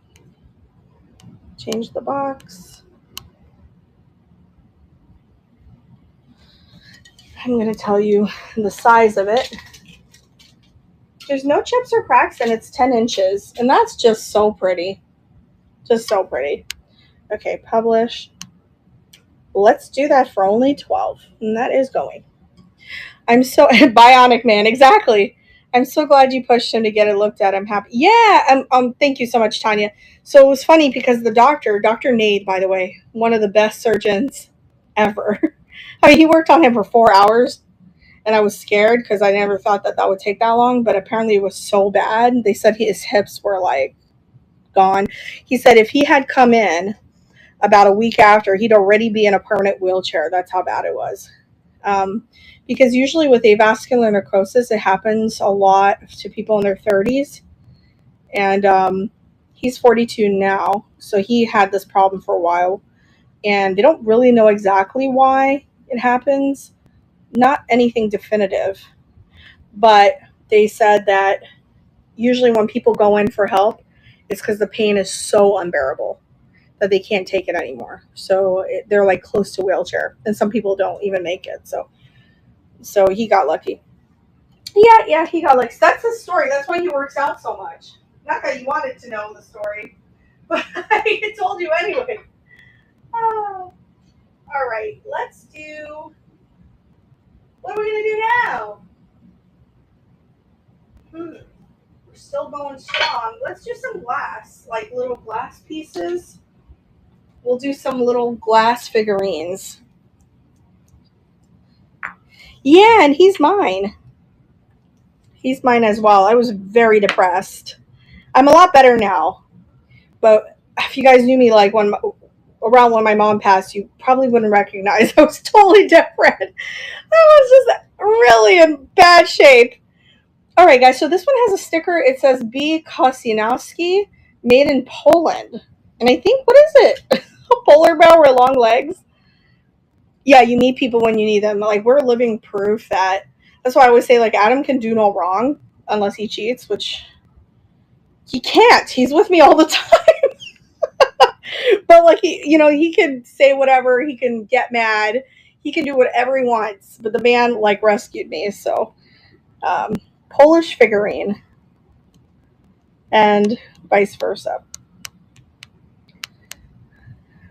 A: Change the box. I'm going to tell you the size of it. There's no chips or cracks, and it's 10 inches. And that's just so pretty. Just so pretty. Okay, publish. Let's do that for only 12. And that is going. I'm so bionic man, exactly. I'm so glad you pushed him to get it looked at. I'm happy. Yeah, thank you so much, Tanya. So it was funny because the doctor, Dr. Nade, by the way, one of the best surgeons ever. I mean, he worked on him for 4 hours, and I was scared because I never thought that would take that long, but apparently it was so bad. They said his hips were like gone. He said if he had come in about a week after, he'd already be in a permanent wheelchair. That's how bad it was. Because usually with avascular necrosis, it happens a lot to people in their 30s. And he's 42 now, so he had this problem for a while. And they don't really know exactly why it happens. Not anything definitive. But they said that usually when people go in for help, it's because the pain is so unbearable that they can't take it anymore. So they're like close to wheelchair. And some people don't even make it. So he got lucky. Yeah, he got lucky. That's the story. That's why he works out so much. Not that you wanted to know the story, but I told you anyway. Oh. All right, let's do. What are we gonna do now? We're still going strong. Let's do some glass, like little glass pieces. We'll do some little glass figurines. Yeah, and he's mine. He's mine as well. I was very depressed. I'm a lot better now. But if you guys knew me like around when my mom passed, you probably wouldn't recognize I was totally different. I was just really in bad shape. All right, guys. So this one has a sticker. It says B. Kosinowski, made in Poland. And I think, what is it? A polar bear with long legs? Yeah, you meet people when you need them. Like, we're living proof that. That's why I always say, like, Adam can do no wrong unless he cheats, which he can't. He's with me all the time. But, like, he can say whatever. He can get mad. He can do whatever he wants. But the man, like, rescued me. So, Polish figurine. And vice versa.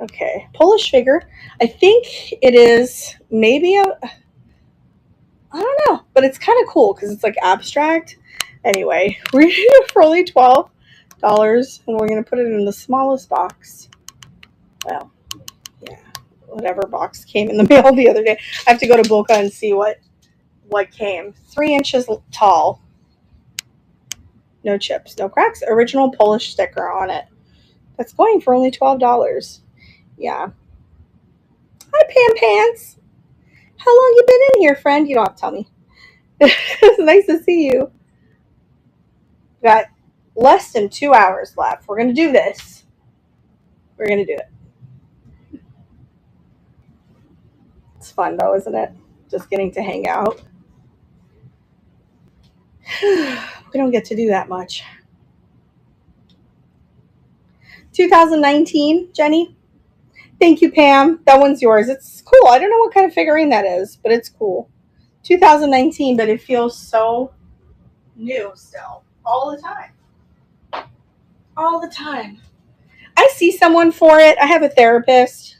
A: Okay, Polish figure. I think it is maybe I don't know, but it's kind of cool because it's like abstract. Anyway, we're gonna do it for only $12, and we're gonna put it in the smallest box. Well, yeah, whatever box came in the mail the other day. I have to go to Boca and see what came. 3 inches tall. No chips, no cracks. Original Polish sticker on it. That's going for only $12. Yeah. Hi, Pam Pants. How long you been in here, friend? You don't have to tell me. It's nice to see you. We got less than 2 hours left. We're going to do this. We're going to do it. It's fun, though, isn't it? just getting to hang out. We don't get to do that much. 2019, Jenny. Thank you, Pam. That one's yours. It's cool. I don't know what kind of figurine that is, but it's cool. 2019, but it feels so new still. All the time. All the time. I see someone for it. I have a therapist.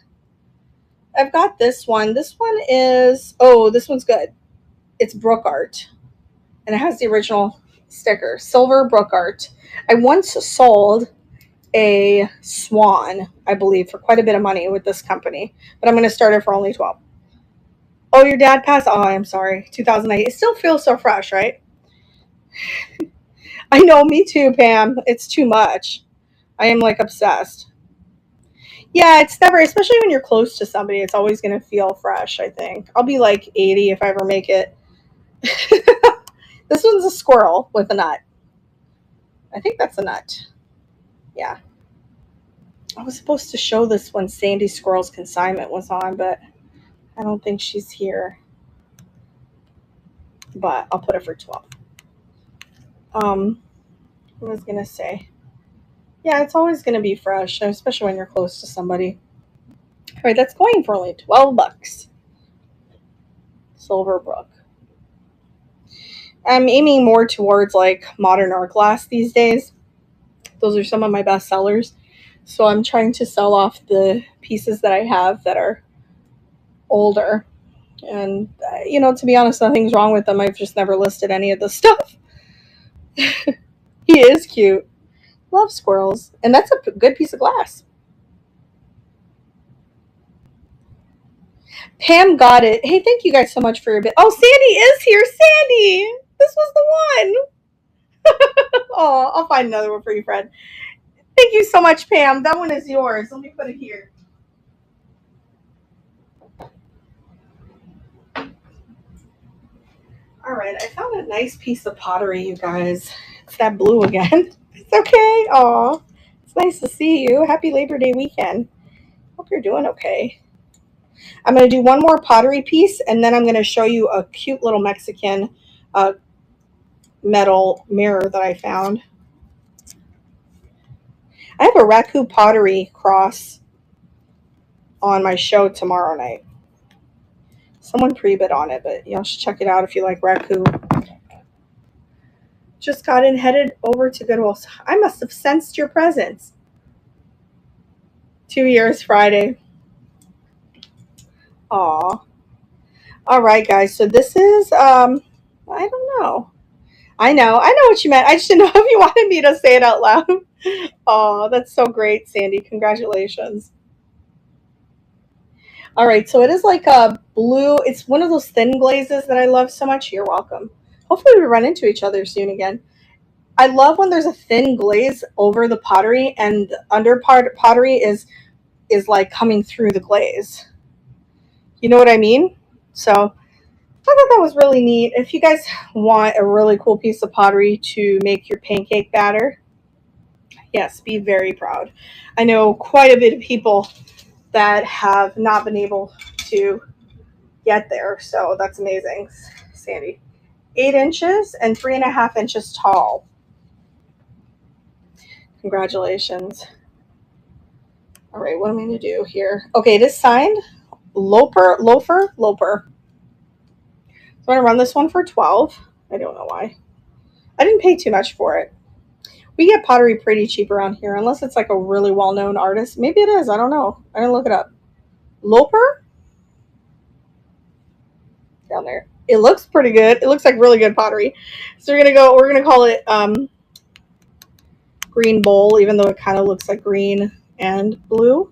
A: I've got this one. This one is, this one's good. It's Brook Art. And it has the original sticker. Silver Brook Art. I once sold a swan, I believe, for quite a bit of money with this company. But I'm going to start it for only 12. Oh, your dad passed? Oh, I'm sorry. 2008. It still feels so fresh, right? I know, me too, Pam. It's too much. I am like obsessed. Yeah, it's never, especially when you're close to somebody, it's always going to feel fresh, I think. I'll be like 80 if I ever make it. This one's a squirrel with a nut. I think that's a nut. Yeah. I was supposed to show this when Sandy Squirrel's consignment was on, but I don't think she's here. But I'll put it for 12. What was I going to say? Yeah, it's always going to be fresh, especially when you're close to somebody. All right, that's going for only $12. Silver Brook. I'm aiming more towards like modern art glass these days. Those are some of my best sellers. So I'm trying to sell off the pieces that I have that are older. And, to be honest, nothing's wrong with them. I've just never listed any of the stuff. He is cute. Love squirrels. And that's a good piece of glass. Pam got it. Hey, thank you guys so much for your bit. Oh, Sandy is here. Sandy! This was the one. Oh, I'll find another one for you, Fred. Thank you so much, Pam. That one is yours. Let me put it here. All right, I found a nice piece of pottery, you guys. It's that blue again. It's okay. Aw, it's nice to see you. Happy Labor Day weekend. Hope you're doing okay. I'm going to do one more pottery piece, and then I'm going to show you a cute little Mexican metal mirror that I found. I have a Raku pottery cross on my show tomorrow night. Someone pre-bid on it, but y'all should check it out if you like Raku. Just got in, headed over to Goodwill. I must have sensed your presence. 2 years Friday. Aw. All right, guys. So this is, I don't know. I know what you meant. I just didn't know if you wanted me to say it out loud. Oh, that's so great, Sandy. Congratulations. All right, so it is like a blue. It's one of those thin glazes that I love so much. You're welcome. Hopefully we run into each other soon again. I love when there's a thin glaze over the pottery and the under pottery is like coming through the glaze. You know what I mean? So I thought that was really neat. If you guys want a really cool piece of pottery to make your pancake batter, yes, be very proud. I know quite a bit of people that have not been able to get there, so that's amazing, Sandy. 8 inches and 3.5 inches tall. Congratulations. All right, what am I going to do here? Okay, it is signed Loper. So I'm going to run this one for 12. I don't know why. I didn't pay too much for it. We get pottery pretty cheap around here, unless it's like a really well-known artist. Maybe it is. I don't know. I didn't look it up. Loper? Down there. It looks pretty good. It looks like really good pottery. So we're gonna call it green bowl, even though it kind of looks like green and blue.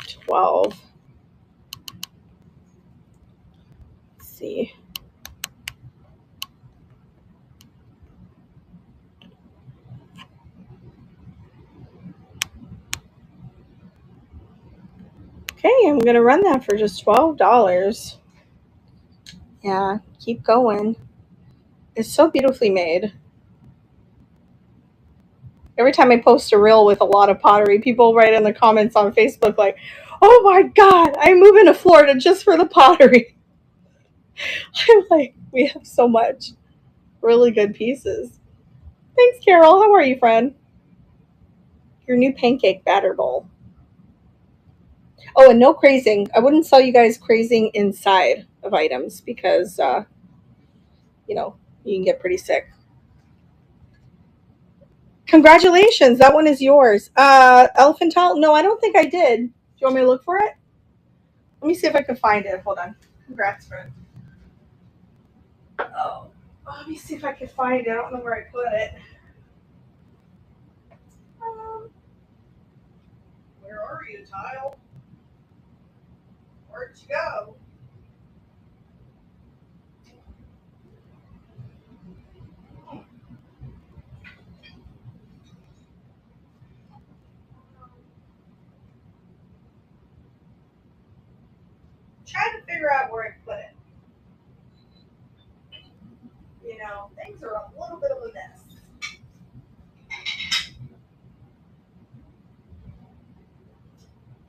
A: 12. Let's see. Okay, I'm gonna run that for just $12. Yeah, keep going. It's so beautifully made. Every time I post a reel with a lot of pottery, people write in the comments on Facebook like, "Oh my God, I'm moving to Florida just for the pottery." I'm like, we have so much really good pieces. Thanks, Carol. How are you, friend? Your new pancake batter bowl. Oh, and no crazing. I wouldn't sell you guys crazing inside of items because, you know, you can get pretty sick. Congratulations. That one is yours. Elephant towel? No, I don't think I did. Do you want me to look for it? Let me see if I can find it. Hold on. Congrats, friend. Oh, let me see if I can find it. I don't know where I put it. Um, where are you, Tile? Where'd you go? Trying to figure out where I put it. You know, things are a little bit of a mess.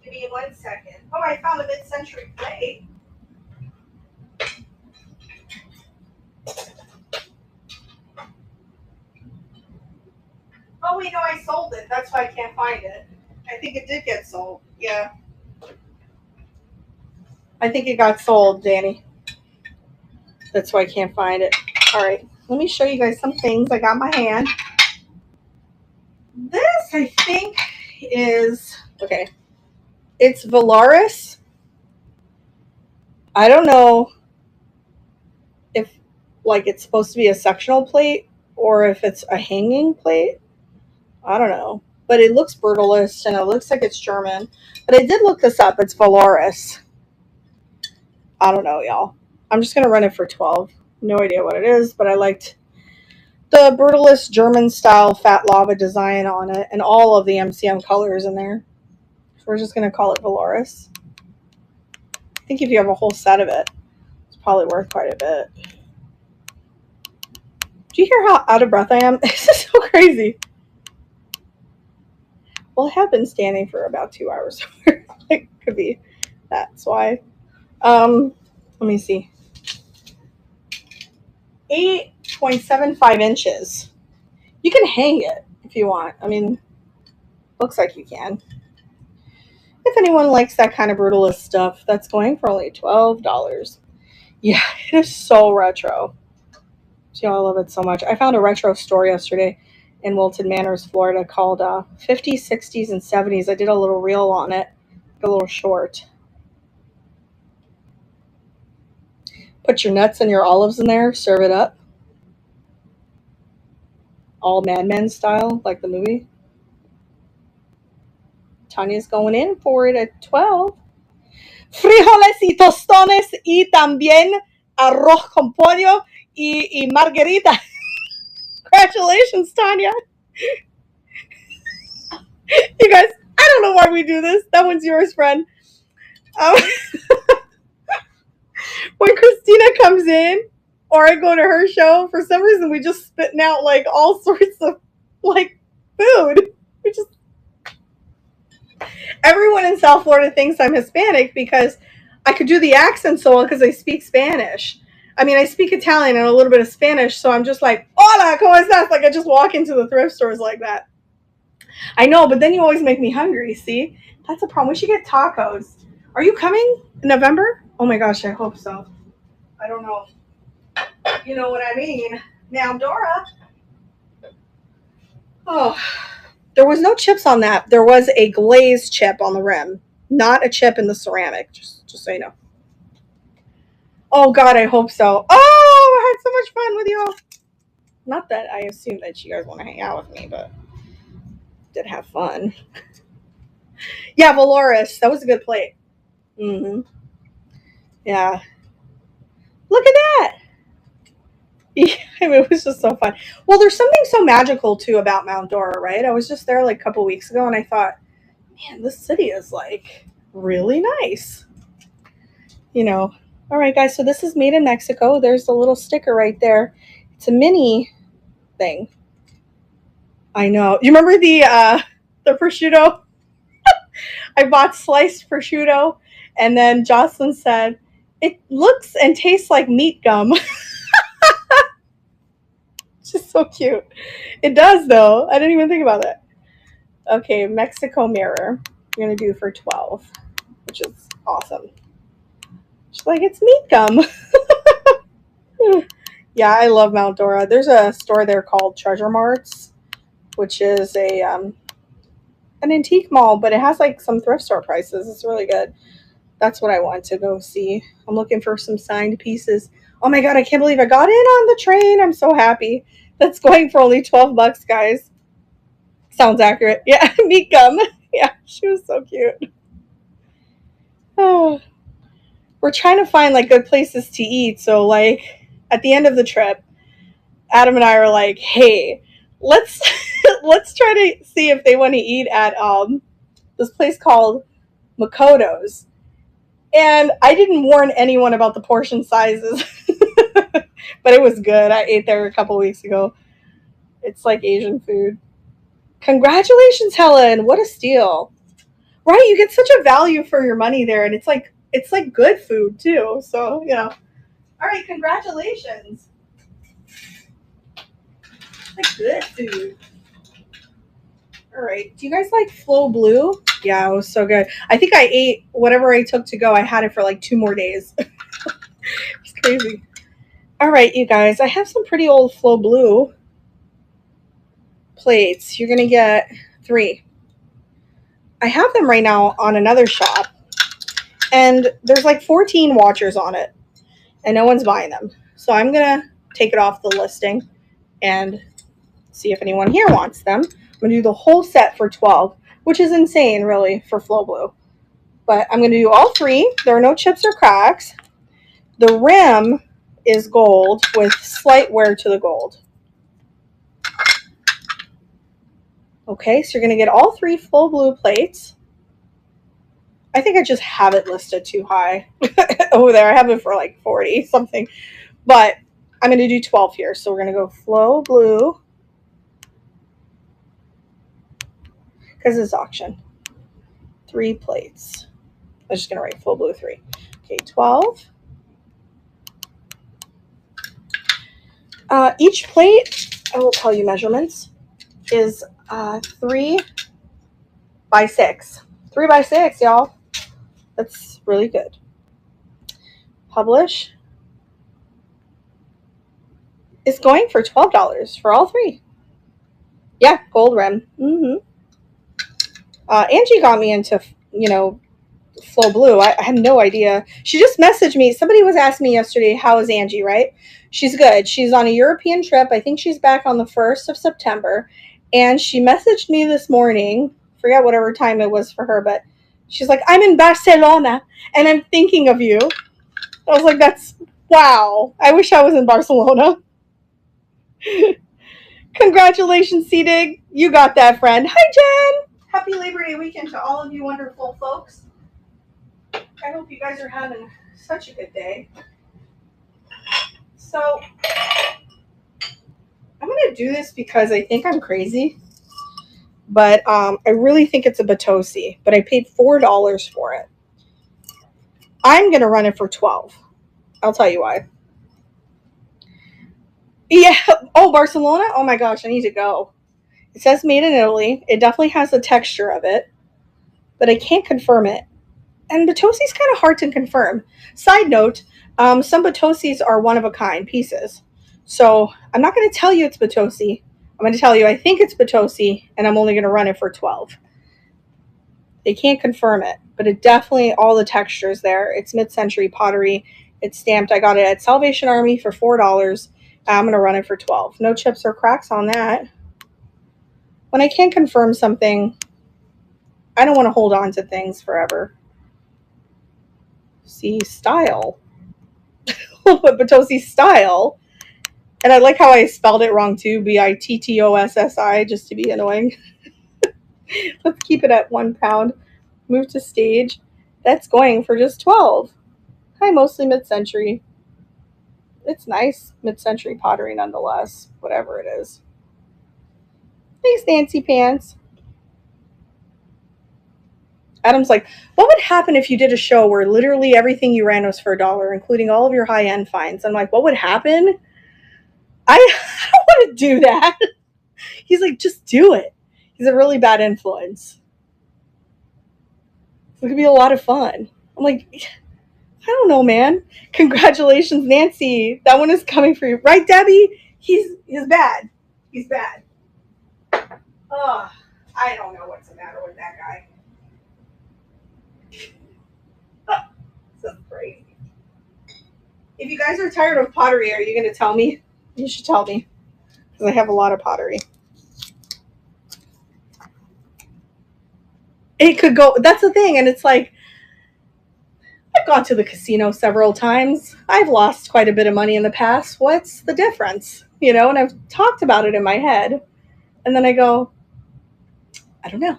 A: Give me 1 second. Oh, I found a mid-century plate. Oh, wait, no, I sold it. That's why I can't find it. I think it did get sold. Yeah. I think it got sold, Danny. That's why I can't find it. All right. Let me show you guys some things I got in my hand. This, I think, is okay. It's Valaris. I don't know if like it's supposed to be a sectional plate or if it's a hanging plate. I don't know. But it looks brutalist and it looks like it's German. But I did look this up. It's Valaris. I don't know, y'all. I'm just gonna run it for 12. No idea what it is, but I liked the brutalist German style fat lava design on it and all of the MCM colors in there. So we're just gonna call it Valaris. I think if you have a whole set of it, it's probably worth quite a bit. Do you hear how out of breath I am? This is so crazy. Well, I have been standing for about 2 hours. It could be that's why. Let me see. 8.75 inches. You can hang it if you want. I mean, looks like you can. If anyone likes that kind of brutalist stuff, that's going for only $12. Yeah, it is so retro. I love it so much. I found a retro store yesterday in Wilton Manors, Florida called 50s, 60s, and 70s. I did a little reel on it, a little short. Put your nuts and your olives in there, serve it up. All Mad Men style, like the movie. Tanya's going in for it at 12. Frijoles y tostones y también arroz con pollo y margarita. Congratulations, Tanya. You guys, I don't know why we do this. That one's yours, friend. Um, when Christina comes in or I go to her show, for some reason we just spitting out like all sorts of like food. We just everyone in South Florida thinks I'm Hispanic because I could do the accent so well because I speak Spanish. I mean, I speak Italian and a little bit of Spanish, so I'm just like, hola, ¿cómo estás? Like I just walk into the thrift stores like that. I know, but then you always make me hungry, see? That's a problem. We should get tacos. Are you coming in November? Oh my gosh, I hope so. I don't know. You know what I mean. Now, Dora. Oh, there was no chips on that. There was a glazed chip on the rim, not a chip in the ceramic, just so you know. Oh God, I hope so. Oh, I had so much fun with y'all. Not that I assume that you guys want to hang out with me, but did have fun. Yeah, Valoris, that was a good plate. Mm-hmm. Yeah. Look at that. Yeah, I mean, it was just so fun. Well, there's something so magical too about Mount Dora, right? I was just there like a couple weeks ago, and I thought, man, this city is like really nice. You know. All right, guys. So this is made in Mexico. There's a little sticker right there. It's a mini thing. I know. You remember the prosciutto? I bought sliced prosciutto, and then Jocelyn said, It looks and tastes like meat gum. It's just so cute. It does though. I didn't even think about it. Okay, Mexico mirror. I'm gonna do for 12, which is awesome. She's like, it's meat gum. Yeah, I love Mount Dora. There's a store there called Treasure Marts, which is a an antique mall, but it has like some thrift store prices. It's really good. That's what I want to go see. I'm looking for some signed pieces. Oh my god, I can't believe I got in on the train. I'm so happy. That's going for only $12, guys. Sounds accurate. Yeah, meat gum. Yeah, she was so cute. Oh, we're trying to find like good places to eat. So like at the end of the trip, Adam and I are like, hey, let's let's try to see if they want to eat at this place called Makoto's. And I didn't warn anyone about the portion sizes, but it was good. I ate there a couple weeks ago. It's like Asian food. Congratulations, Helen! What a steal! Right, you get such a value for your money there, and it's like good food too. So all right, congratulations! Like good food. All right, do you guys like Flow Blue? Yeah, it was so good. I think I ate whatever I took to go. I had it for like 2 more days. It's crazy. All right, you guys, I have some pretty old Flow Blue plates. You're gonna get 3. I have them right now on another shop, and there's like 14 watchers on it, and no one's buying them. So I'm gonna take it off the listing and see if anyone here wants them. I'm gonna do the whole set for 12, which is insane, really, for Flow Blue. But I'm gonna do all 3. There are no chips or cracks. The rim is gold with slight wear to the gold. Okay, so you're going to get all 3 Full Blue plates. I think I just have it listed too high over there. I have it for like 40 something. But I'm going to do 12 here. So we're going to go Flow Blue because it's auction. 3 plates. I'm just going to write Full Blue 3. Okay, 12. Each plate, I will tell you measurements, is 3 by 6. 3 by 6, y'all. That's really good. Publish is going for $12 for all 3. Yeah, gold rim. Angie got me into, Flow Blue. I had no idea. She just messaged me. Somebody was asking me yesterday, how is Angie, right? She's good. She's on a European trip. I think she's back on the 1st of September. And she messaged me this morning. Forget whatever time it was for her, but she's like, I'm in Barcelona and I'm thinking of you. I was like, that's wow. I wish I was in Barcelona. Congratulations, C-Dig. You got that, friend. Hi, Jen. Happy Labor Day weekend to all of you wonderful folks. I hope you guys are having such a good day. So, I'm going to do this because I think I'm crazy. But I really think it's a Batosi. But I paid $4 for it. I'm going to run it for 12. I'll tell you why. Yeah. Oh, Barcelona? Oh my gosh, I need to go. It says made in Italy. It definitely has the texture of it. But I can't confirm it. And Batosi's kind of hard to confirm. Side note, some Batosis are one-of-a-kind pieces. So I'm not going to tell you it's Batosi. I'm going to tell you I think it's Batosi, and I'm only going to run it for 12. They can't confirm it, but it definitely, all the textures there. It's mid-century pottery. It's stamped. I got it at Salvation Army for $4. I'm going to run it for 12. No chips or cracks on that. When I can't confirm something, I don't want to hold on to things forever. See, style. Batosi style. And I like how I spelled it wrong too. Bittossi, just to be annoying. Let's keep it at £1. Move to stage. That's going for just 12. Hi, mostly mid-century. It's nice mid-century pottery nonetheless, whatever it is. Thanks, Nancy Pants. Adam's like, what would happen if you did a show where literally everything you ran was for $1, including all of your high-end finds? I'm like, what would happen? I don't want to do that. He's like, just do it. He's a really bad influence. It could be a lot of fun. I'm like, I don't know, man. Congratulations, Nancy. That one is coming for you. Right, Debbie? He's bad. He's bad. Ugh, I don't know what's the matter with that guy. This is crazy. If you guys are tired of pottery, are you going to tell me? You should tell me. Because I have a lot of pottery. It could go, that's the thing. And it's like, I've gone to the casino several times. I've lost quite a bit of money in the past. What's the difference? You know, and I've talked about it in my head. And then I go, I don't know.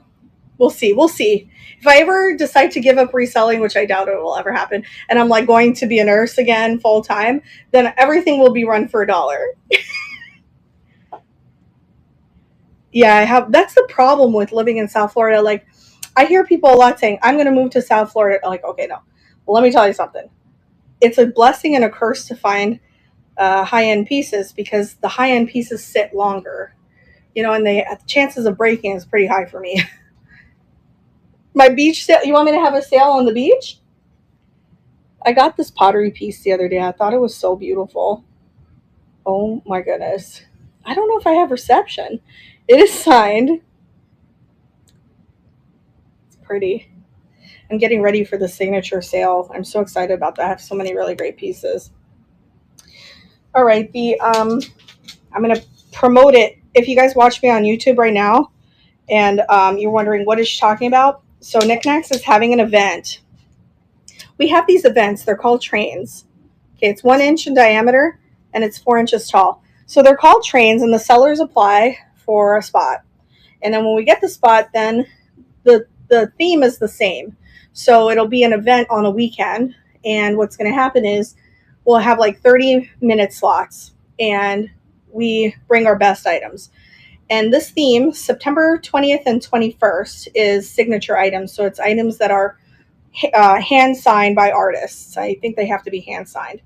A: We'll see. We'll see. If I ever decide to give up reselling, which I doubt it will ever happen, and I'm like going to be a nurse again full time, then everything will be run for $1. Yeah, I have. That's the problem with living in South Florida. Like, I hear people a lot saying, I'm going to move to South Florida. I'm like, okay, no. Well, let me tell you something. It's a blessing and a curse to find high-end pieces because the high-end pieces sit longer. You know, and the chances of breaking is pretty high for me. My beach sale. You want me to have a sale on the beach? I got this pottery piece the other day. I thought it was so beautiful. Oh my goodness. I don't know if I have reception. It is signed. It's pretty. I'm getting ready for the signature sale. I'm so excited about that. I have so many really great pieces. All right, I'm gonna promote it. If you guys watch me on YouTube right now, and you're wondering what is she talking about, so Knickknacks is having an event. We have these events. They're called trains. Okay, it's 1 inch in diameter and it's 4 inches tall. So they're called trains, and the sellers apply for a spot. And then when we get the spot, then the theme is the same. So it'll be an event on a weekend. And what's going to happen is we'll have like 30-minute slots, and we bring our best items. And this theme, September 20th and 21st, is signature items. So it's items that are hand signed by artists. I think they have to be hand signed.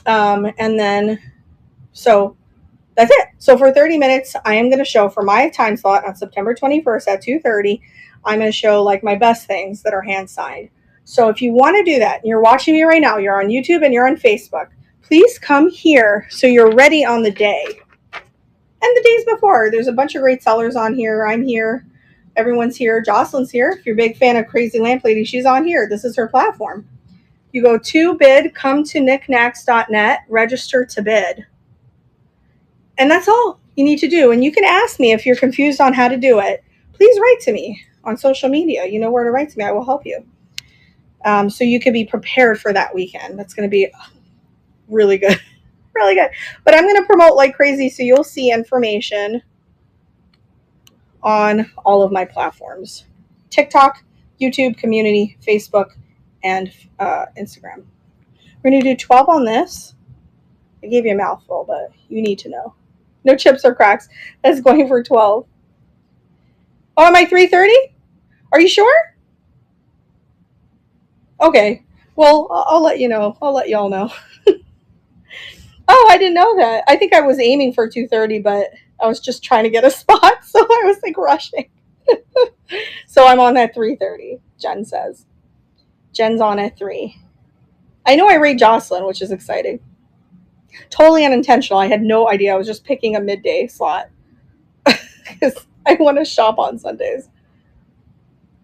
A: And then, so that's it. So for 30 minutes, I am going to show for my time slot on September 21st at 2:30. I'm going to show like my best things that are hand signed. So if you want to do that, and you're watching me right now, you're on YouTube and you're on Facebook, please come here so you're ready on the day. And the days before, there's a bunch of great sellers on here. I'm here. Everyone's here. Jocelyn's here. If you're a big fan of Crazy Lamp Lady, she's on here. This is her platform. You go to bid, come to knickknacks.net, register to bid. And that's all you need to do. And you can ask me if you're confused on how to do it. Please write to me on social media. You know where to write to me. I will help you. So you can be prepared for that weekend. That's going to be really good. Really good. But I'm going to promote like crazy, so you'll see information on all of my platforms. TikTok, YouTube, community, Facebook, and Instagram. We're going to do 12 on this. I gave you a mouthful, but you need to know. No chips or cracks. That's going for 12. Oh, am I 3:30? Are you sure? Okay. Well, I'll let you know. I'll let y'all know. Oh, I didn't know that. I think I was aiming for 2:30, but I was just trying to get a spot, so I was like rushing. So I'm on at 3:30, Jen says. Jen's on at 3. I know I rate Jocelyn, which is exciting. Totally unintentional. I had no idea. I was just picking a midday slot because I want to shop on Sundays.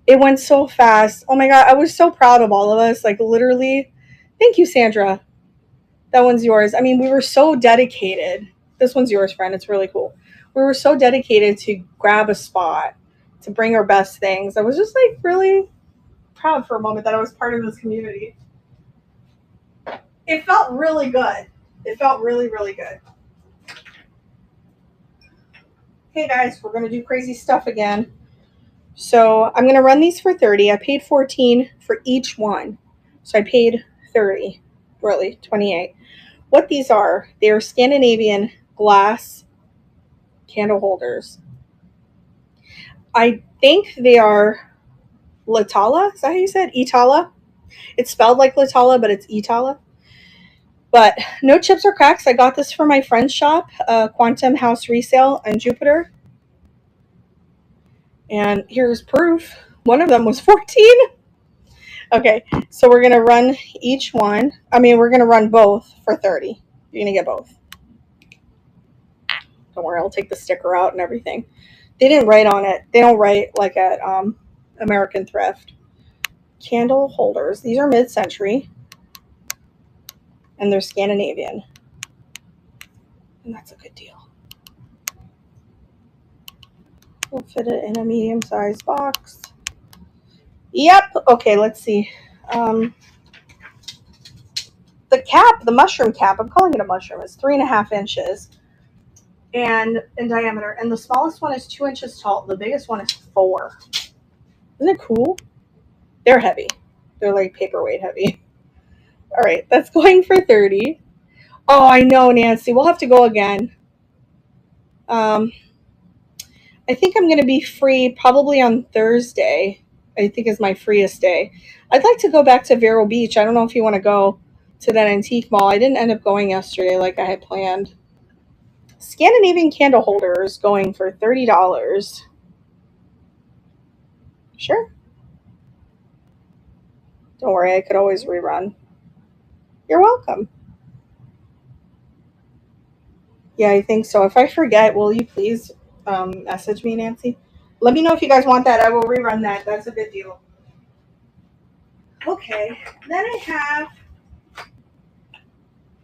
A: It went so fast. Oh my God. I was so proud of all of us. Like literally. Thank you, Sandra. That one's yours. I mean, we were so dedicated. This one's yours, friend. It's really cool. We were so dedicated to grab a spot, to bring our best things. I was just like really proud for a moment that I was part of this community. It felt really good. It felt really, really good. Hey guys, we're going to do crazy stuff again. So I'm going to run these for 30. I paid 14 for each one. So I paid 30, really, 28. What these are, they are Scandinavian glass candle holders. I think they are Latala? Is that how you said? Etala? It's spelled like Latala, but it's Etala. But no chips or cracks. I got this from my friend's shop, Quantum House Resale on Jupiter. And here's proof. One of them was 14. Okay, so we're going to run each one. I mean, we're going to run both for 30. You're going to get both. Don't worry, I'll take the sticker out and everything. They didn't write on it. They don't write like at American Thrift. Candle holders. These are mid-century. And they're Scandinavian. And that's a good deal. We'll fit it in a medium-sized box. Yep. Okay, let's see. The cap, the mushroom cap, I'm calling it a mushroom, is 3.5 inches and in diameter. And the smallest one is 2 inches tall. The biggest one is 4. Isn't it cool? They're heavy. They're like paperweight heavy. All right, that's going for 30. Oh, I know, Nancy. We'll have to go again. I think I'm going to be free probably on Thursday. I think is my freest day. I'd like to go back to Vero Beach. I don't know if you want to go to that antique mall. I didn't end up going yesterday like I had planned. Scandinavian candle holders going for $30. Sure. Don't worry, I could always rerun. You're welcome. Yeah, I think so. If I forget, will you please message me, Nancy? Let me know if you guys want that. I will rerun that. That's a good deal. Okay, then I have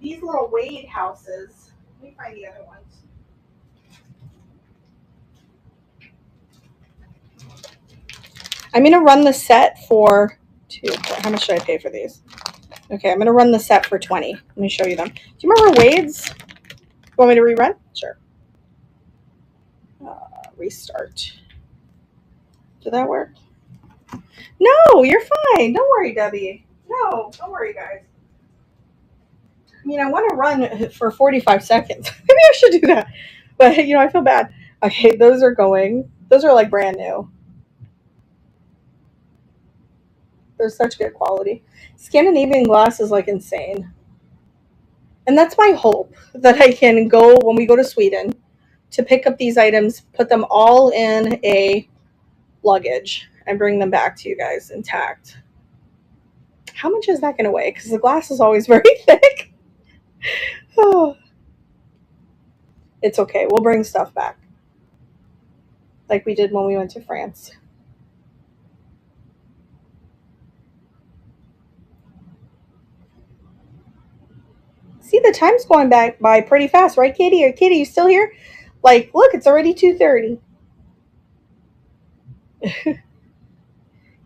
A: these little Wade houses. Let me find the other ones. I'm going to run the set for how much should I pay for these? Okay, I'm going to run the set for 20. Let me show you them. Do you remember Wade's? You want me to rerun? Sure. Restart. Did that work? No, you're fine. Don't worry, Debbie. No, don't worry, guys. I mean, I want to run for 45 seconds. Maybe I should do that. But, I feel bad. Okay, those are going. Those are like brand new. They're such good quality. Scandinavian glass is like insane. And that's my hope, that I can go when we go to Sweden to pick up these items, put them all in a luggage, and bring them back to you guys intact. How much is that going to weigh? Because the glass is always very thick. Oh. It's okay. We'll bring stuff back. Like we did when we went to France. See, the time's going back by pretty fast, right, Katie? Or Katie, you still here? Like, look, it's already 2:30.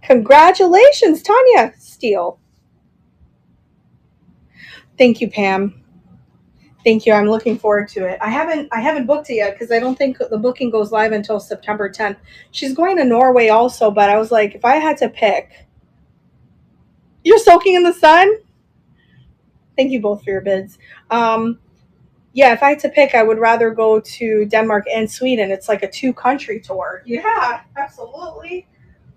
A: Congratulations, Tanya Steele. Thank you, Pam. Thank you. I'm looking forward to it. I haven't booked it yet because I don't think the booking goes live until September 10th. She's going to Norway also, but I was like, if I had to pick, you're soaking in the sun? Thank you both for your bids. Yeah, if I had to pick, I would rather go to Denmark and Sweden. It's like a 2-country tour. Yeah, absolutely.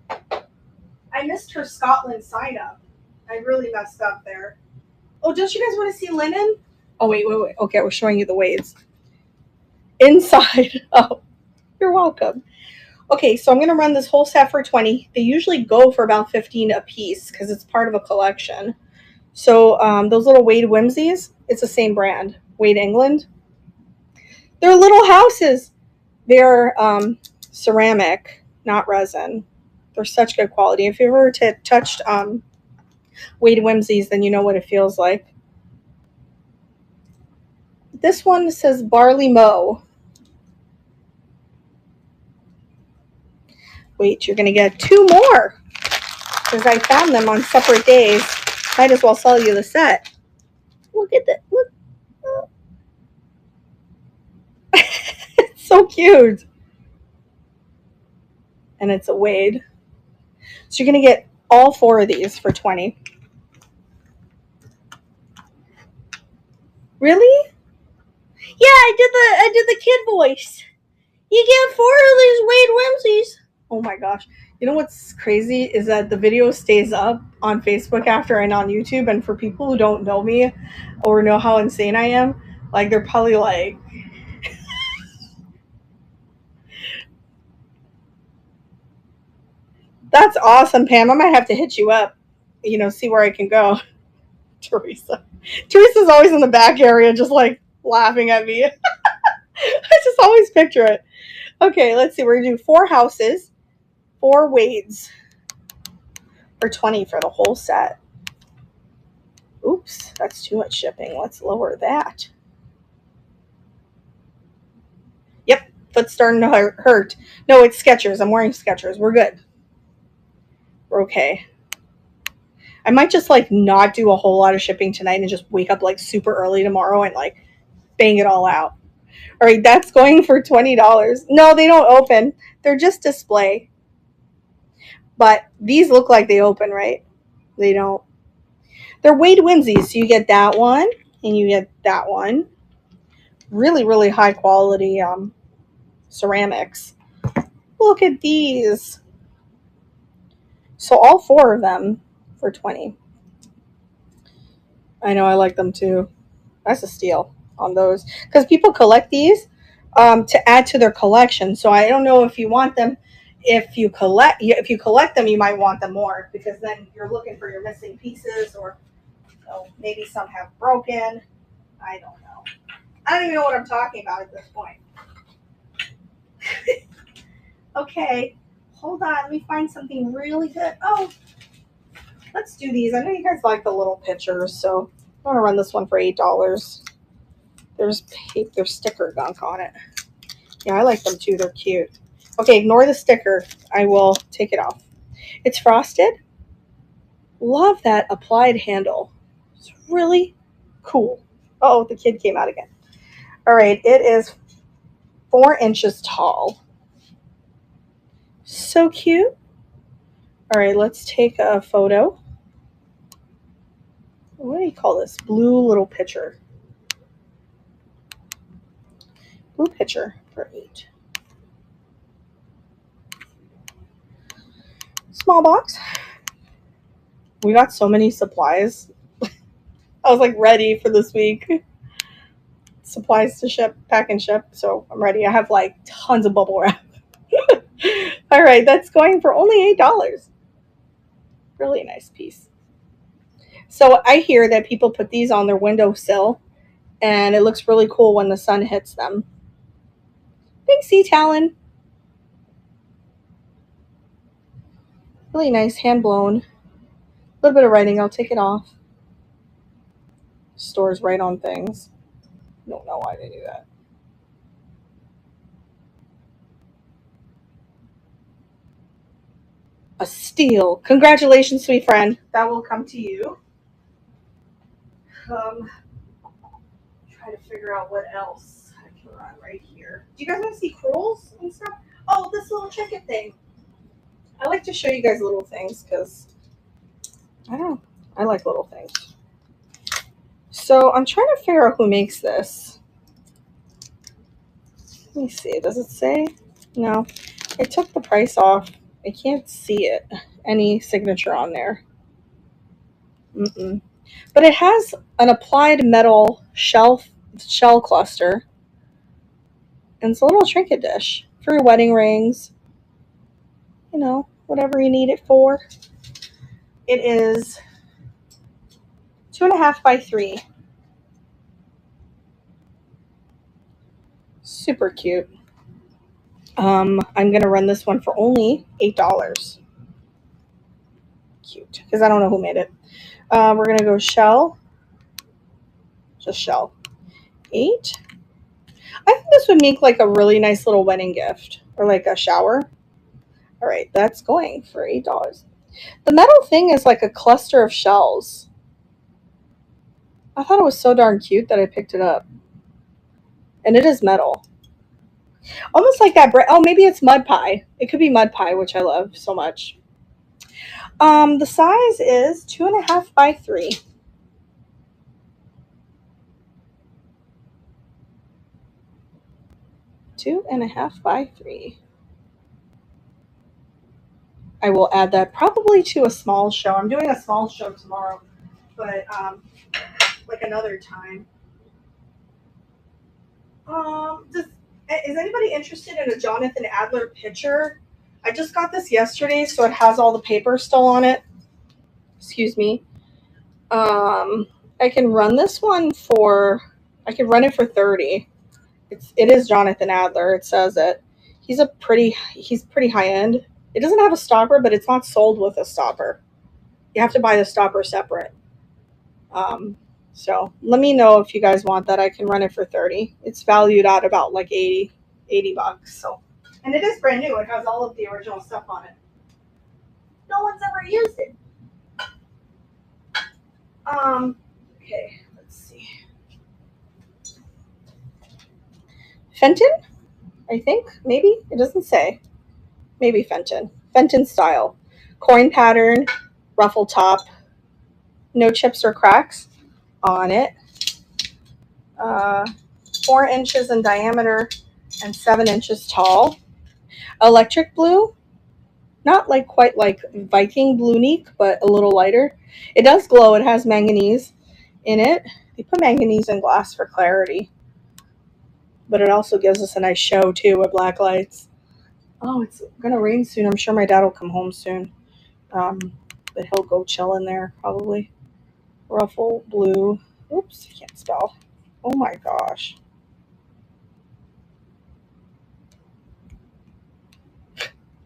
A: I missed her Scotland sign up. I really messed up there. Oh, don't you guys want to see linen? Oh, wait. Okay, we're showing you the Wades. Inside. Oh, you're welcome. Okay, so I'm going to run this whole set for 20. They usually go for about 15 a piece because it's part of a collection. So those little Wade Whimsies, it's the same brand, Wade England. They're little houses. They're ceramic, not resin. They're such good quality. If you've ever touched Wade Whimsies, then you know what it feels like. This one says Barley Mow. Wait, you're going to get 2 more because I found them on separate days. Might as well sell you the set. Look at that. Look. Oh. It's so cute. And it's a Wade. So you're going to get all 4 of these for 20. Really? Yeah, I did the kid voice. You get 4 of these Wade Whimsies. Oh my gosh. You know what's crazy is that the video stays up on Facebook after and on YouTube. And for people who don't know me or know how insane I am, like they're probably like, "That's awesome, Pam. I might have to hit you up. See where I can go." Teresa. Teresa's always in the back area, just like laughing at me. I just always picture it. Okay, let's see. We're gonna do 4 houses, 4 Wades for 20 for the whole set. Oops, that's too much shipping. Let's lower that. Yep, foot's starting to hurt. No, it's Skechers. I'm wearing Skechers. We're good. We're okay. I might just like not do a whole lot of shipping tonight and just wake up like super early tomorrow and like bang it all out. All right, that's going for $20. No, they don't open. They're just display. But these look like they open, right? They don't. They're Wade Winsies. So you get that one and you get that one. Really, really high quality ceramics. Look at these. So all 4 of them for 20. I know I like them too. That's a steal on those because people collect these to add to their collection. So I don't know if you want them. If you collect them, you might want them more because then you're looking for your missing pieces, or maybe some have broken. I don't know. I don't even know what I'm talking about at this point. Okay, hold on. Let me find something really good. Oh, let's do these. I know you guys like the little pictures, so I want to run this one for $8. There's sticker gunk on it. Yeah, I like them too. They're cute. Okay, ignore the sticker. I will take it off. It's frosted. Love that applied handle. It's really cool. Oh, the kid came out again. All right, it is 4 inches tall. So cute. All right, let's take a photo. What do you call this? Blue little pitcher. Blue pitcher for 8. Small box. We got so many supplies. I was like ready for this week. Supplies to ship, pack and ship. So I'm ready. I have like tons of bubble wrap. All right, that's going for only $8. Really nice piece. So I hear that people put these on their windowsill and it looks really cool when the sun hits them. Thanks, Sea Talon. Really nice, hand blown. A little bit of writing. I'll take it off. Stores right on things. Don't know why they do that. A steal. Congratulations, sweet friend. That will come to you. Try to figure out what else I can run right here. Do you guys want to see crewels and stuff? Oh, this little trinket thing. I like to show you guys little things because I don't know. I like little things. So I'm trying to figure out who makes this. Let me see. Does it say? No. I took the price off. I can't see it. Any signature on there. Mm-mm. But it has an applied metal shell cluster. And it's a little trinket dish for your wedding rings. Whatever you need it for. It is 2.5 by 3. Super cute. I'm gonna run this one for only $8. Cute, because I don't know who made it. We're gonna go shell, just shell. 8. I think this would make like a really nice little wedding gift or like a shower. All right, that's going for $8. The metal thing is like a cluster of shells. I thought it was so darn cute that I picked it up, and it is metal. Almost like that bread. Oh, maybe it's mud pie. It could be mud pie, which I love so much. The size is 2.5 by 3. 2.5 by 3. I will add that probably to a small show. I'm doing a small show tomorrow, but like another time. Is anybody interested in a Jonathan Adler picture? I just got this yesterday, so it has all the paper still on it. Excuse me. I can run this one for. I can run it for 30. It is Jonathan Adler. It says it. He's pretty high end. It doesn't have a stopper, but it's not sold with a stopper. You have to buy the stopper separate. Um, so let me know if you guys want that. I can run it for 30. It's valued at about like 80 bucks. So, and it is brand new. It has all of the original stuff on it. No one's ever used it. Okay, let's see. Fenton, I think maybe it doesn't say. Maybe Fenton. Fenton style, coin pattern, ruffle top, no chips or cracks on it. 4 inches in diameter and 7 inches tall. Electric blue, not like quite like Viking blue neek, but a little lighter. It does glow. It has manganese in it. They put manganese in glass for clarity, but it also gives us a nice show too with black lights. Oh, it's gonna rain soon. I'm sure my dad will come home soon. But he'll go chill in there probably. Ruffle blue. Oops, I can't spell. Oh my gosh.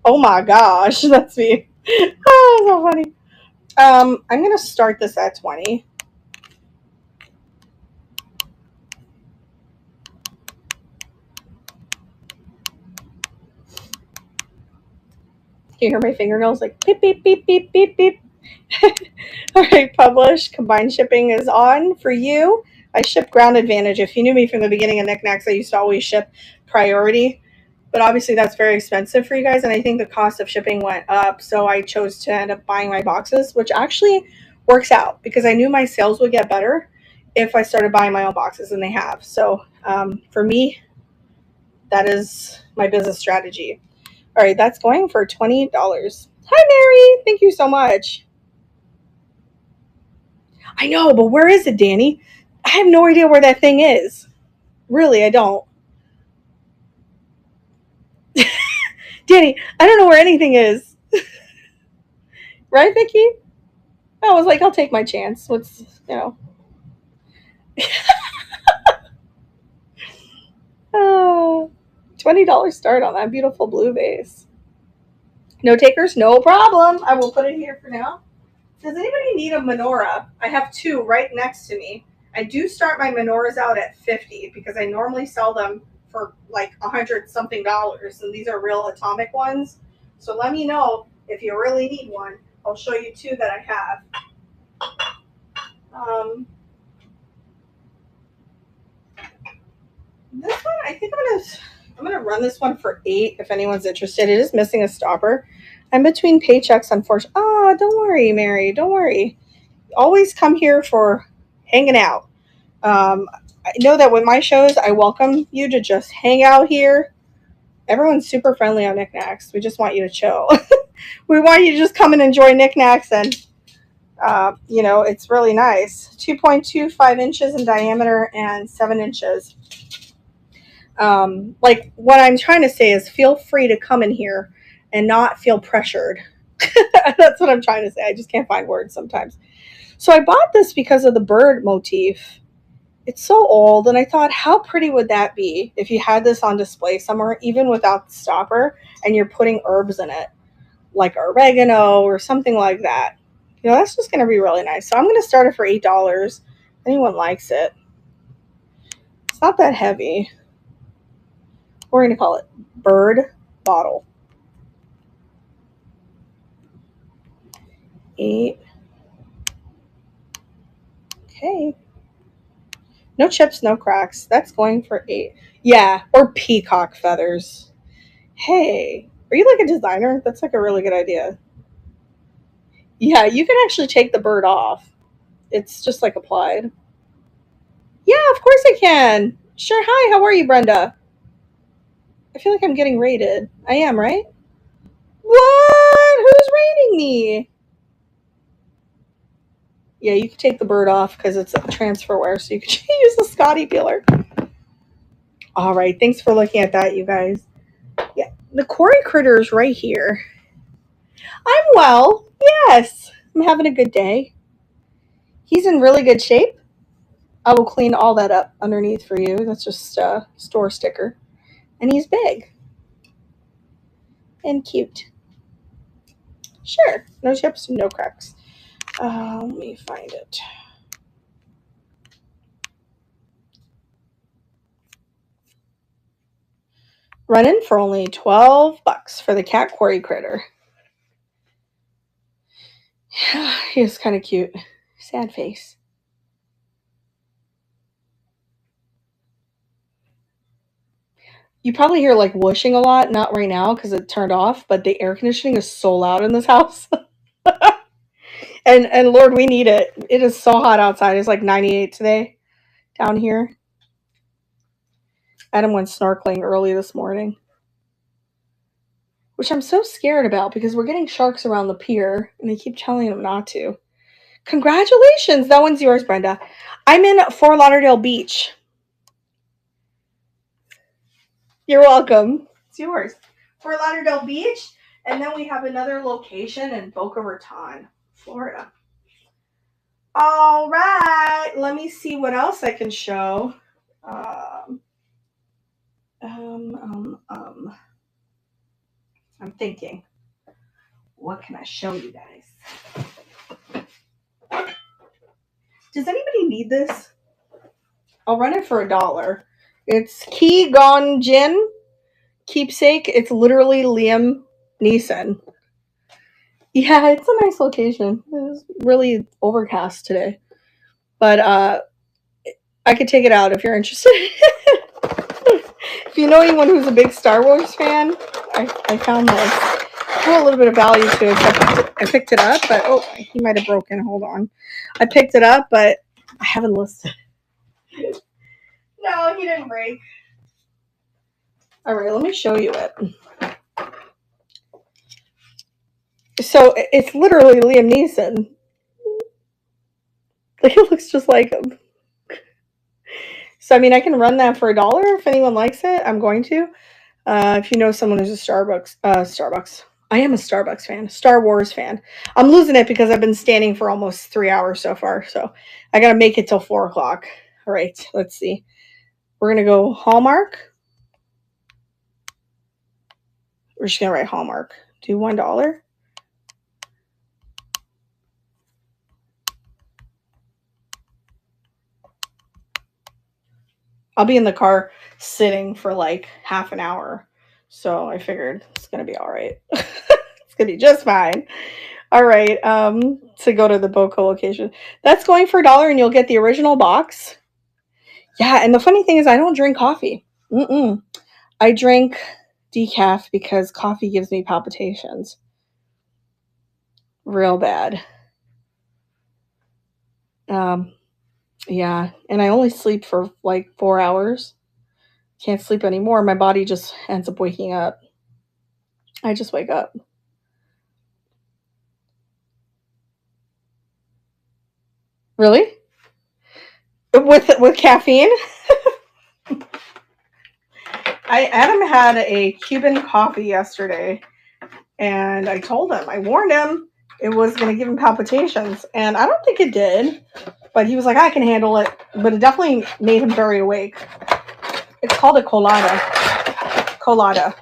A: Oh my gosh, that's me. Oh, so funny. I'm gonna start this at 20. Can you hear my fingernails like beep beep beep beep beep beep? All right, publish. Combined shipping is on for you. I ship Ground Advantage. If you knew me from the beginning of Knickknacks, I used to always ship priority. But obviously that's very expensive for you guys, and I think the cost of shipping went up, so I chose to end up buying my boxes, which actually works out because I knew my sales would get better if I started buying my own boxes, and they have. So for me, that is my business strategy. All right, that's going for $20. Hi, Mary. Thank you so much. I know, but where is it, Danny? I have no idea where that thing is. Really, I don't. Danny, I don't know where anything is. Right, Vicky? I was like, I'll take my chance. What's, you know. Oh, $20 start on that beautiful blue vase. No takers? No problem. I will put it here for now. Does anybody need a menorah? I have 2 right next to me. I do start my menorahs out at 50 because I normally sell them for like 100 something dollars, and these are real atomic ones. So let me know if you really need one. I'll show you 2 that I have. This one, I think I'm gonna run this one for 8 if anyone's interested. It is missing a stopper. I'm between paychecks, unfortunately. Oh, don't worry, Mary. Don't worry. Always come here for hanging out. I know that with my shows, I welcome you to just hang out here. Everyone's super friendly on Knickknacks. We just want you to chill. We want you to just come and enjoy Knickknacks, and it's really nice. 2.25 inches in diameter and 7 inches. Like what I'm trying to say is feel free to come in here and not feel pressured. That's what I'm trying to say. I just can't find words sometimes. So I bought this because of the bird motif. It's so old, and I thought, how pretty would that be if you had this on display somewhere, even without the stopper, and you're putting herbs in it, like oregano or something like that. That's just going to be really nice. So I'm going to start it for $8. If anyone likes it. It's not that heavy. We're going to call it Bird Bottle. 8. Okay. No chips, no cracks. That's going for 8. Yeah, or peacock feathers. Hey, are you like a designer? That's like a really good idea. Yeah, you can actually take the bird off. It's just like applied. Yeah, of course I can. Sure. Hi, how are you, Brenda? I feel like I'm getting rated. I am, right? What? Who was raining me. Yeah, you can take the bird off because it's a transferware, so you can use the Scotty peeler. All right, thanks for looking at that, you guys. Yeah, the Corey critter is right here. I'm well. Yes, I'm having a good day. He's in really good shape. I will clean all that up underneath for you. That's just a store sticker. And he's big and cute. Sure, no chips, no cracks. Let me find it. Running for only $12 for the cat Corey critter. He is kind of cute. Sad face. You probably hear like whooshing a lot, not right now because it turned off, but the air conditioning is so loud in this house. and Lord, we need it. It is so hot outside. It's like 98 today down here. Adam went snorkeling early this morning, which I'm so scared about because we're getting sharks around the pier and they keep telling him not to. Congratulations. That one's yours, Brenda. I'm in Fort Lauderdale Beach. You're welcome. It's yours. Fort Lauderdale Beach. And then we have another location in Boca Raton, Florida. All right. Let me see what else I can show. I'm thinking. What can I show you guys? Does anybody need this? I'll run it for $1. It's Ki Gon Jin Keepsake. It's literally Liam Neeson. Yeah, it's a nice location. It's really overcast today. But I could take it out if you're interested. If you know anyone who's a big Star Wars fan, I found this. Threw a little bit of value to it. I picked it up, but oh, he might have broken. Hold on. I picked it up, but I haven't listed it. No, he didn't break. All right, let me show you it. So it's literally Liam Neeson. Like, it looks just like him. So, I mean, I can run that for $1 if anyone likes it. I'm going to. If you know someone who's a Starbucks. I am a Starbucks fan. Star Wars fan. I'm losing it because I've been standing for almost 3 hours so far. So, I got to make it till 4 o'clock. All right, let's see. We're going to go Hallmark. We're just going to write Hallmark. Do $1. I'll be in the car sitting for like half an hour. So I figured it's going to be all right. It's going to be just fine. All right. To go to the Boca location. That's going for $1 and you'll get the original box. Yeah. And the funny thing is I don't drink coffee. I drink decaf because coffee gives me palpitations. Real bad. Yeah. And I only sleep for like 4 hours. Can't sleep anymore. My body just ends up waking up. I just wake up. Really? With caffeine? Adam had a Cuban coffee yesterday, and I told him, I warned him it was going to give him palpitations, and I don't think it did, but he was like, I can handle it, but it definitely made him very awake. It's called a colada. Colada.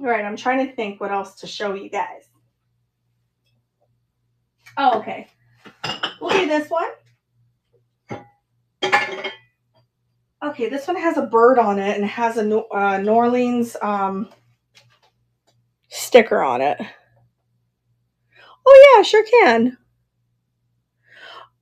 A: All right, I'm trying to think what else to show you guys. Oh, okay. Look at this one. Okay, this one has a bird on it and has a New Orleans sticker on it. Oh, yeah, sure can.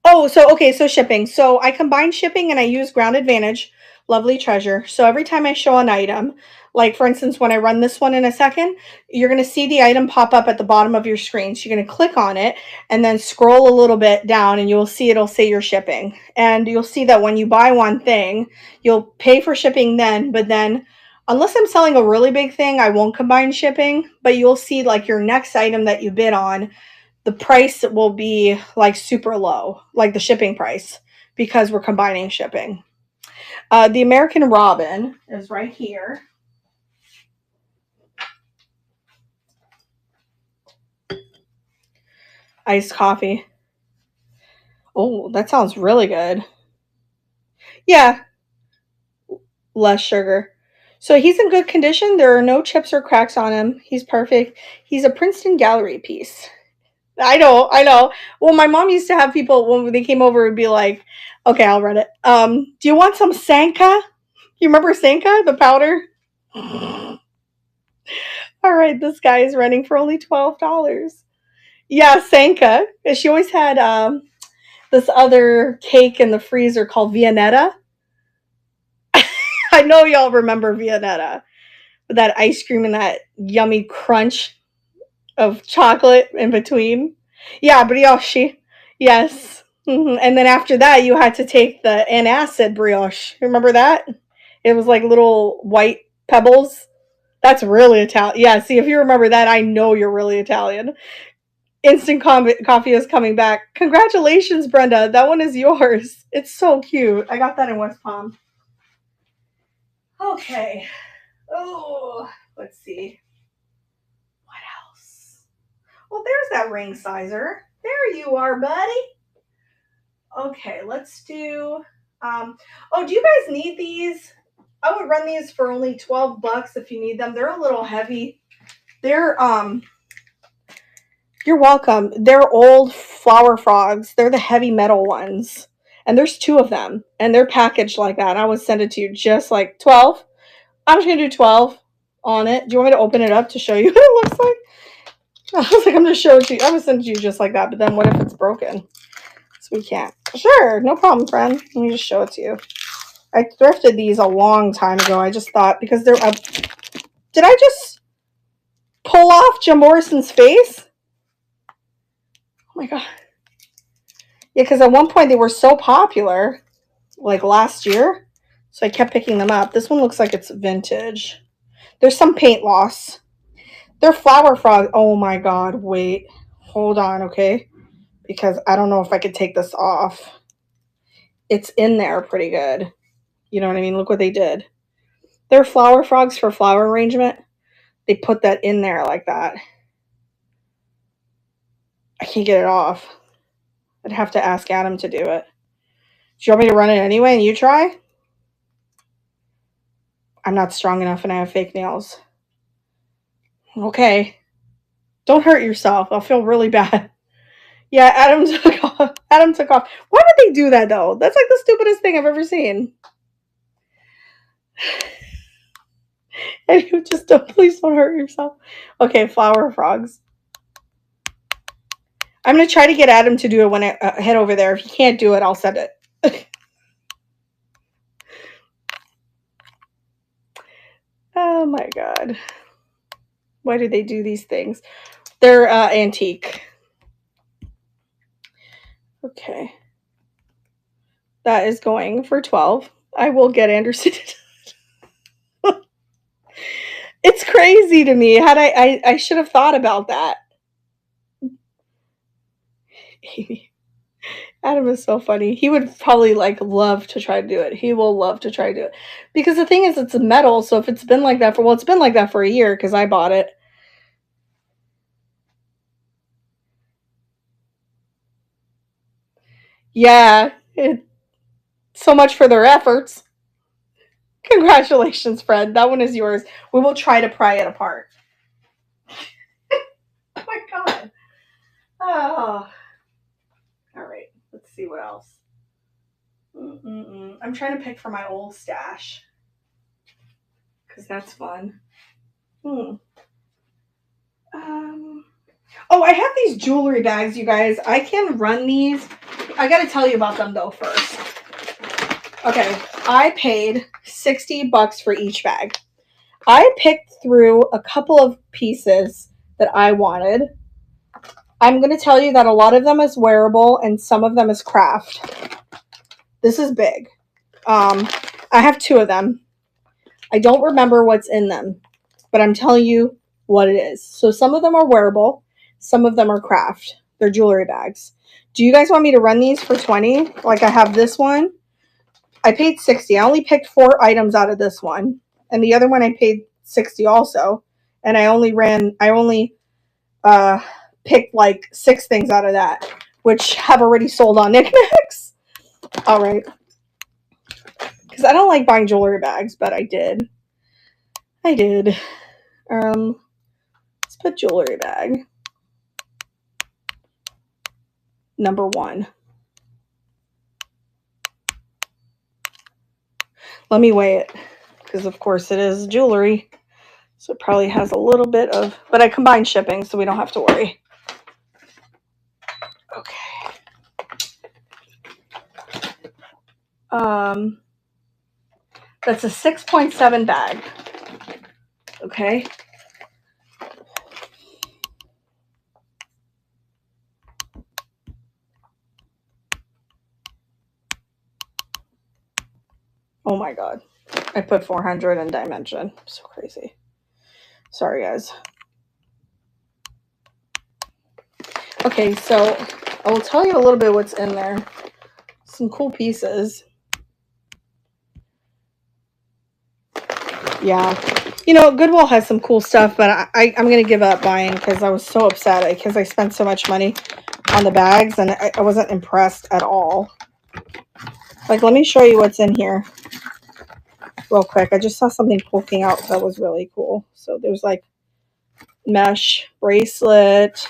A: Oh, so shipping. So I combine shipping and I use Ground Advantage, Lovely Treasure. So every time I show an item, like for instance, when I run this one in a second, you're going to see the item pop up at the bottom of your screen. So you're going to click on it and then scroll a little bit down and you'll see it'll say you're shipping. And you'll see that when you buy one thing, you'll pay for shipping then, but then Unless I'm selling a really big thing, I won't combine shipping, but you'll see like your next item that you bid on, the price will be like super low, like the shipping price, because we're combining shipping. The American Robin is right here. Iced coffee. Oh, that sounds really good. Yeah, less sugar. So he's in good condition. There are no chips or cracks on him. He's perfect. He's a Princeton Gallery piece. I know, I know. Well, my mom used to have people when they came over and be like, "Okay, I'll read it. Do you want some Sanka? You remember Sanka, the powder?" All right, this guy is running for only $12. Yeah, Sanka. She always had this other cake in the freezer called Viennetta. I know y'all remember Viennetta. That ice cream and that yummy crunch of chocolate in between. Yeah, brioche. Yes. And then after that, you had to take the antacid brioche. Remember that? It was like little white pebbles. That's really Italian. Yeah, see, if you remember that, I know you're really Italian. Coffee is coming back. Congratulations, Brenda. That one is yours. It's so cute. I got that in West Palm. Okay. Oh, let's see. What else? Well, there's that ring sizer. There you are, buddy. Okay, let's do. Oh, do you guys need these? I would run these for only $12 if you need them. They're a little heavy. They're You're welcome. They're old flower frogs. They're the heavy metal ones, and there's two of them, and they're packaged like that. I would send it to you just like 12. I'm just gonna do 12 on it. Do you want me to open it up to show you what it looks like? I was like, I'm gonna show it to you. I'm gonna send it to you just like that. But then what if it's broken? So we can't. Sure, no problem, friend. Let me just show it to you. I thrifted these a long time ago. I just thought because they're. Did I just pull off Jim Morrison's face? Oh my god. Yeah, because at one point they were so popular, like last year. So I kept picking them up. This one looks like it's vintage. There's some paint loss. They're flower frog. Oh my god, wait. Hold on, okay? Because I don't know if I could take this off. It's in there pretty good. You know what I mean? Look what they did. They're flower frogs for flower arrangement. They put that in there like that. I can't get it off. I'd have to ask Adam to do it. Do you want me to run it anyway and you try? I'm not strong enough and I have fake nails. Okay. Don't hurt yourself. I'll feel really bad. Yeah, Adam took off. Adam took off. Why would they do that though? That's like the stupidest thing I've ever seen. And you just don't, please don't hurt yourself. Okay, flower frogs. I'm gonna try to get Adam to do it when I head over there. If he can't do it, I'll send it. Oh my god. Why do they do these things? They're antique. Okay. That is going for 12. I will get Anderson. It's crazy to me. Had I should have thought about that. Adam is so funny. He would probably like love to try to do it. He will love to try to do it. Because the thing is it's metal, so if it's been like that for it's been like that for a year because I bought it. Yeah. So much for their efforts. Congratulations, Fred. That one is yours. We will try to pry it apart. Oh my god. Oh. All right. Let's see what else. I'm trying to pick for my old stash. Because that's fun. Oh, I have these jewelry bags, you guys. I can run these. I got to tell you about them, though, first. Okay. I paid $60 for each bag. I picked through a couple of pieces that I wanted. I'm going to tell you that a lot of them is wearable and some of them is craft. This is big. I have two of them. I don't remember what's in them, but I'm telling you what it is. So some of them are wearable, some of them are craft. They're jewelry bags. Do you guys want me to run these for 20? Like I have this one. I paid 60. I only picked 4 items out of this one. And the other one I paid 60 also. And I only picked like 6 things out of that, which have already sold on knickknacks. All right. Because I don't like buying jewelry bags, but I did. Let's put jewelry bag. Number 1. Let me weigh it. Because of course it is jewelry. So it probably has a little bit of, but I combined shipping so we don't have to worry. Okay. That's a 6.7 bag. Okay. Oh my God. I put 400 in dimension. So crazy. Sorry, guys. Okay, so I will tell you a little bit what's in there. Some cool pieces. Yeah. You know, Goodwill has some cool stuff, but I'm going to give up buying because I was so upset because I spent so much money on the bags and I wasn't impressed at all. Like, let me show you what's in here real quick. I just saw something poking out that was really cool. So there's like mesh bracelet,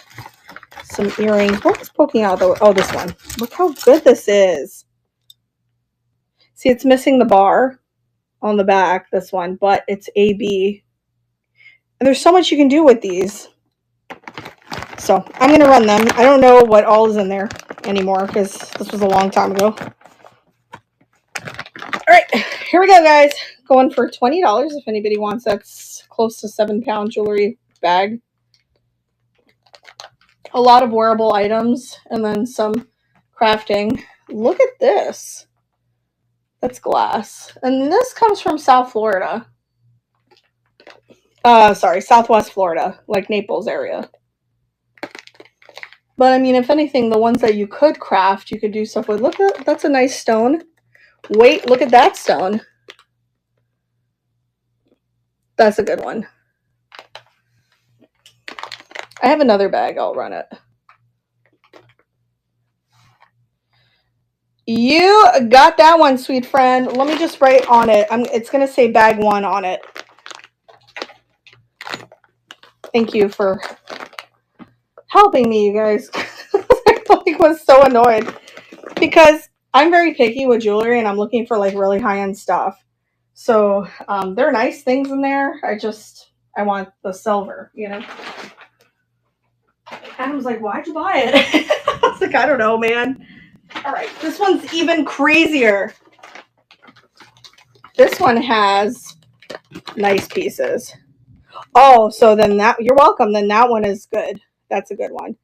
A: some earrings. What was poking out though? Oh, this one. Look how good this is. See, it's missing the bar on the back, this one, but it's AB. And there's so much you can do with these. So I'm going to run them. I don't know what all is in there anymore because this was a long time ago. All right, here we go, guys. Going for $20 if anybody wants. That's close to 7-pound jewelry bag. A lot of wearable items and then some crafting. Look at this. That's glass. And this comes from South Florida. Southwest Florida, like Naples area. But I mean, if anything, the ones that you could craft, you could do stuff with. Look at that's a nice stone. Wait, look at that stone. That's a good one. I have another bag. I'll run it. You got that one, sweet friend. Let me just write on it. It's going to say bag 1 on it. Thank you for helping me, you guys. I was so annoyed because I'm very picky with jewelry and I'm looking for like really high-end stuff. So there are nice things in there. I want the silver, you know. Adam's like, why'd you buy it? I was like, I don't know, man. All right, this one's even crazier. This one has nice pieces. Oh, so then you're welcome. Then that one is good. That's a good one.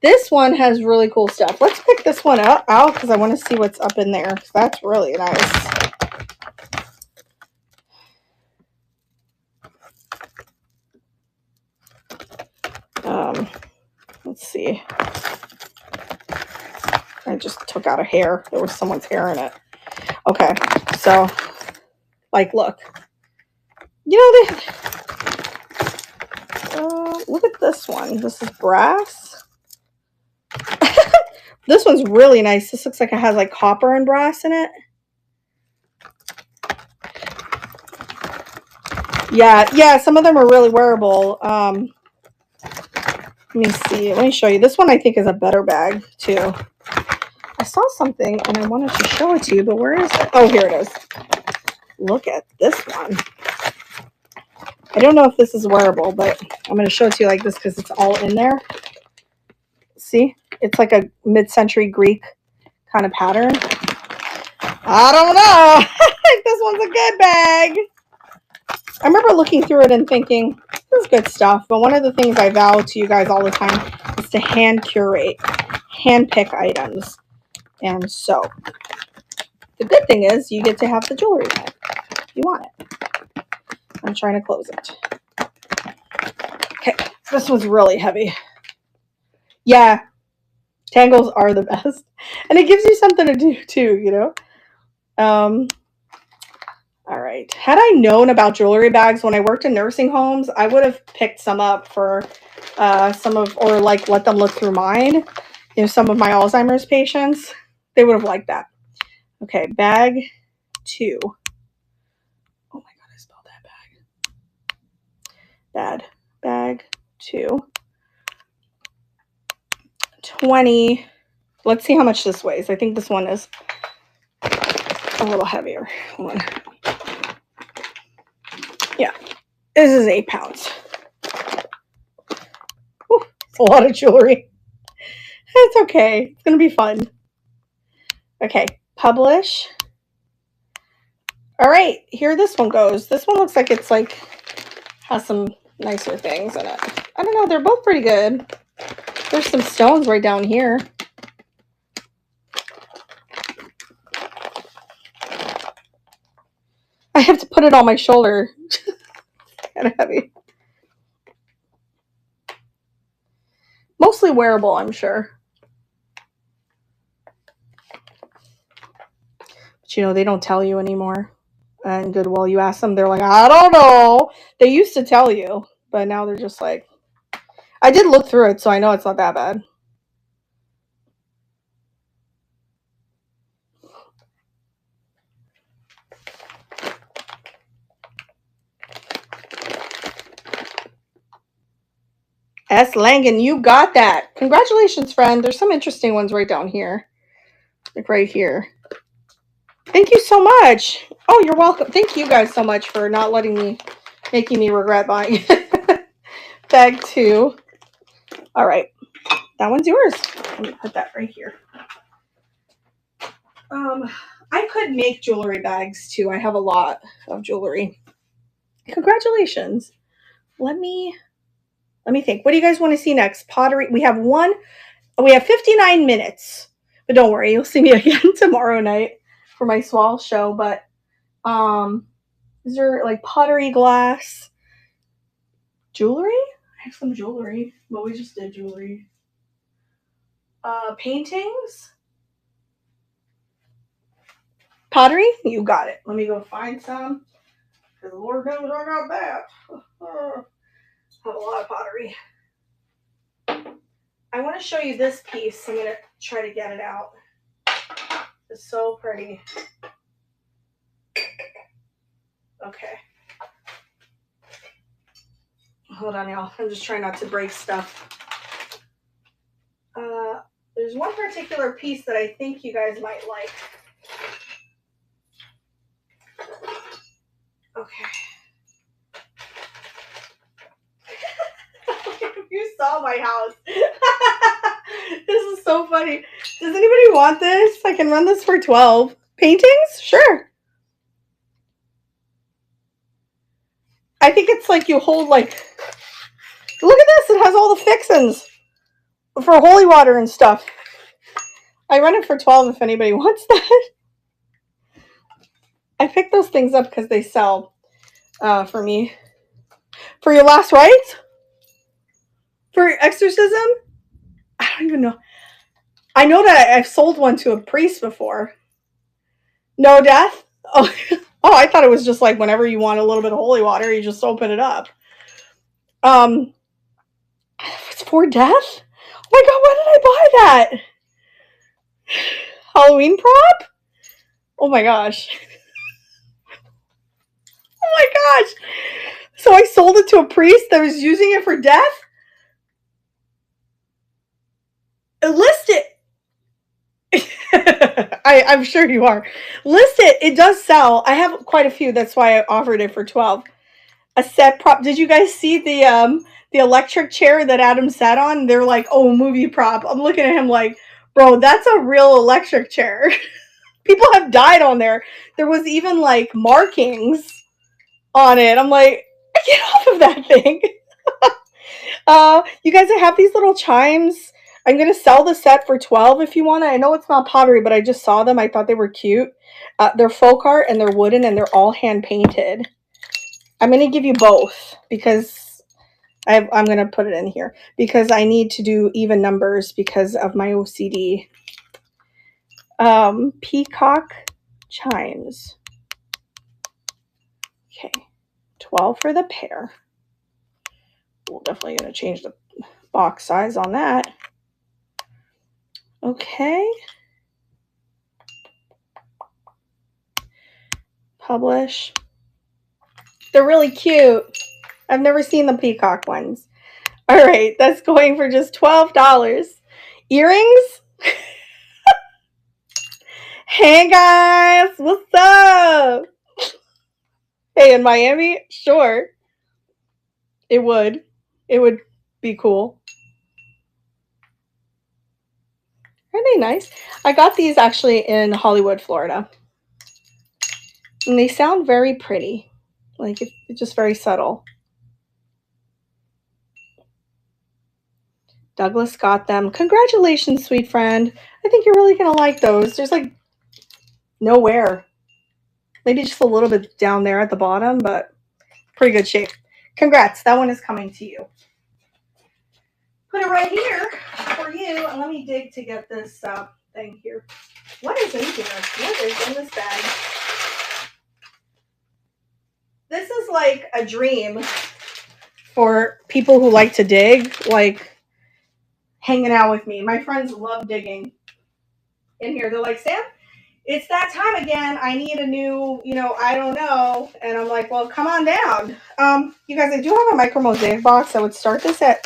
A: This one has really cool stuff. Let's pick this one out because I want to see what's up in there. That's really nice. Let's see. I just took out a hair. There was someone's hair in it. Okay, so, like, look. You know, look at this one. This is brass. This one's really nice. This looks like it has, like, copper and brass in it. Yeah, some of them are really wearable. Let me see. Let me show you. This one I think is a better bag, too. I saw something, and I wanted to show it to you, but where is it? Oh, here it is. Look at this one. I don't know if this is wearable, but I'm going to show it to you like this because it's all in there. See? It's like a mid-century Greek kind of pattern. I don't know. I think this one's a good bag. I remember looking through it and thinking, this is good stuff. But one of the things I vow to you guys all the time is to hand curate, hand pick items. And so, the good thing is you get to have the jewelry bag if you want it. trying to close it. Okay, this one's really heavy. Yeah, tangles are the best. And it gives you something to do too, you know? All right. Had I known about jewelry bags when I worked in nursing homes, I would have picked some up for or like let them look through mine. You know, some of my Alzheimer's patients, they would have liked that. Okay, bag 2. Oh my God, I spelled that bag. Bad. Bag 2. 20. Let's see how much this weighs. I think this one is a little heavier. Hold on. Yeah, this is 8 pounds. Whew, it's a lot of jewelry. It's okay. It's going to be fun. Okay, publish. All right, here this one goes. This one looks like it's like has some nicer things in it. I don't know. They're both pretty good. There's some stones right down here. I have to put it on my shoulder. Kind of heavy. Mostly wearable, I'm sure. But you know, they don't tell you anymore. And Goodwill, you ask them, they're like, I don't know. They used to tell you, but now they're just like, I did look through it, so I know it's not that bad. S. Langan, you got that. Congratulations, friend. There's some interesting ones right down here. Like right here. Thank you so much. Oh, you're welcome. Thank you guys so much for not making me regret buying bag 2. All right. That one's yours. Let me put that right here. I could make jewelry bags too. I have a lot of jewelry. Congratulations. Let me think. What do you guys want to see next? Pottery. We have 59 minutes. But don't worry, you'll see me again tomorrow night for my swall show. But is there like pottery, glass, jewelry? I have some jewelry. Well, we just did jewelry. Paintings. Pottery? You got it. Let me go find some. Because the Lord knows I got that. I have a lot of pottery. I want to show you this piece. I'm going to try to get it out. It's so pretty. Okay. Hold on, y'all. I'm just trying not to break stuff. There's one particular piece that I think you guys might like. Okay. You saw my house. This is so funny. Does anybody want this? I can run this for 12. Paintings? Sure. I think it's like you hold like, look at this. It has all the fixins for holy water and stuff. I run it for 12 if anybody wants that. I picked those things up because they sell for me. For your last rites? For exorcism? I don't even know. I know that I've sold one to a priest before. No death? Oh, I thought it was just like whenever you want a little bit of holy water, you just open it up. It's for death? Oh my God, why did I buy that? Halloween prop? Oh my gosh. Oh my gosh. So I sold it to a priest that was using it for death? List it. I'm sure you are. List it. It does sell. I have quite a few. That's why I offered it for 12. A set prop. Did you guys see the electric chair that Adam sat on? They're like, oh, movie prop. I'm looking at him like, bro, that's a real electric chair. People have died on there. There was even like markings on it. I'm like, get off of that thing. You guys have these little chimes. I'm going to sell the set for 12 if you want it. I know it's not pottery, but I just saw them. I thought they were cute. They're folk art and they're wooden and they're all hand painted. I'm going to give you both because I'm going to put it in here because I need to do even numbers because of my OCD. Peacock chimes. Okay, 12 for the pair. We're definitely going to change the box size on that. Okay. Publish. They're really cute. I've never seen the peacock ones. All right, that's going for just $12. Earrings? Hey guys, what's up? Hey, in Miami? Sure. It would. It would be cool. Aren't they nice? I got these actually in Hollywood, Florida. And they sound very pretty. Like, it's just very subtle. Douglas got them. Congratulations, sweet friend. I think you're really going to like those. There's like no wear. Maybe just a little bit down there at the bottom, but pretty good shape. Congrats. That one is coming to you. Put it right here for you. And let me dig to get this thing here. What is in here? What is in this bag? This is like a dream for people who like to dig, like hanging out with me. My friends love digging in here. They're like, Sam, it's that time again. I need a new, I don't know. And I'm like, well, come on down. You guys, I do have a micro mosaic box. I would start this I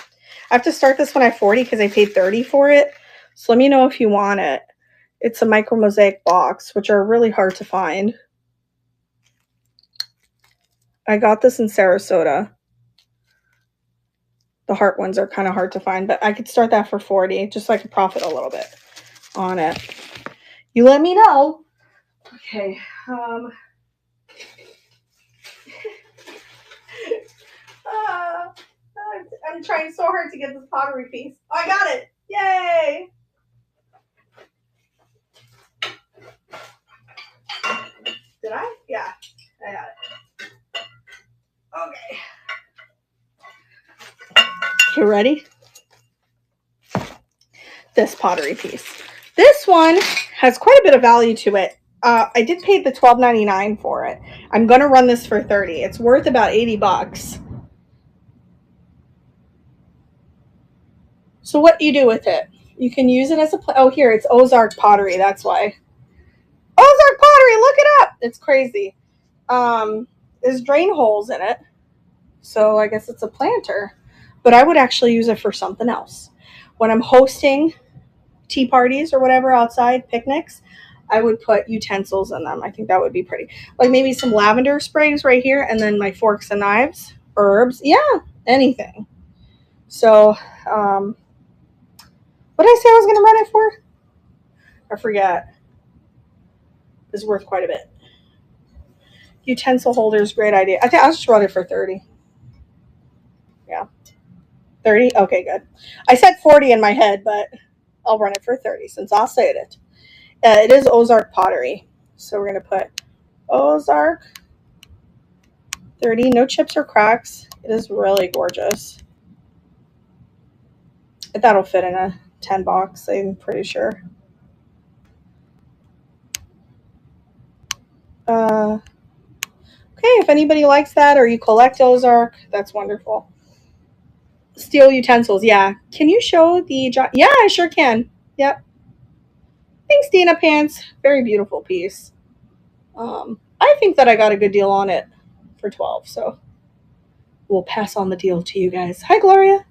A: have to start this when I'm 40 because I paid $30 for it. So let me know if you want it. It's a micro mosaic box, which are really hard to find. I got this in Sarasota. The heart ones are kind of hard to find, but I could start that for $40 just so I could profit a little bit on it. You let me know. Okay. I'm trying so hard to get this pottery piece. Oh, I got it. Yay. Did I? Yeah, I got it. Okay. You ready? This pottery piece. This one has quite a bit of value to it. I did pay the $12.99 for it. I'm going to run this for $30. It's worth about $80. So what do you do with it? You can use it as a oh, here, it's Ozark pottery. That's why. Ozark pottery, look it up. It's crazy. There's drain holes in it. So I guess it's a planter. But I would actually use it for something else. When I'm hosting tea parties or whatever outside, picnics, I would put utensils in them. I think that would be pretty. Like maybe some lavender sprays right here, and then my forks and knives, herbs. Yeah, anything. So, what did I say I was going to run it for? I forget. It's worth quite a bit. Utensil holders, great idea. I think I'll just run it for 30. Yeah. 30? Okay, good. I said 40 in my head, but I'll run it for 30 since I'll say it. It is Ozark pottery. So we're going to put Ozark 30. No chips or cracks. It is really gorgeous. That'll fit in a 10 box, I'm pretty sure. Okay, if anybody likes that or you collect Ozark, that's wonderful. Steel utensils, yeah. Can you show the... Yeah, I sure can. Yep. Thanks, Dina Pants. Very beautiful piece. I think that I got a good deal on it for 12, so we'll pass on the deal to you guys. Hi, Gloria.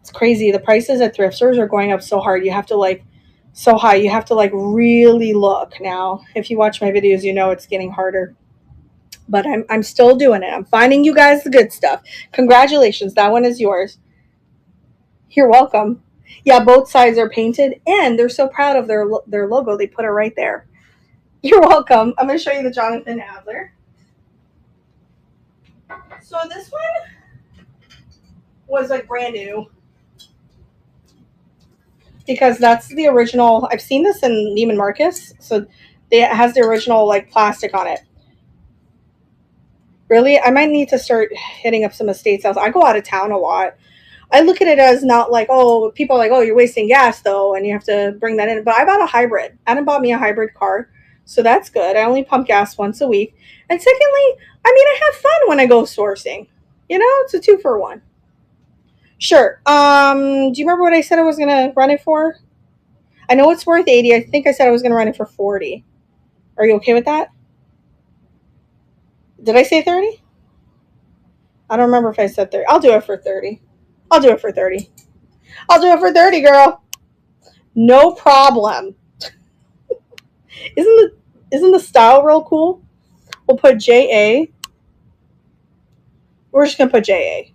A: It's crazy. The prices at thrift stores are going up so hard. You have to so high. You have to really look now. If you watch my videos, you know it's getting harder. But I'm still doing it. I'm finding you guys the good stuff. Congratulations. That one is yours. You're welcome. Yeah, both sides are painted, and they're so proud of their logo. They put it right there. You're welcome. I'm going to show you the Jonathan Adler. So this one was brand new because that's the original. I've seen this in Neiman Marcus, so it has the original plastic on it. Really? I might need to start hitting up some estate sales. I go out of town a lot. I look at it as not like, oh, people are like, oh, you're wasting gas though, and you have to bring that in. But I bought a hybrid. Adam bought me a hybrid car, so that's good. I only pump gas once a week. And secondly, I mean, I have fun when I go sourcing. You know, it's a 2 for 1. Sure. Do you remember what I said I was gonna run it for? I know it's worth 80. I think I said I was gonna run it for 40. Are you okay with that? Did I say 30? I don't remember if I said 30. I'll do it for 30. I'll do it for 30. I'll do it for 30, girl. No problem. Isn't the style real cool? We'll put JA. We're just gonna put JA.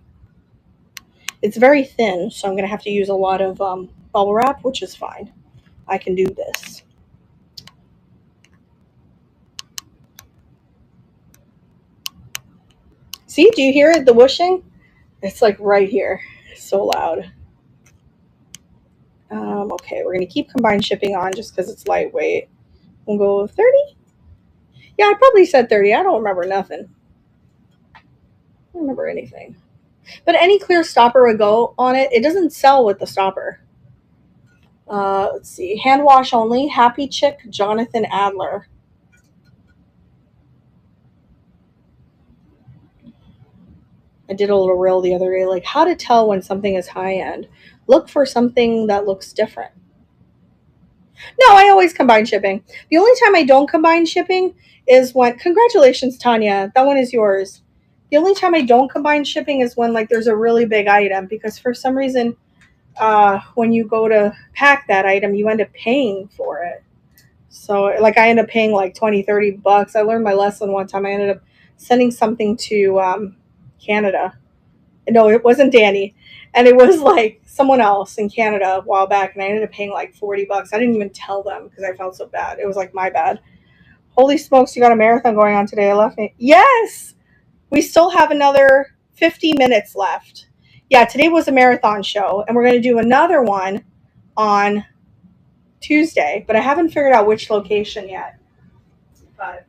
A: It's very thin, so I'm gonna have to use a lot of bubble wrap, which is fine. I can do this. See, do you hear it? The whooshing? It's like right here. It's so loud. Okay, we're gonna keep combined shipping on just because it's lightweight. We'll go 30. Yeah, I probably said 30. I don't remember nothing. I don't remember anything. But any clear stopper would go on it. It doesn't sell with the stopper. Let's see. Hand wash only. Happy Chick, Jonathan Adler. I did a little reel the other day, like how to tell when something is high end. Look for something that looks different. No, I always combine shipping. The only time I don't combine shipping is when, congratulations, Tanya, that one is yours. The only time I don't combine shipping is when like there's a really big item because for some reason, when you go to pack that item, you end up paying for it. So like I end up paying like 20, $30. I learned my lesson one time. I ended up sending something to Canada. No, it wasn't Danny. And it was like someone else in Canada a while back. And I ended up paying like $40. I didn't even tell them because I felt so bad. It was like my bad. Holy smokes, you got a marathon going on today. I left me. Yes! We still have another 50 minutes left. Yeah, today was a marathon show. And we're going to do another one on Tuesday. But I haven't figured out which location yet. But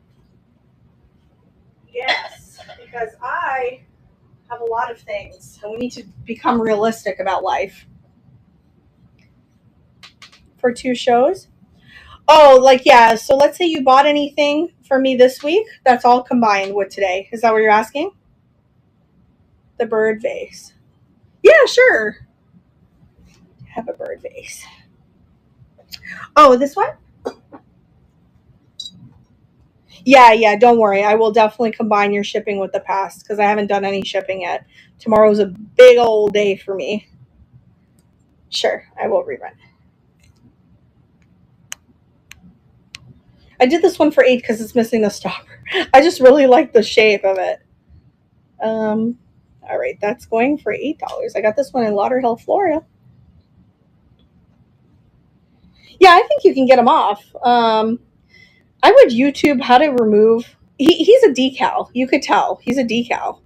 A: yes, because I have a lot of things and we need to become realistic about life. For 2 shows? Oh, like, yeah. So let's say you bought anything for me this week. That's all combined with today. Is that what you're asking? The bird vase. Yeah, sure. Have a bird vase. Oh, this one? Yeah, don't worry. I will definitely combine your shipping with the past because I haven't done any shipping yet. Tomorrow's a big old day for me. Sure, I will rerun. I did this one for 8 because it's missing the stopper. I just really like the shape of it. All right, that's going for $8. I got this one in Lauderhill, Florida. Yeah, I think you can get them off. I would YouTube how to remove. He's a decal. You could tell he's a decal.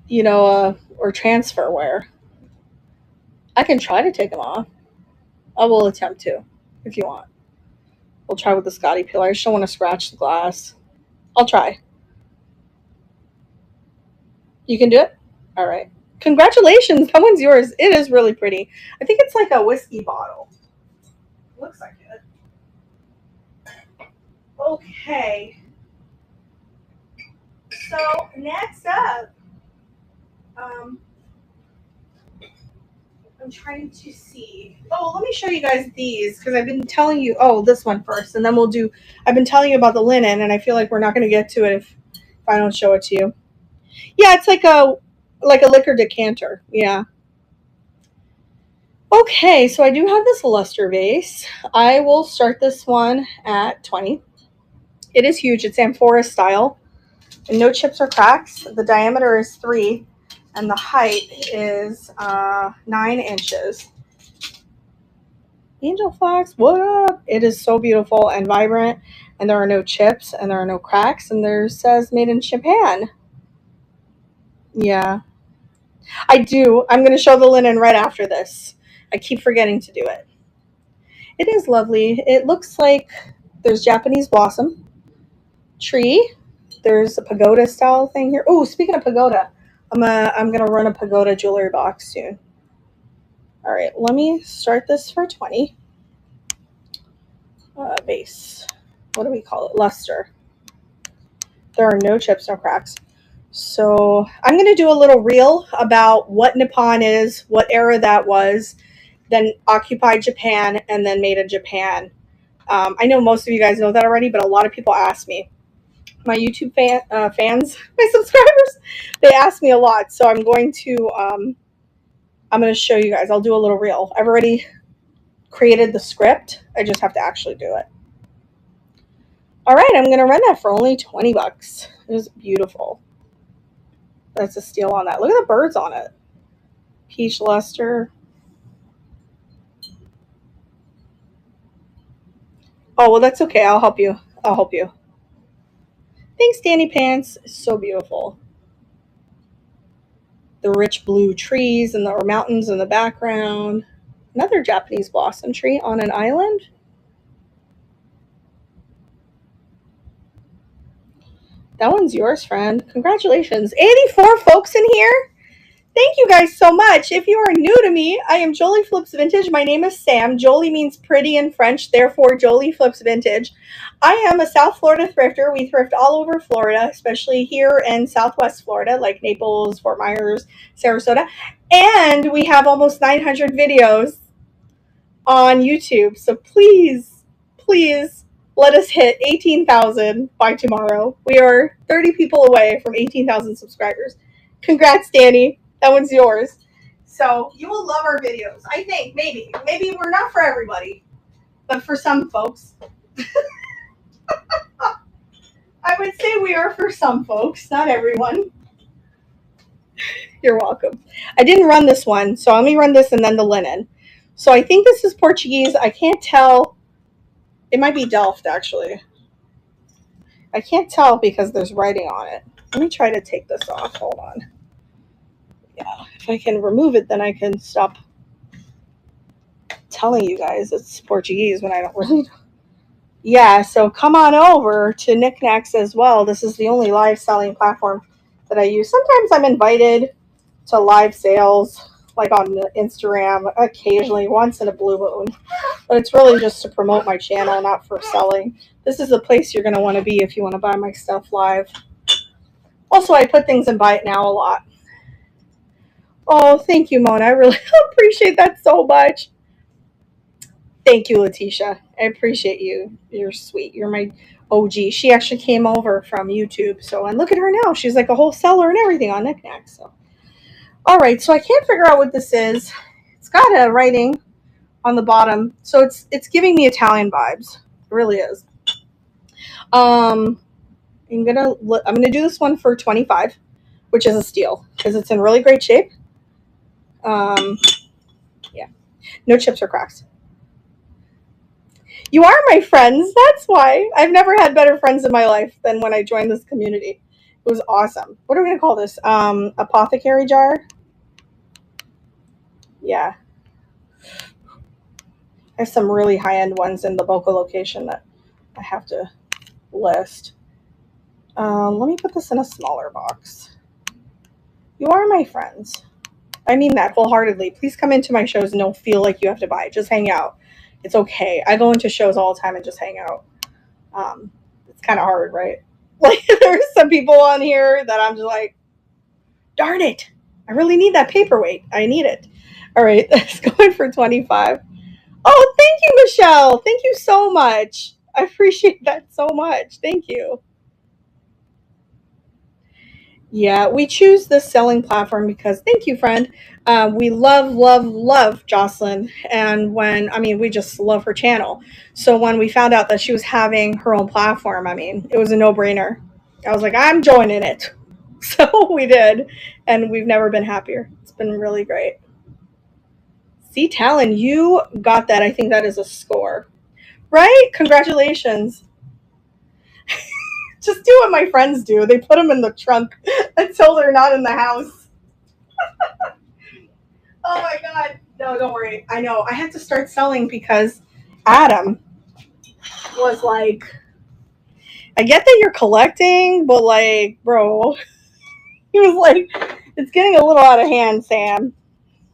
A: You know, or transfer wear. I can try to take them off. I will attempt to, if you want. We'll try with the Scotty peel. I just don't want to scratch the glass. I'll try. You can do it? All right. Congratulations. That one's yours. It is really pretty. I think it's like a whiskey bottle. Looks like it. Okay. So next up, I'm trying to see. Oh, let me show you guys these because I've been telling you. Oh, this one first, and then we'll do. I've been telling you about the linen, and I feel like we're not going to get to it if I don't show it to you. Yeah, it's like a liquor decanter. Yeah. Okay, so I do have this luster vase. I will start this one at 20. It is huge. It's amphora style. And no chips or cracks. The diameter is 3, and the height is 9 inches. Angel Fox, what up? It is so beautiful and vibrant, and there are no chips, and there are no cracks, and there says made in Japan. Yeah. I do. I'm going to show the linen right after this. I keep forgetting to do it. It is lovely. It looks like There's Japanese blossom tree. There's a pagoda style thing here. Oh, speaking of pagoda, I'm gonna run a pagoda jewelry box soon. All right, let me start this for 20. Base. What do we call it? Luster. There are no chips, no cracks. So I'm going to do a little reel about what Nippon is, what era that was, then occupied Japan, and then made in Japan. I know most of you guys know that already, but a lot of people ask me. My YouTube fans, my subscribers, they ask me a lot. So I'm going to show you guys. I'll do a little reel. I've already created the script. I just have to actually do it. All right, I'm going to run that for only 20 bucks. It is beautiful. That's a steal on that. Look at the birds on it. Peach luster. Oh, well, that's okay. I'll help you. I'll help you. Thanks, Danny Pants. It's so beautiful. The rich blue trees and the mountains in the background. Another Japanese blossom tree on an island. That one's yours, friend. Congratulations. 84 folks in here. Thank you guys so much. If you are new to me, I am Jolie Flips Vintage. My name is Sam. Jolie means pretty in French, therefore Jolie Flips Vintage. I am a South Florida thrifter. We thrift all over Florida, especially here in Southwest Florida, like Naples, Fort Myers, Sarasota. And we have almost 900 videos on YouTube. So please, please let us hit 18,000 by tomorrow. We are 30 people away from 18,000 subscribers. Congrats, Danny. That one's yours. So you will love our videos. I think, maybe. Maybe we're not for everybody, but for some folks. I would say we are for some folks, not everyone. You're welcome. I didn't run this one, so let me run this and then the linen. So I think this is Portuguese. I can't tell. It might be Delft, actually. I can't tell because there's writing on it. Let me try to take this off. Hold on. Yeah, if I can remove it, then I can stop telling you guys it's Portuguese when I don't really know. Yeah, so come on over to Knickknacks as well. This is the only live selling platform that I use. Sometimes I'm invited to live sales, like on Instagram, occasionally, once in a blue moon. But it's really just to promote my channel, not for selling. This is the place you're going to want to be if you want to buy my stuff live. Also, I put things in Buy It Now a lot. Oh, thank you, Mona. I really appreciate that so much. Thank you, Letitia. I appreciate you. You're sweet. You're my OG. She actually came over from YouTube. So, and look at her now. She's like a wholesaler and everything on Knickknacks. So, all right. So I can't figure out what this is. It's got a writing on the bottom. So it's giving me Italian vibes. It really is. I'm gonna do this one for 25, which is a steal because it's in really great shape. Yeah, no chips or cracks. You are my friends. That's why. I've never had better friends in my life than when I joined this community. It was awesome. What are we gonna call this? Apothecary jar. Yeah. I have some really high-end ones in the Boca location that I have to list. Let me put this in a smaller box. You are my friends. I mean that wholeheartedly. Please come into my shows and don't feel like you have to buy. Just hang out. It's okay. I go into shows all the time and just hang out. It's kind of hard, right? Like there's some people on here that I'm just like, darn it. I really need that paperweight. I need it. All right, that's going for 25. Oh, thank you, Michelle. Thank you so much. I appreciate that so much. Thank you. Yeah, we choose this selling platform because, thank you, friend. We love Jocelyn. And we just love her channel. So when we found out that she was having her own platform, it was a no-brainer. I was like, I'm joining it. So we did. And we've never been happier. It's been really great. See, Talon, you got that. I think that is a score. Right? Congratulations. Just do what my friends do. They put them in the trunk until they're not in the house. Oh my God. No, don't worry. I know. I have to start selling because Adam, was like, I get that you're collecting, but like, bro, he was like, it's getting a little out of hand, Sam.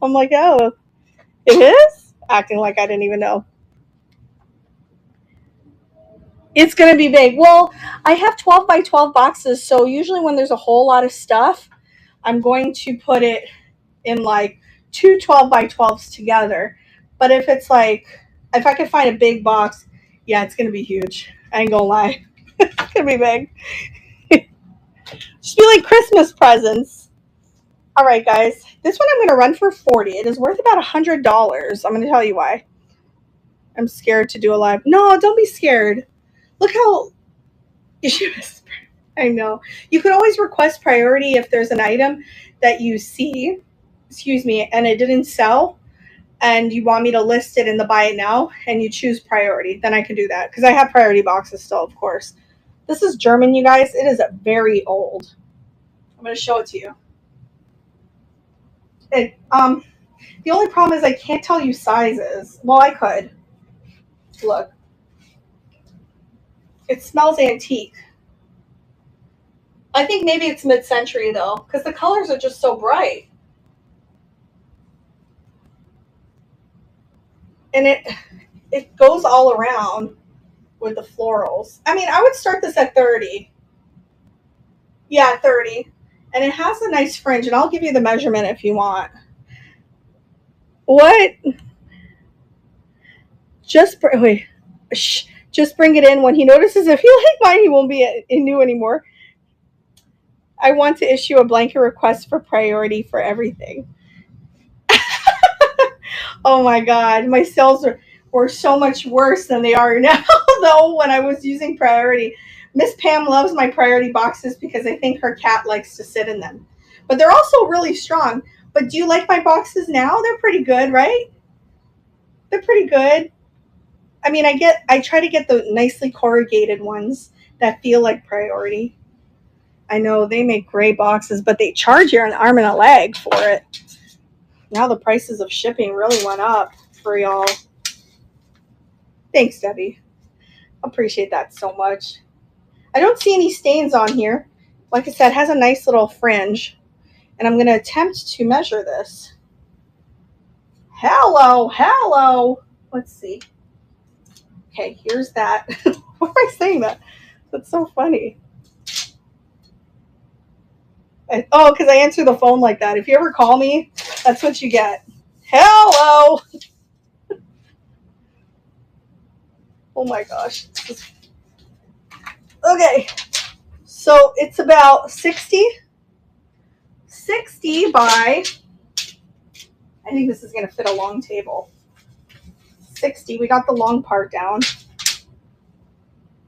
A: I'm like, oh, it is? Acting like I didn't even know. It's going to be big. Well, I have 12 by 12 boxes, so usually when there's a whole lot of stuff, I'm going to put it in like two 12 by 12s together. But if it's like, if I can find a big box, yeah, it's going to be huge. I ain't going to lie. It's going to be big. Just be like Christmas presents. All right, guys. This one I'm going to run for 40. It is worth about $100. I'm going to tell you why. I'm scared to do a live. No, don't be scared. Look how I know. You could always request priority if there's an item that you see, excuse me, and it didn't sell and you want me to list it in the buy it now and you choose priority, then I can do that because I have priority boxes still, of course. This is German, you guys. It is very old. I'm going to show it to you. The only problem is I can't tell you sizes. Well, I could. Look. It smells antique. I think maybe it's mid-century though, because the colors are just so bright. And it goes all around with the florals. I mean, I would start this at 30. Yeah, 30. And it has a nice fringe, and I'll give you the measurement if you want. What? Wait. Shh. Just bring it in when he notices if you like mine, he won't be new anymore. I want to issue a blanket request for priority for everything. Oh my God. My sales were so much worse than they are now, though, when I was using priority. Miss Pam loves my priority boxes because I think her cat likes to sit in them. But they're also really strong. But do you like my boxes now? They're pretty good, right? They're pretty good. I mean, I try to get the nicely corrugated ones that feel like priority. I know they make great boxes, but they charge you an arm and a leg for it. Now the prices of shipping really went up for y'all. Thanks, Debbie. Appreciate that so much. I don't see any stains on here. Like I said, it has a nice little fringe. And I'm going to attempt to measure this. Hello. Let's see. Okay, here's that. Why am I saying that? That's so funny. Because I answer the phone like that. If you ever call me, that's what you get. Hello. Oh my gosh. Okay. So it's about 60 by, I think this is going to fit a long table. 60. We got the long part down.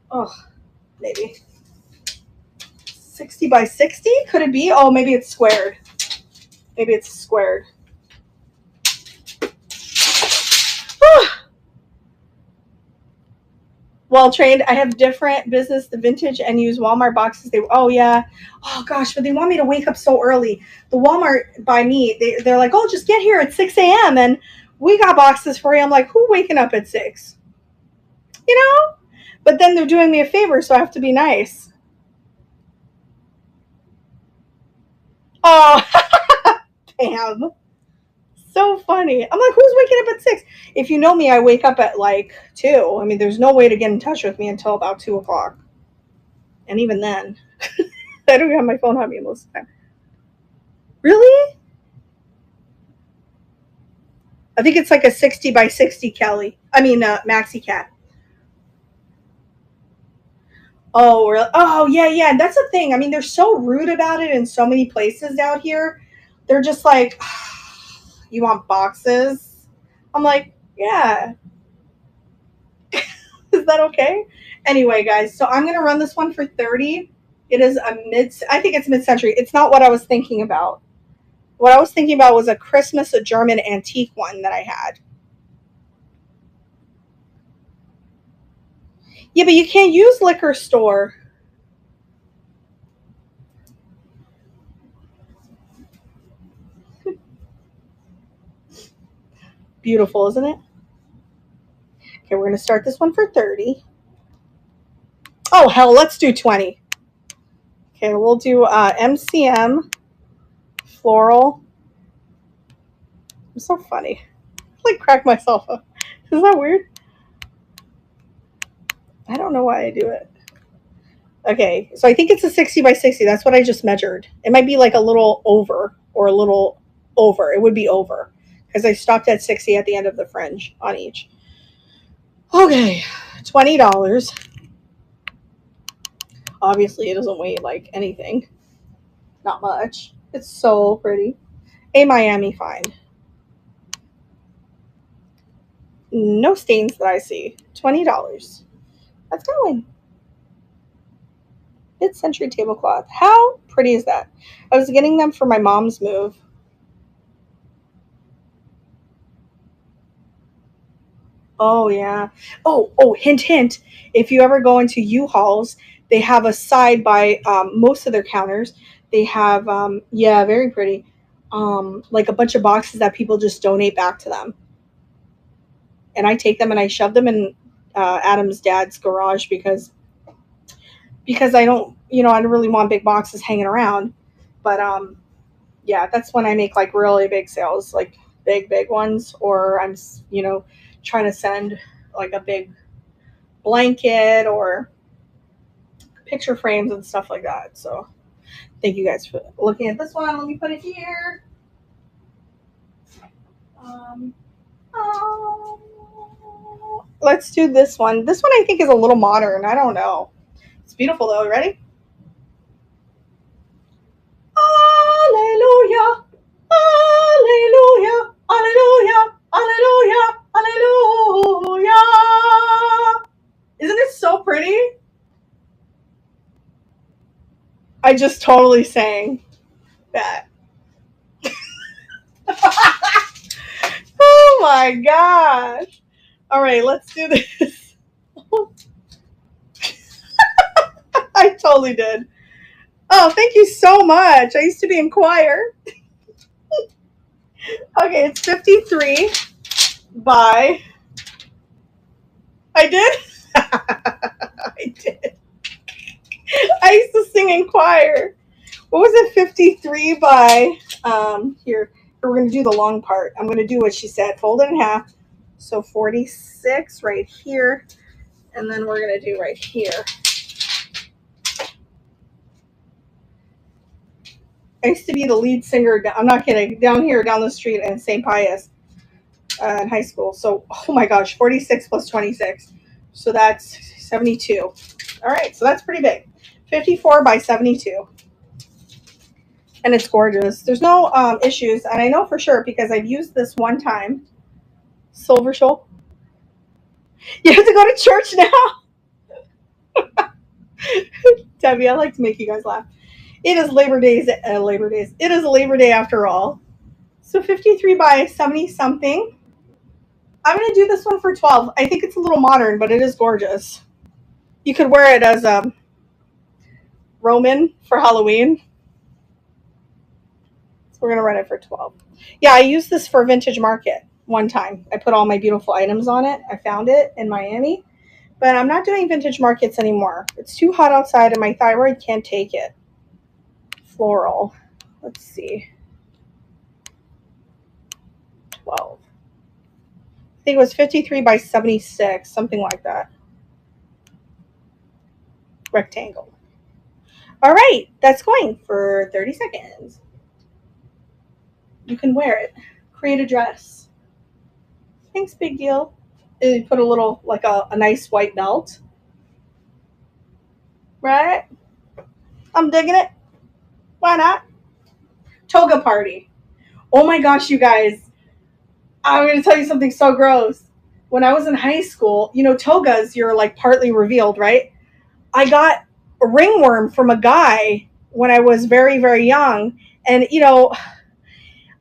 A: Oh, maybe 60 by 60. Could it be? Oh, maybe it's squared. Maybe it's squared. Well trained. I have different business, the vintage, and use Walmart boxes. Oh yeah. Oh gosh, but they want me to wake up so early. The Walmart by me, they're like, oh, just get here at 6 a.m. and we got boxes for you. I'm like, who waking up at 6? You know? But then they're doing me a favor, so I have to be nice. Oh, Pam. So funny. I'm like, who's waking up at 6? If you know me, I wake up at like 2. I mean, there's no way to get in touch with me until about 2 o'clock. And even then, I don't have my phone on me most of the time. Really? I think it's like a 60 by 60 Kelly. I mean, Maxi Cat. Oh, really? Oh, yeah. And that's the thing. I mean, they're so rude about it in so many places out here. They're just like, oh, you want boxes? I'm like, yeah. Is that okay? Anyway, guys, so I'm going to run this one for 30. It is I think it's mid-century. It's not what I was thinking about. What I was thinking about was a German antique one that I had. Yeah, but you can't use liquor store. Beautiful, isn't it? Okay, we're going to start this one for 30. Oh, hell, let's do 20. Okay, we'll do MCM floral. I'm so funny. I like crack myself up. Is that weird? I don't know why I do it. Okay, so I think it's a 60 by 60. That's what I just measured. It might be like a little over or a little over. It would be over because I stopped at 60 at the end of the fringe on each. Okay, $20. Obviously, it doesn't weigh like anything. Not much. It's so pretty. A Miami fine. No stains that I see. $20. That's going. Mid-century tablecloth. How pretty is that? I was getting them for my mom's move. Oh yeah. Oh, hint, hint. If you ever go into U-Hauls, they have a side by most of their counters. They have yeah, very pretty. Like a bunch of boxes that people just donate back to them. And I take them and I shove them in Adam's dad's garage because I don't, I don't really want big boxes hanging around. But yeah, that's when I make like really big sales, like big ones, or I'm, trying to send like a big blanket or picture frames and stuff like that. So thank you guys for looking at this one. Let me put it here. Um, let's do this one. This one I think is a little modern. I don't know. It's beautiful though. Ready? Hallelujah. Hallelujah. Hallelujah. Hallelujah. Hallelujah. Isn't it so pretty? I just totally sang that. Oh my gosh. All right, let's do this. I totally did. Oh, thank you so much. I used to be in choir. Okay, it's 53 by. I did? I did. I used to sing in choir. What was it? 53 by. Here, we're going to do the long part. I'm going to do what she said. Fold it in half. So 46 right here. And then we're going to do right here. I used to be the lead singer. I'm not kidding. Down here, down the street in St. Pius in high school. So, oh my gosh, 46 plus 26. So that's 72. All right, so that's pretty big. 54 by 72. And it's gorgeous. There's no issues. And I know for sure because I've used this one time. Silver shoal. You have to go to church now. Debbie, I like to make you guys laugh. It is Labor Days. It is a Labor Day after all. So 53 by 70 something. I'm going to do this one for 12. I think it's a little modern, but it is gorgeous. You could wear it as a Roman for Halloween. So we're going to run it for 12. Yeah, I used this for Vintage Market one time. I put all my beautiful items on it. I found it in Miami. But I'm not doing Vintage Markets anymore. It's too hot outside and my thyroid can't take it. Floral. Let's see. 12. I think it was 53 by 76, something like that. Rectangle. All right, that's going for 30 seconds. You can wear it. Create a dress. Thanks, big deal. You put a little, like a nice white belt. Right? I'm digging it. Why not? Toga party. Oh my gosh, you guys. I'm going to tell you something so gross. When I was in high school, togas, you're like partly revealed, right? I got a ringworm from a guy when I was very, very young. And,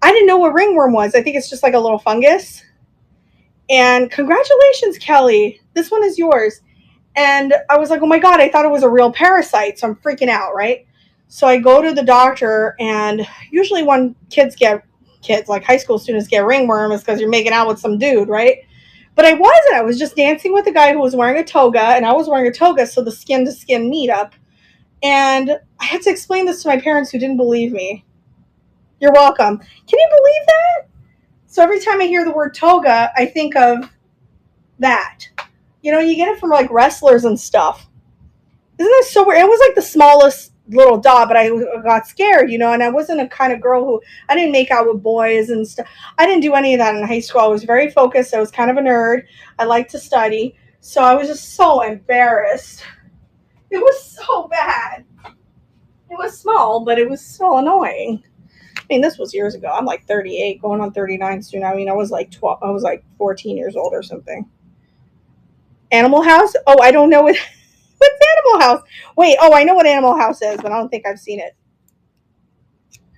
A: I didn't know what ringworm was. I think it's just like a little fungus. And congratulations, Kelly. This one is yours. And I was like, oh my God, I thought it was a real parasite. So I'm freaking out, right? So I go to the doctor, and usually when kids, like high school students get ringworm, is because you're making out with some dude, right? But I wasn't. I was just dancing with a guy who was wearing a toga, and I was wearing a toga, so the skin to skin meetup. And I had to explain this to my parents who didn't believe me. You're welcome. Can you believe that? So every time I hear the word toga, I think of that. You know, you get it from like wrestlers and stuff. Isn't that so weird? It was like the smallest little dot, but I got scared, you know, and I wasn't a kind of girl who, I didn't make out with boys and stuff. I didn't do any of that in high school. I was very focused. I was kind of a nerd. I liked to study. So I was just so embarrassed. It was so bad. It was small, but it was so annoying. I mean, this was years ago. I'm like 38, going on 39 soon. I mean, I was like 12. I was like 14 years old or something. Animal House? Oh, I don't know what. What's Animal House? Wait, oh, I know what Animal House is, but I don't think I've seen it.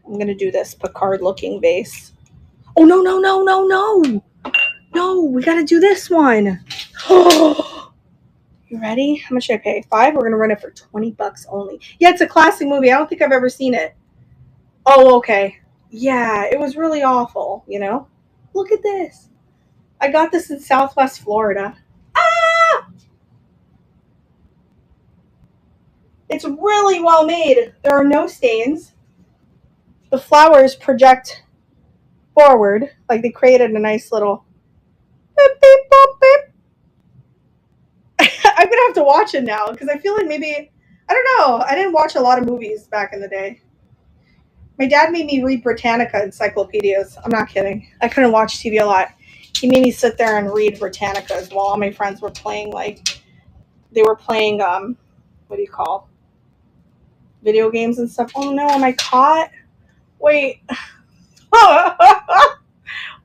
A: I'm gonna do this Picard looking vase. Oh no, no, no, no, no. No, we gotta do this one. You ready? How much should I pay? 5? We're gonna run it for $20 only. Yeah, it's a classic movie. I don't think I've ever seen it. Oh, okay. Yeah, it was really awful, you know? Look at this. I got this in Southwest Florida. Ah! It's really well made. There are no stains. The flowers project forward, like they created a nice little beep, beep, boop, beep. I'm gonna have to watch it now because I feel like maybe I don't know. I didn't watch a lot of movies back in the day. My dad made me read Britannica encyclopedias. I'm not kidding. I couldn't watch TV a lot. He made me sit there and read Britannicas while all my friends were playing they were playing what do you call video games and stuff. Oh no, am I caught? Wait.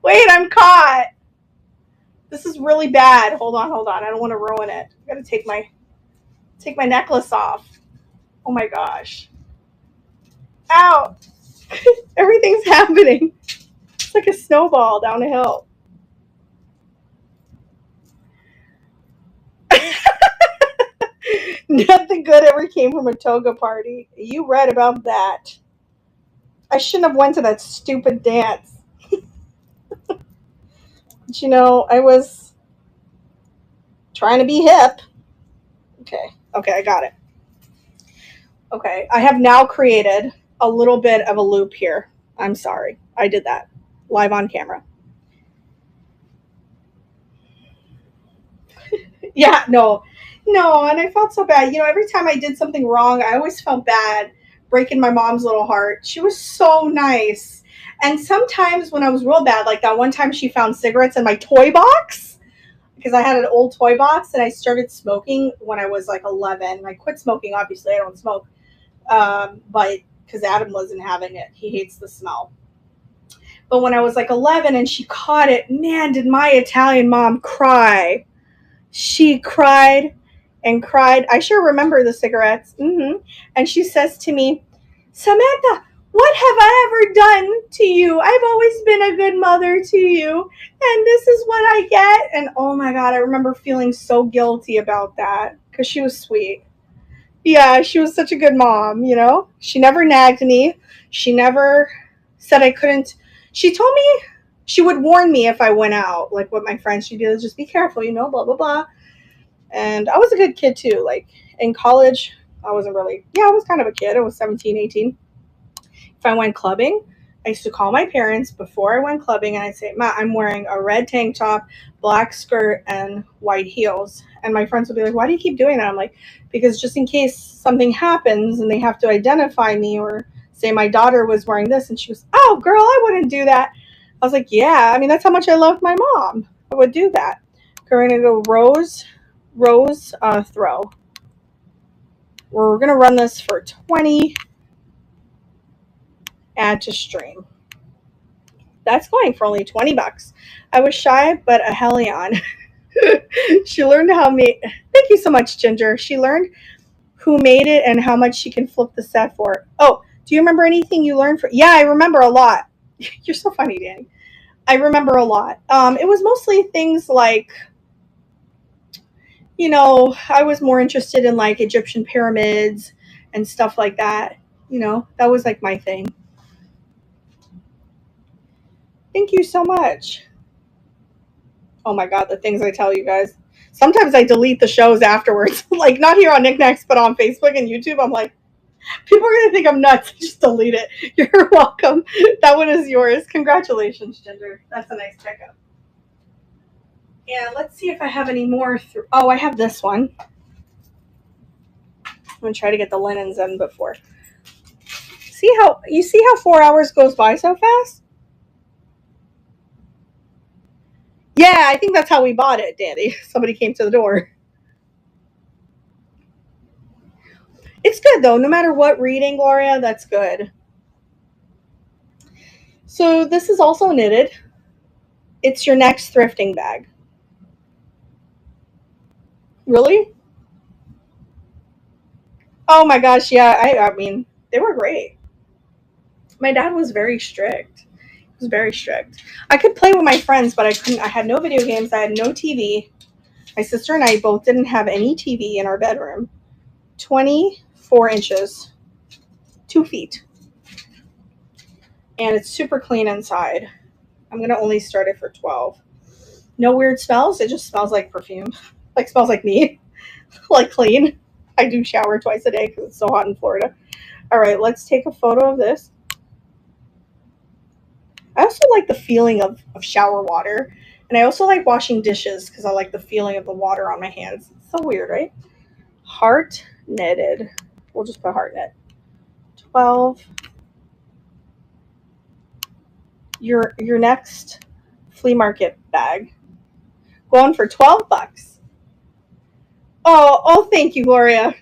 A: Wait, I'm caught. This is really bad. Hold on, hold on. I don't want to ruin it. I gotta take my necklace off. Oh my gosh. Ow. Everything's happening. It's like a snowball down a hill. Nothing good ever came from a toga party. You read about that. I shouldn't have went to that stupid dance. But you know, I was trying to be hip. Okay. Okay, I got it. Okay. I have now created a little bit of a loop here. I'm sorry. I did that live on camera. Yeah, no, no, and I felt so bad. You know, every time I did something wrong, I always felt bad breaking my mom's little heart. She was so nice. And sometimes when I was real bad, like that one time she found cigarettes in my toy box because I had an old toy box and I started smoking when I was like 11. I quit smoking, obviously, I don't smoke, but because Adam wasn't having it, he hates the smell. But when I was like 11 and she caught it, man, did my Italian mom cry. She cried and cried. I sure remember the cigarettes. And she says to me, Samantha, what have I ever done to you? I've always been a good mother to you. And this is what I get. And oh my God, I remember feeling so guilty about that because she was sweet. Yeah, she was such a good mom, you know? She never nagged me. She never said I couldn't. She told me she would warn me if I went out, like with my friends. She'd be like, just be careful, you know, blah, blah, blah. And I was a good kid too. Like in college, I wasn't really, yeah, I was kind of a kid. I was 17, 18. If I went clubbing, I used to call my parents before I went clubbing and I'd say, Ma, I'm wearing a red tank top, black skirt, and white heels. And my friends would be like, why do you keep doing that? I'm like, because just in case something happens and they have to identify me or say my daughter was wearing this. And she was, oh, girl, I wouldn't do that. I was like, yeah, I mean, that's how much I loved my mom. I would do that. We're going to go rose throw. We're going to run this for 20. Add to stream. That's going for only $20. I was shy, but a hellion. She learned how made. Thank you so much, Ginger. She learned who made it and how much she can flip the set for. Oh, do you remember anything you learned for? Yeah, I remember a lot. You're so funny, Danny. I remember a lot. It was mostly things like, you know, I was more interested in like Egyptian pyramids and stuff like that. You know, that was like my thing. Thank you so much. Oh my God, the things I tell you guys. Sometimes I delete the shows afterwards. Like, not here on Knickknacks, but on Facebook and YouTube. I'm like, people are going to think I'm nuts. Just delete it. You're welcome. That one is yours. Congratulations, Ginger. That's a nice pickup. Yeah, let's see if I have any more. Oh, I have this one. I'm going to try to get the linens in before. See how 4 hours goes by so fast? Yeah, I think that's how we bought it, Danny. Somebody came to the door. It's good though. No matter what reading, Gloria, that's good. So this is also knitted. It's your next thrifting bag. Really? Oh my gosh, yeah. I mean, they were great. My dad was very strict. He was very strict. I could play with my friends, but I couldn't. I had no video games. I had no TV. My sister and I both didn't have any TV in our bedroom. 24 inches, 2 feet. And it's super clean inside. I'm going to only start it for 12. No weird smells. It just smells like perfume. Like, smells like me. Like clean. I do shower twice a day because it's so hot in Florida. All right, let's take a photo of this. I also like the feeling of shower water. And I also like washing dishes because I like the feeling of the water on my hands. It's so weird, right? Heart knitted. We'll just put heart knit. 12. Your next flea market bag. Going for $12. Oh, thank you, Gloria.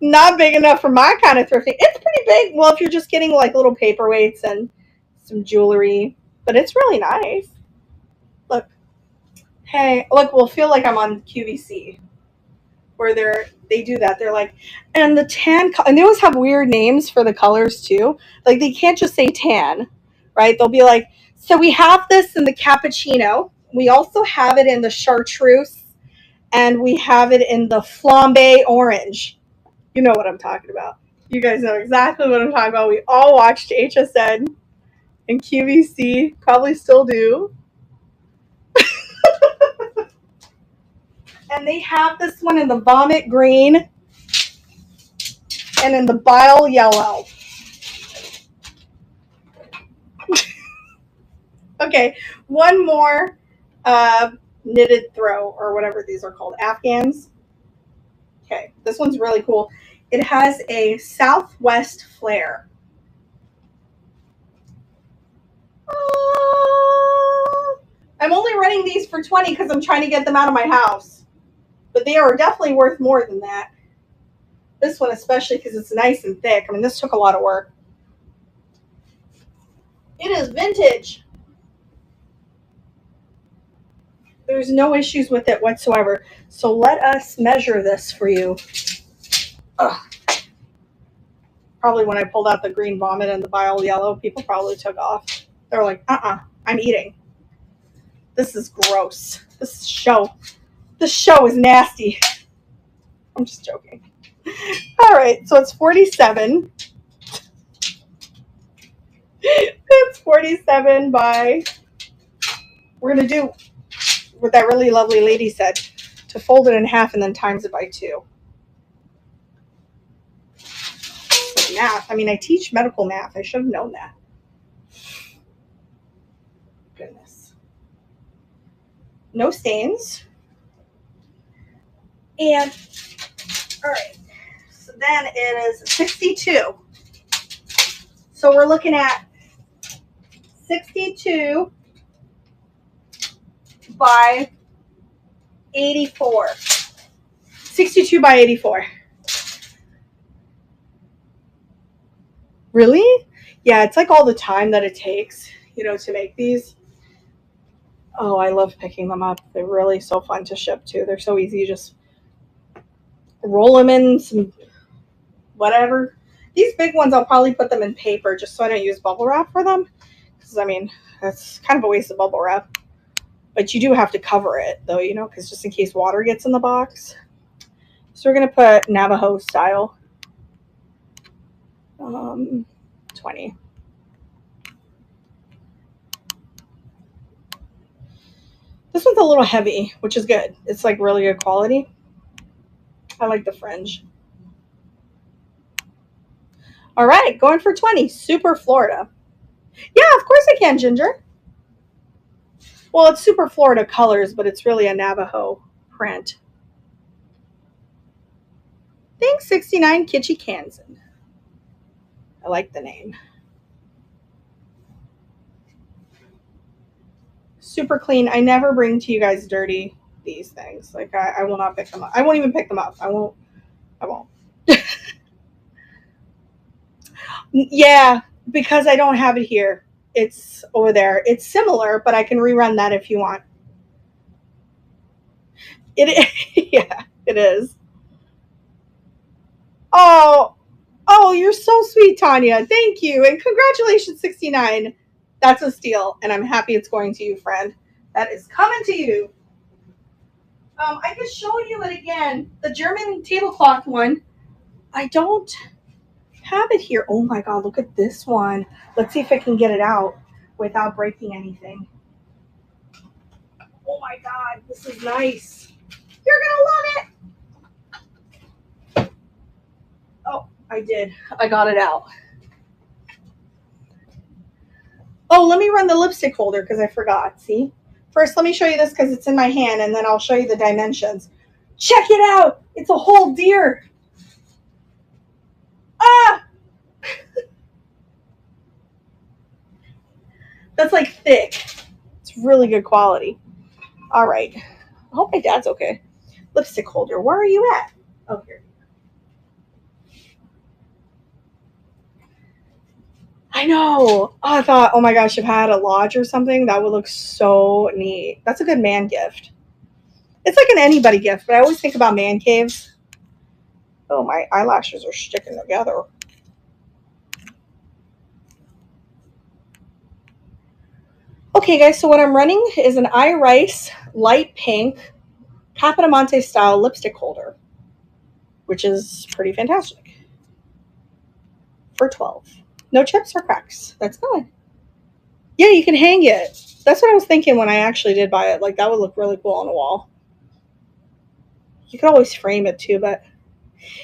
A: Not big enough for my kind of thrifting. It's pretty big. Well, if you're just getting like little paperweights and some jewelry, but it's really nice. Look, hey, look, we'll feel like I'm on QVC where they do that. They're like, and the tan, and they always have weird names for the colors too. Like they can't just say tan, right? They'll be like, so we have this in the cappuccino. We also have it in the chartreuse, and we have it in the flambe orange. You know what I'm talking about. You guys know exactly what I'm talking about. We all watched HSN and QVC, probably still do. And they have this one in the vomit green and in the bile yellow. Okay, one more knitted throw or whatever these are called, Afghans. Okay, this one's really cool. It has a southwest flare. I'm only running these for 20 because I'm trying to get them out of my house. But they are definitely worth more than that. This one especially because it's nice and thick. I mean, this took a lot of work. It is vintage. There's no issues with it whatsoever. So let us measure this for you. Ugh. Probably when I pulled out the green vomit and the bile yellow, people probably took off. They were like, I'm eating. This is gross. This show is nasty. I'm just joking. All right, so it's 47. It's 47 by, we're going to do what that really lovely lady said, to fold it in half and then times it by 2. Like math. I mean, I teach medical math. I should have known that. Goodness. No stains. And, all right, so then it is 62. So we're looking at 62 by 84. 62 by 84. Really? Yeah, it's like all the time that it takes, to make these. Oh, I love picking them up. They're really so fun to ship too. They're so easy. You just roll them in some whatever. These big ones, I'll probably put them in paper just so I don't use bubble wrap for them. Because, I mean, that's kind of a waste of bubble wrap. But you do have to cover it, though, because just in case water gets in the box. So we're going to put Navajo style. 20. This one's a little heavy, which is good. It's like really good quality. I like the fringe. All right, going for 20. Super Florida. Yeah, of course I can, Ginger. Well, it's Super Florida colors, but it's really a Navajo print. Thanks, 69 Kitschy Kansan. I like the name. Super clean. I never bring to you guys dirty these things. Like I will not pick them up. I won't even pick them up. I won't. Yeah, because I don't have it here. It's over there. It's similar, but I can rerun that if you want. It yeah, it is. Oh, oh, you're so sweet, Tanya. Thank you. And congratulations, 69. That's a steal, and I'm happy it's going to you, friend. That is coming to you. I can show you it again. The German tablecloth one. I don't have it here. Oh my god, look at this one. Let's see if I can get it out without breaking anything. Oh my god, this is nice. You're gonna love it. Oh, I did. I got it out. Oh, let me run the lipstick holder because I forgot. See? First, let me show you this because it's in my hand, and then I'll show you the dimensions. Check it out. It's a whole deer. Ah! That's like thick. It's really good quality. All right. I hope my dad's okay. Lipstick holder. Where are you at? Oh, here. I know. I thought, oh my gosh, if I had a lodge or something, that would look so neat. That's a good man gift. It's like an anybody gift, but I always think about man caves. Oh, my eyelashes are sticking together. Okay, guys, so what I'm running is an iRice light pink Capitamonte style lipstick holder, which is pretty fantastic. For 12. No chips or cracks. That's good. Yeah, you can hang it. That's what I was thinking when I actually did buy it. Like, that would look really cool on a wall. You could always frame it too, but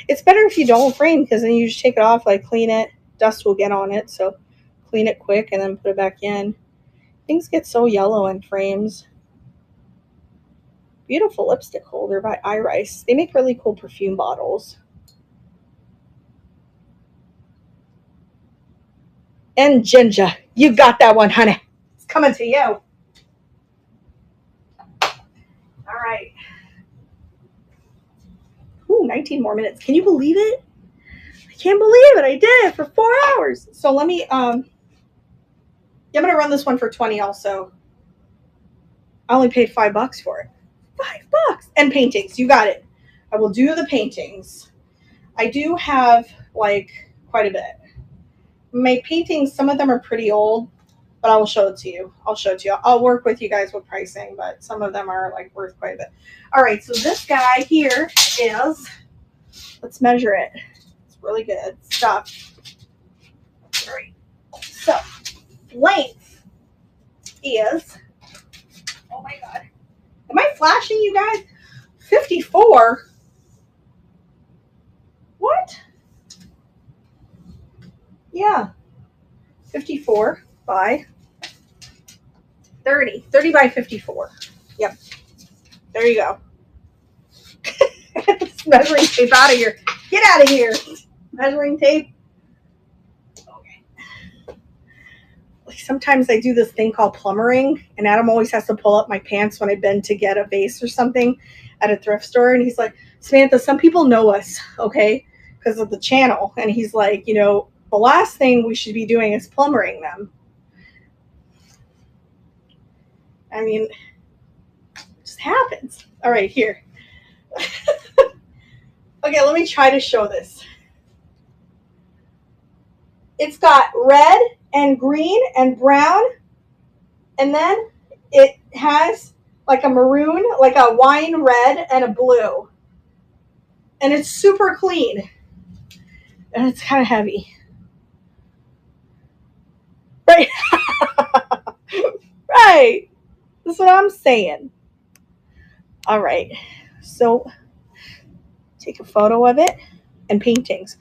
A: it's better if you don't frame because then you just take it off, like clean it. Dust will get on it, so clean it quick and then put it back in. Things get so yellow in frames. Beautiful lipstick holder by iRice. They make really cool perfume bottles. And Ginger, you got that one, honey. It's coming to you. All right. Ooh, 19 more minutes. Can you believe it? I can't believe it. I did it for 4 hours. So let me, I'm going to run this one for 20 also. I only paid $5 for it. $5. And paintings. You got it. I will do the paintings. I do have, like, quite a bit. My paintings, some of them are pretty old, but I will show it to you. I'll work with you guys with pricing, but some of them are, like, worth quite a bit. All right, so this guy here is, let's measure it. It's really good stuff. All right. So, length is, oh my god. Am I flashing you guys? 54? What? Yeah. 54 by 30. 30 by 54. Yep. There you go. Measuring tape out of here. Get out of here. Measuring tape. Okay. Like sometimes I do this thing called plumbering, and Adam always has to pull up my pants when I bend to get a vase or something at a thrift store. And he's like, Samantha, some people know us, okay, because of the channel. And he's like, you know, the last thing we should be doing is plumbering them. I mean, it just happens. All right, here. Okay, let me try to show this. It's got red and green and brown, and then it has like a maroon, like a wine red and a blue. And it's super clean. And it's kind of heavy. Right. Right. That's what I'm saying. All right. So take a photo of it and paintings.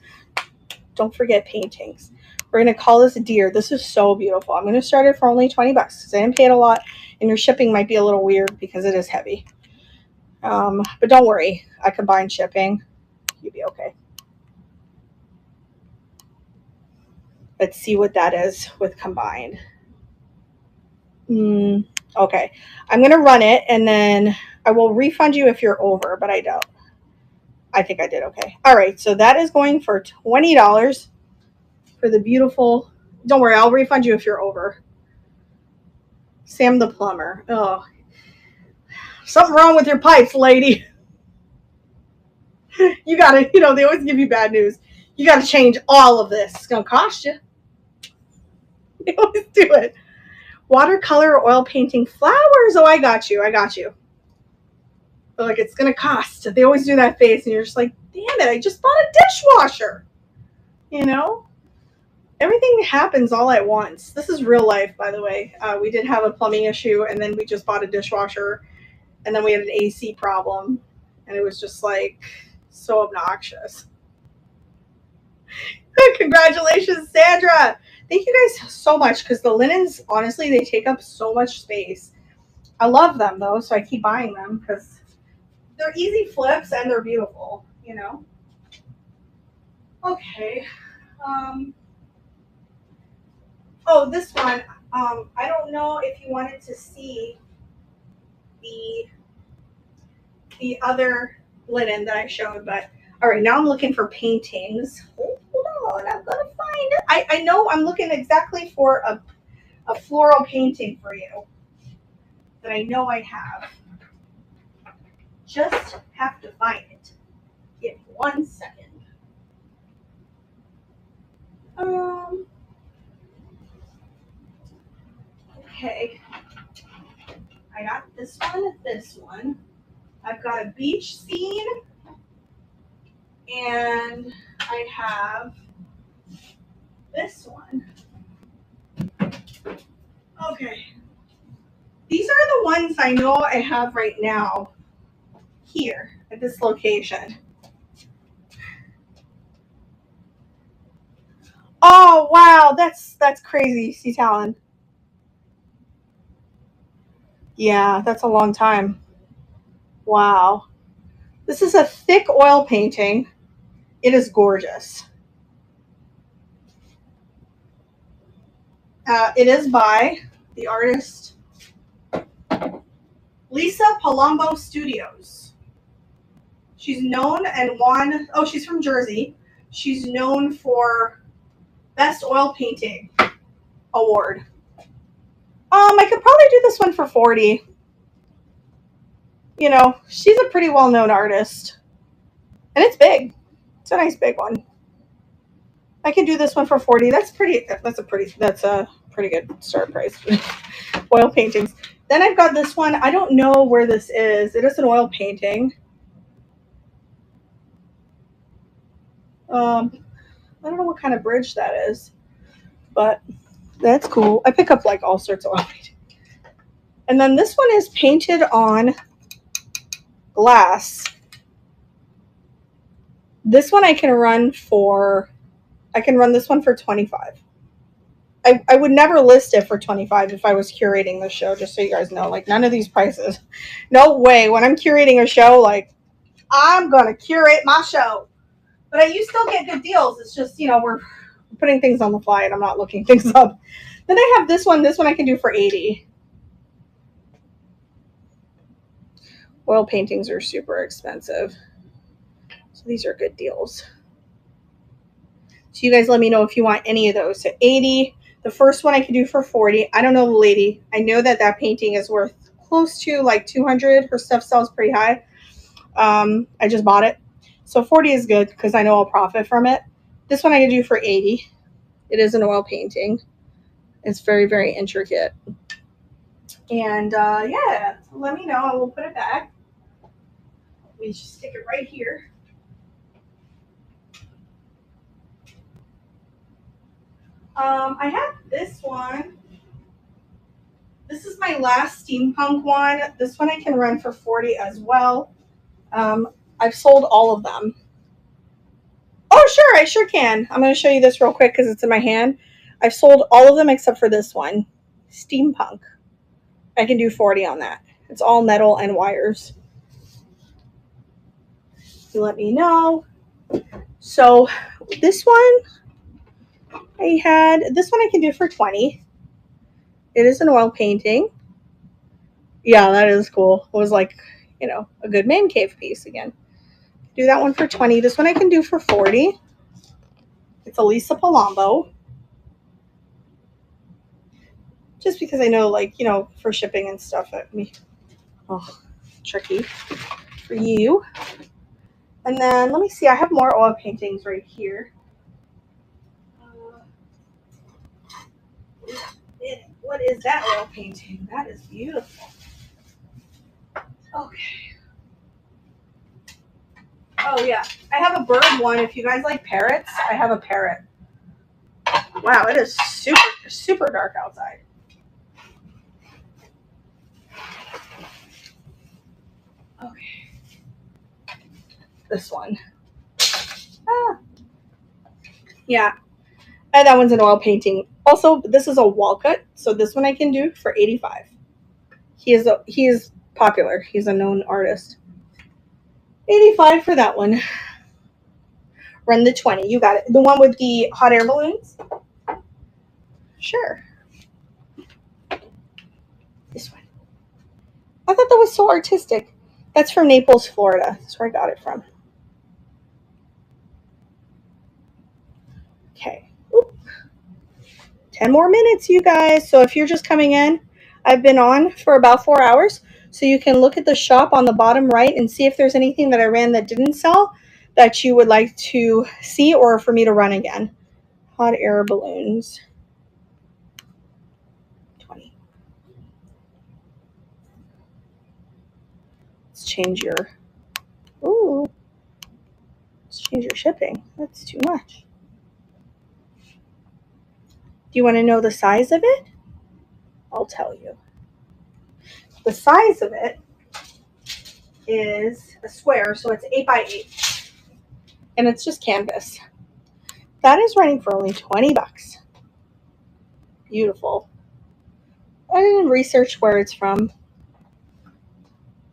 A: Don't forget paintings. We're going to call this a deer. This is so beautiful. I'm going to start it for only $20 because I didn't pay it a lot, and your shipping might be a little weird because it is heavy. But don't worry. I combine shipping. You'll be okay. Let's see what that is with combined. Okay. I'm going to run it, and then I will refund you if you're over, but I don't. I think I did okay. All right. So that is going for $20 for the beautiful. Don't worry. I'll refund you if you're over. Sam the plumber. Oh, something wrong with your pipes, lady. You got to, they always give you bad news. You got to change all of this. It's going to cost you. They always do it. Watercolor, oil painting, flowers. Oh, I got you. But like, it's going to cost. They always do that face, and you're just like, damn it, I just bought a dishwasher. Everything happens all at once. This is real life, by the way. We did have a plumbing issue, and then we just bought a dishwasher, and then we had an AC problem, and it was just like so obnoxious. Congratulations, Sandra. Thank you guys so much, because the linens, honestly, they take up so much space. I love them, though, so I keep buying them because they're easy flips and they're beautiful, Okay. Oh, this one. I don't know if you wanted to see the other linen that I showed, but all right, now I'm looking for paintings. Hold on, I'm gonna find it. I know I'm looking exactly for a floral painting for you that I know I have. Just have to find it. Give me 1 second. Okay. I got this one. I've got a beach scene, and I have this one. Okay. These are the ones I know I have right now here at this location. Oh wow, that's crazy, see Talon. Yeah, that's a long time. Wow. This is a thick oil painting. It is gorgeous. It is by the artist Lisa Palumbo Studios. She's known and won, she's from Jersey. She's known for Best Oil Painting Award. I could probably do this one for 40. She's a pretty well-known artist. And it's big. It's a nice big one. I can do this one for 40. That's a pretty good start price. Oil paintings. Then I've got this one. I don't know where this is. It is an oil painting. I don't know what kind of bridge that is, but that's cool. I pick up like all sorts of oil paintings. And then this one is painted on glass. This one I can run this one for 25. I would never list it for 25 if I was curating the show, just so you guys know. Like, none of these prices. No way. When I'm curating a show, like, I'm going to curate my show. But you still get good deals. It's just, we're putting things on the fly and I'm not looking things up. Then I have this one. This one I can do for 80. Oil paintings are super expensive. So these are good deals. So you guys let me know if you want any of those. So 80. The first one I can do for 40. I don't know the lady. I know that painting is worth close to like 200. Her stuff sells pretty high. I just bought it. So 40 is good because I know I'll profit from it. This one I can do for 80. It is an oil painting. It's very, very intricate. And yeah, let me know. I will put it back. Let me just stick it right here. I have this one. This is my last steampunk one. This one I can run for 40 as well. I've sold all of them. Oh, sure, I sure can. I'm going to show you this real quick because it's in my hand. I've sold all of them except for this one, steampunk. I can do 40 on that. It's all metal and wires. You let me know. So this one, I can do for 20. It is an oil painting. Yeah, that is cool. It was like, a good man cave piece again. Do that one for 20. This one I can do for 40. It's a Lisa Palumbo. Just because I know, for shipping and stuff, tricky for you. And then, let me see, I have more oil paintings right here. What is that oil painting? That is beautiful. Okay. Oh, yeah. I have a bird one. If you guys like parrots, I have a parrot. Wow, it is super, super dark outside. Okay. This one. Yeah. And that one's an oil painting. Also, this is a wall cut, so this one I can do for 85. He is popular. He's a known artist. 85 for that one. Run the 20. You got it. The one with the hot air balloons? Sure. This one. I thought that was so artistic. That's from Naples, Florida. That's where I got it from. Okay. Oop. 10 more minutes, you guys. So if you're just coming in, I've been on for about 4 hours. So you can look at the shop on the bottom right and see if there's anything that I ran that didn't sell that you would like to see or for me to run again. Hot air balloons. 20. Let's change your shipping. That's too much. Do you want to know the size of it? I'll tell you. The size of it is a square, so it's 8 by 8. And it's just canvas. That is running for only 20 bucks. Beautiful. I didn't research where it's from,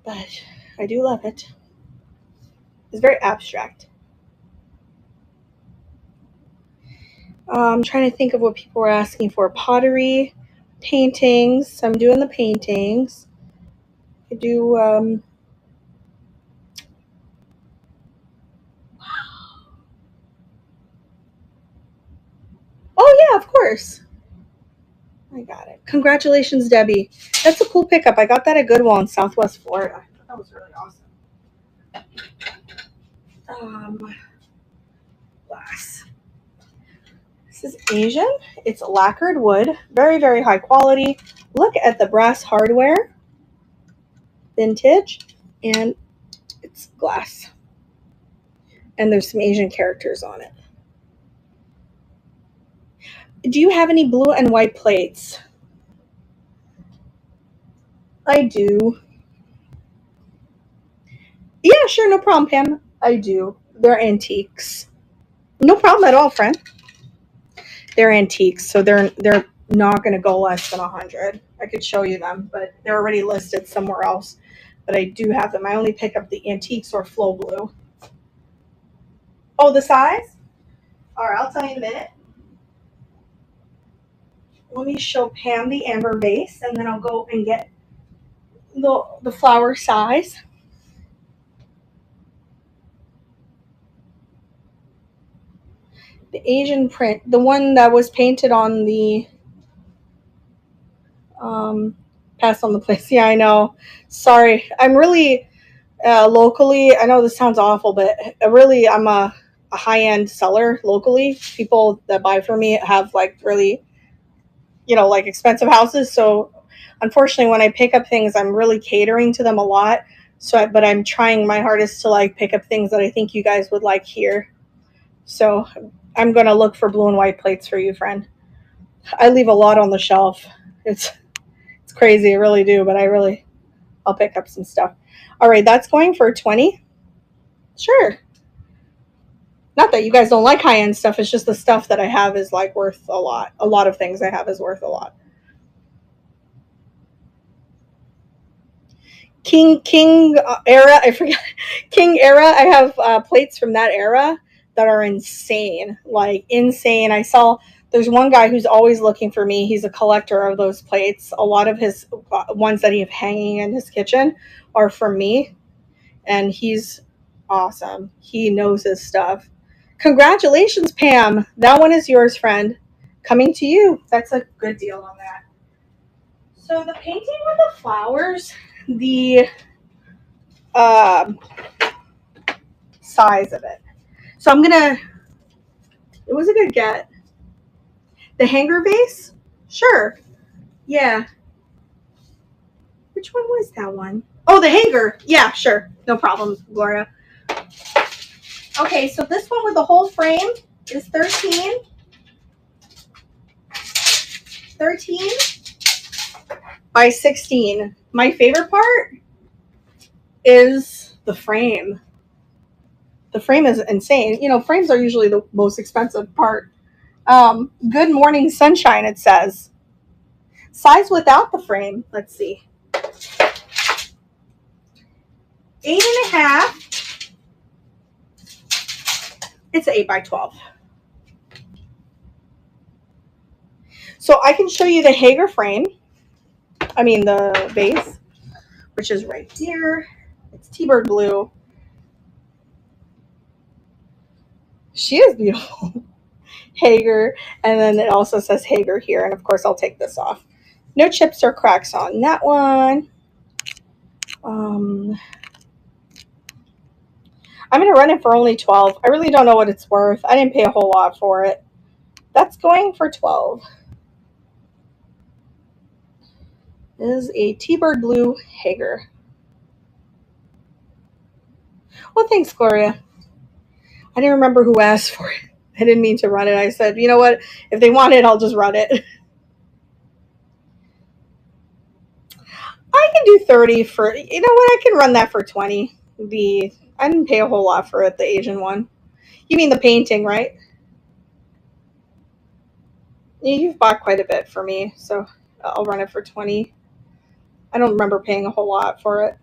A: but I do love it. It's very abstract. I'm trying to think of what people were asking for. Pottery, paintings. So I'm doing the paintings. I do, oh yeah, of course. I got it. Congratulations, Debbie. That's a cool pickup. I got that at Goodwill in Southwest Florida. I thought that was really awesome. Glass. This is Asian. It's lacquered wood. Very, very high quality. Look at the brass hardware. Vintage. And it's glass. And there's some Asian characters on it. Do you have any blue and white plates? I do. Yeah, sure, no problem, Pam. I do. They're antiques. No problem at all, friend. They're antiques, so they're not going to go less than 100. I could show you them, but they're already listed somewhere else. But I do have them. I only pick up the antiques or flow blue. Oh, the size? All right, I'll tell you in a minute. Let me show Pam the amber vase, and then I'll go and get the flower size. The Asian print, the one that was painted on the pass on the place. Yeah, I know. Sorry. I'm really locally, I know this sounds awful, but really I'm a high-end seller locally. People that buy from me have really, expensive houses. So unfortunately, when I pick up things, I'm really catering to them a lot. But I'm trying my hardest to pick up things that I think you guys would like here. So I'm going to look for blue and white plates for you, friend. I leave a lot on the shelf. It's crazy. I really do, but I'll pick up some stuff. All right, that's going for 20. Sure. Not that you guys don't like high end stuff. It's just the stuff that I have is like worth a lot. A lot of things I have is worth a lot. King era. I forget. King era. I have plates from that era that are insane. Like insane. I saw there's one guy who's always looking for me. He's a collector of those plates. A lot of his ones that he have hanging in his kitchen are from me, and he's awesome. He knows his stuff. Congratulations, Pam. That one is yours, friend. Coming to you. That's a good deal on that. So the painting with the flowers, the size of it. So I'm gonna. It was a good get. The hanger vase, sure, yeah. Which one was that one? Oh, the hanger. Yeah, sure, no problem, Gloria. Okay, so this one with the whole frame is 13. 13 by 16. My favorite part is the frame. The frame is insane. You know, frames are usually the most expensive part. Good morning sunshine, it says. Size without the frame. Let's see. 8.5. It's an 8 by 12. So I can show you the Hager frame. I mean the base, which is right here. It's T-Bird blue. She is beautiful. Hager, and then it also says Hager here, and of course I'll take this off. No chips or cracks on that one. I'm going to run it for only 12. I really don't know what it's worth. I didn't pay a whole lot for it. That's going for 12. This is a T-Bird blue Hager. Well, thanks, Gloria. I didn't remember who asked for it. I didn't mean to run it. I said, you know what? If they want it, I'll just run it. I can do 30 for, you know what? I can run that for 20. I didn't pay a whole lot for it, the Asian one. You mean the painting, right? You've bought quite a bit for me, so I'll run it for 20. I don't remember paying a whole lot for it.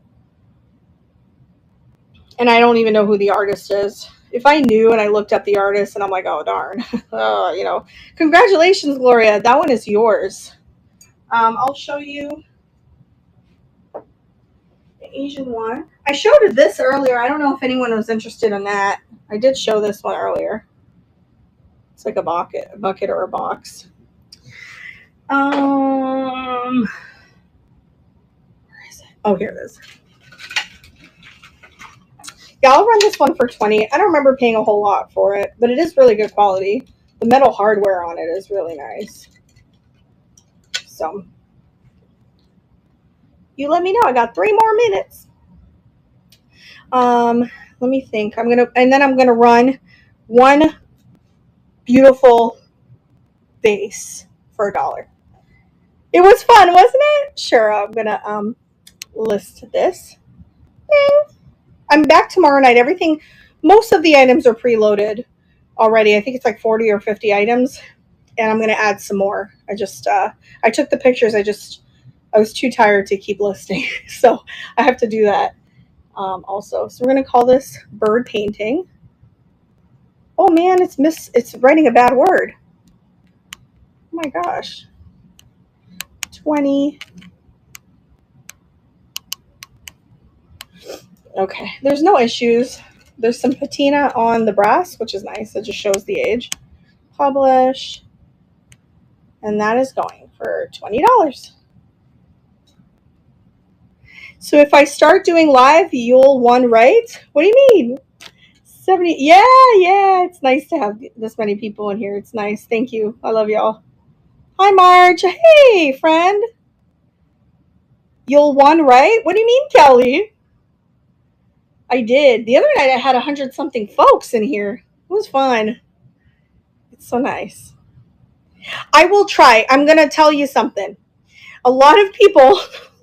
A: And I don't even know who the artist is. If I knew and I looked up the artist and I'm like, oh, darn. You know, congratulations, Gloria. That one is yours. I'll show you the Asian one. I showed this earlier. I don't know if anyone was interested in that. I did show this one earlier. It's like a bucket or a box. Where is it? Oh, here it is. Yeah, I'll run this one for 20. I don't remember paying a whole lot for it, but it is really good quality. The metal hardware on it is really nice. So, you let me know. I got 3 more minutes. Let me think. I'm gonna run one beautiful base for $1. It was fun, wasn't it? Sure. I'm gonna list this. I'm back tomorrow night. Most of the items are preloaded already. I think it's like 40 or 50 items, and I'm gonna add some more. I took the pictures. I was too tired to keep listing, so I have to do that also. So we're gonna call this bird painting. Oh man, it's writing a bad word. Oh my gosh. 20. Okay, there's no issues. There's some patina on the brass, which is nice. It just shows the age. Publish. And that is going for $20. So if I start doing live, you'll one right? What do you mean? 70. Yeah. It's nice to have this many people in here. It's nice. Thank you. I love y'all. Hi, Marge. Hey, friend. You'll one right? What do you mean, Kelly? I did. The other night I had 100-something folks in here. It was fun. It's so nice. I will try. I'm going to tell you something. A lot of people,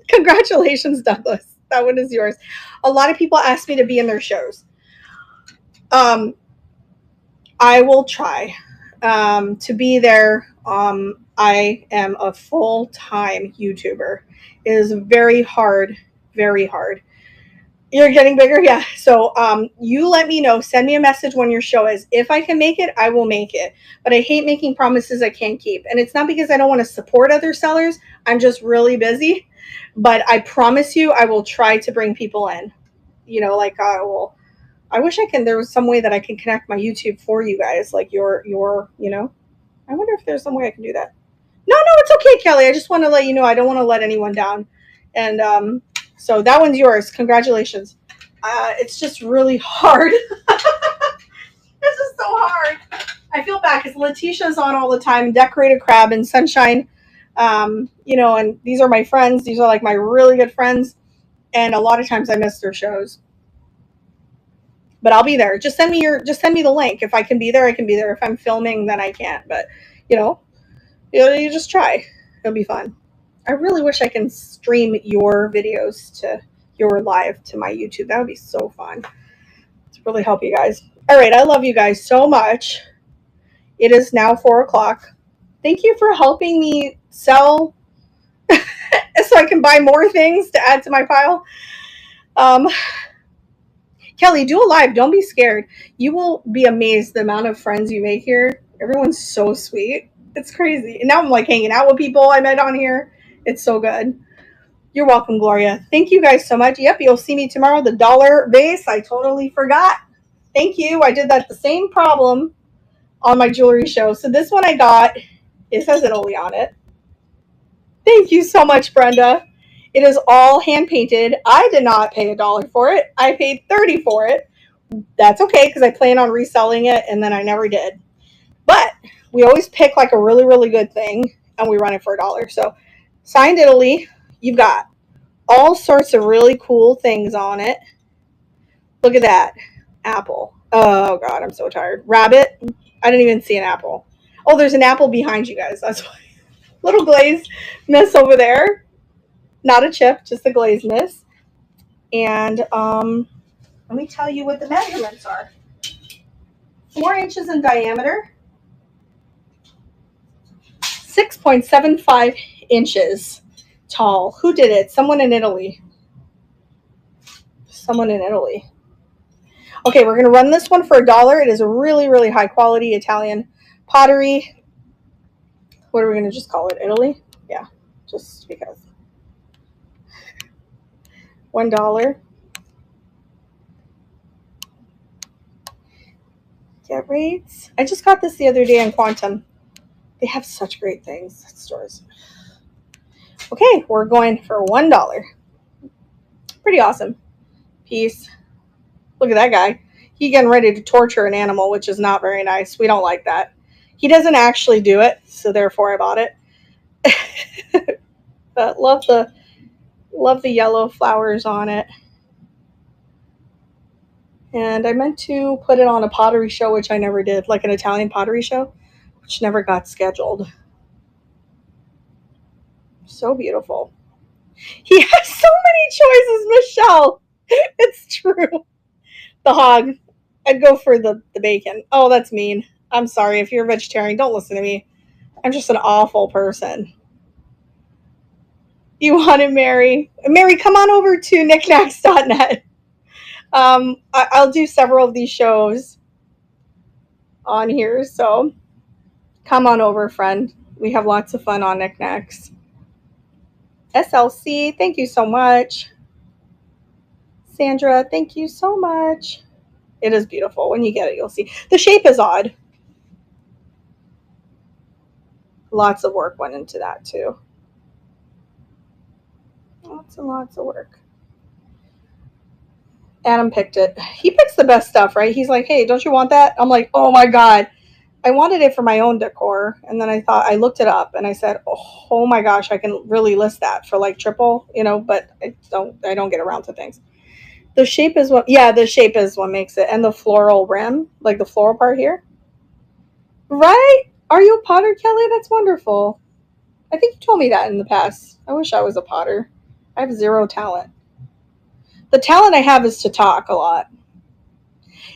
A: congratulations, Douglas. That one is yours. A lot of people ask me to be in their shows. I will try to be there. I am a full-time YouTuber. It is very hard, very hard. You're getting bigger? Yeah. So you let me know. Send me a message when your show is. If I can make it, I will make it. But I hate making promises I can't keep. And it's not because I don't want to support other sellers. I'm just really busy. But I promise you, I will try to bring people in. Like I will. I wish I can. There was some way that I can connect my YouTube for you guys, like your. I wonder if there's some way I can do that. No, it's okay, Kelly. I just want to let you know I don't want to let anyone down. And so that one's yours. Congratulations. It's just really hard. This is so hard. I feel bad because Letitia's on all the time. Decorated Crab and Sunshine. And these are my friends. These are like my really good friends. And a lot of times I miss their shows. But I'll be there. Just send me the link. If I can be there, I can be there. If I'm filming, then I can't. But you just try. It'll be fun. I really wish I can stream your videos to your live to my YouTube. That would be so fun. To really help you guys. All right, I love you guys so much. It is now 4:00. Thank you for helping me sell so I can buy more things to add to my pile. Kelly, do a live. Don't be scared. You will be amazed the amount of friends you make here. Everyone's so sweet. It's crazy. And now I'm like hanging out with people I met on here. It's so good. You're welcome, Gloria. Thank you guys so much. Yep, you'll see me tomorrow. The dollar base. I totally forgot. Thank you. I did that the same problem on my jewelry show. So this one I got, it says Italy on it. Thank you so much, Brenda. It is all hand painted. I did not pay $1 for it. I paid $30 for it. That's okay because I plan on reselling it and then I never did. But we always pick like a really, really good thing and we run it for $1. So signed Italy, you've got all sorts of really cool things on it. Look at that. Apple. Oh God, I'm so tired. Rabbit. I didn't even see an apple. Oh, there's an apple behind you guys. That's why. Little glaze miss over there. Not a chip, just a glaze miss. And let me tell you what the measurements are. 4 inches in diameter. 6.75 inches tall. Who did it? Someone in Italy. Okay, we're going to run this one for $1. It is a really, really high quality Italian pottery. What are we going to just call it? Italy? Yeah, just because. $1. Get rates. I just got this the other day in Quantum. They have such great things at stores. Okay, we're going for $1. Pretty awesome piece. Look at that guy. He's getting ready to torture an animal, which is not very nice. We don't like that. He doesn't actually do it, so therefore I bought it. But love the yellow flowers on it. And I meant to put it on a pottery show, which I never did, like an Italian pottery show, which never got scheduled. So beautiful. He has so many choices, Michelle. It's true. The hog. I'd go for the bacon. Oh, that's mean. I'm sorry. If you're a vegetarian, don't listen to me. I'm just an awful person. You want it, Mary? Mary, come on over to knickknacks.net. I'll do several of these shows on here, so come on over, friend. We have lots of fun on knickknacks. SLC, thank you so much. Sandra, thank you so much. It is beautiful. When you get it, you'll see. The shape is odd. Lots of work went into that, too. Lots and lots of work. Adam picked it. He picks the best stuff, right? He's like, hey, don't you want that? I'm like, oh, my God. I wanted it for my own decor. And then I looked it up, and I said, oh, my gosh, I can really list that for, like, triple, but I don't get around to things. The shape is what makes it. And the floral rim, like the floral part here. Right? Are you a potter, Kelly? That's wonderful. I think you told me that in the past. I wish I was a potter. I have zero talent. The talent I have is to talk a lot.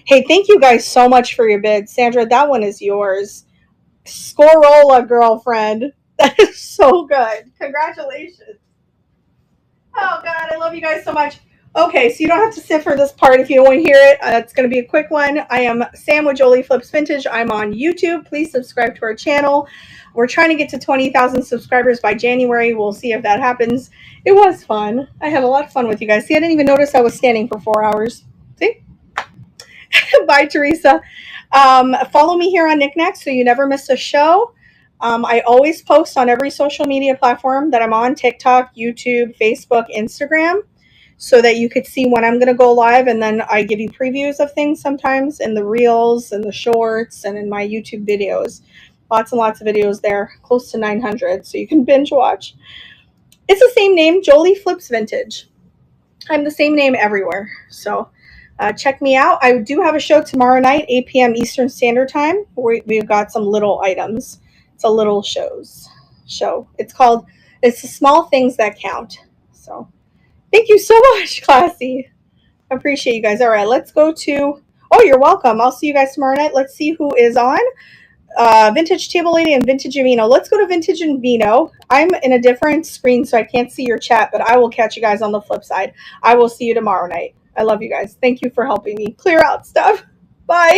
A: Hey, thank you guys so much for your bid. Sandra, that one is yours. Scorola, girlfriend. That is so good. Congratulations. Oh, God, I love you guys so much. Okay, so you don't have to sit for this part if you don't want to hear it. It's going to be a quick one. I am Sam with Jolie Flips Vintage. I'm on YouTube. Please subscribe to our channel. We're trying to get to 20,000 subscribers by January. We'll see if that happens. It was fun. I had a lot of fun with you guys. See, I didn't even notice I was standing for 4 hours. See? Bye, Teresa. Follow me here on Knickknacks so you never miss a show. I always post on every social media platform that I'm on: TikTok, YouTube, Facebook, Instagram, so that you could see when I'm going to go live. And then I give you previews of things sometimes in the reels and the shorts and in my YouTube videos. Lots and lots of videos there, close to 900, so you can binge watch. It's the same name, Jolie Flips Vintage. I'm the same name everywhere, so check me out. I do have a show tomorrow night, 8 p.m. Eastern Standard Time. We've got some little items. It's a little show. It's the Small Things That Count. So thank you so much, Classy. I appreciate you guys. All right, let's go to, oh, you're welcome. I'll see you guys tomorrow night. Let's see who is on. Vintage Table Lady and Vintage and Vino. Let's go to Vintage and Vino. I'm in a different screen, so I can't see your chat, but I will catch you guys on the flip side. I will see you tomorrow night. I love you guys. Thank you for helping me clear out stuff. Bye.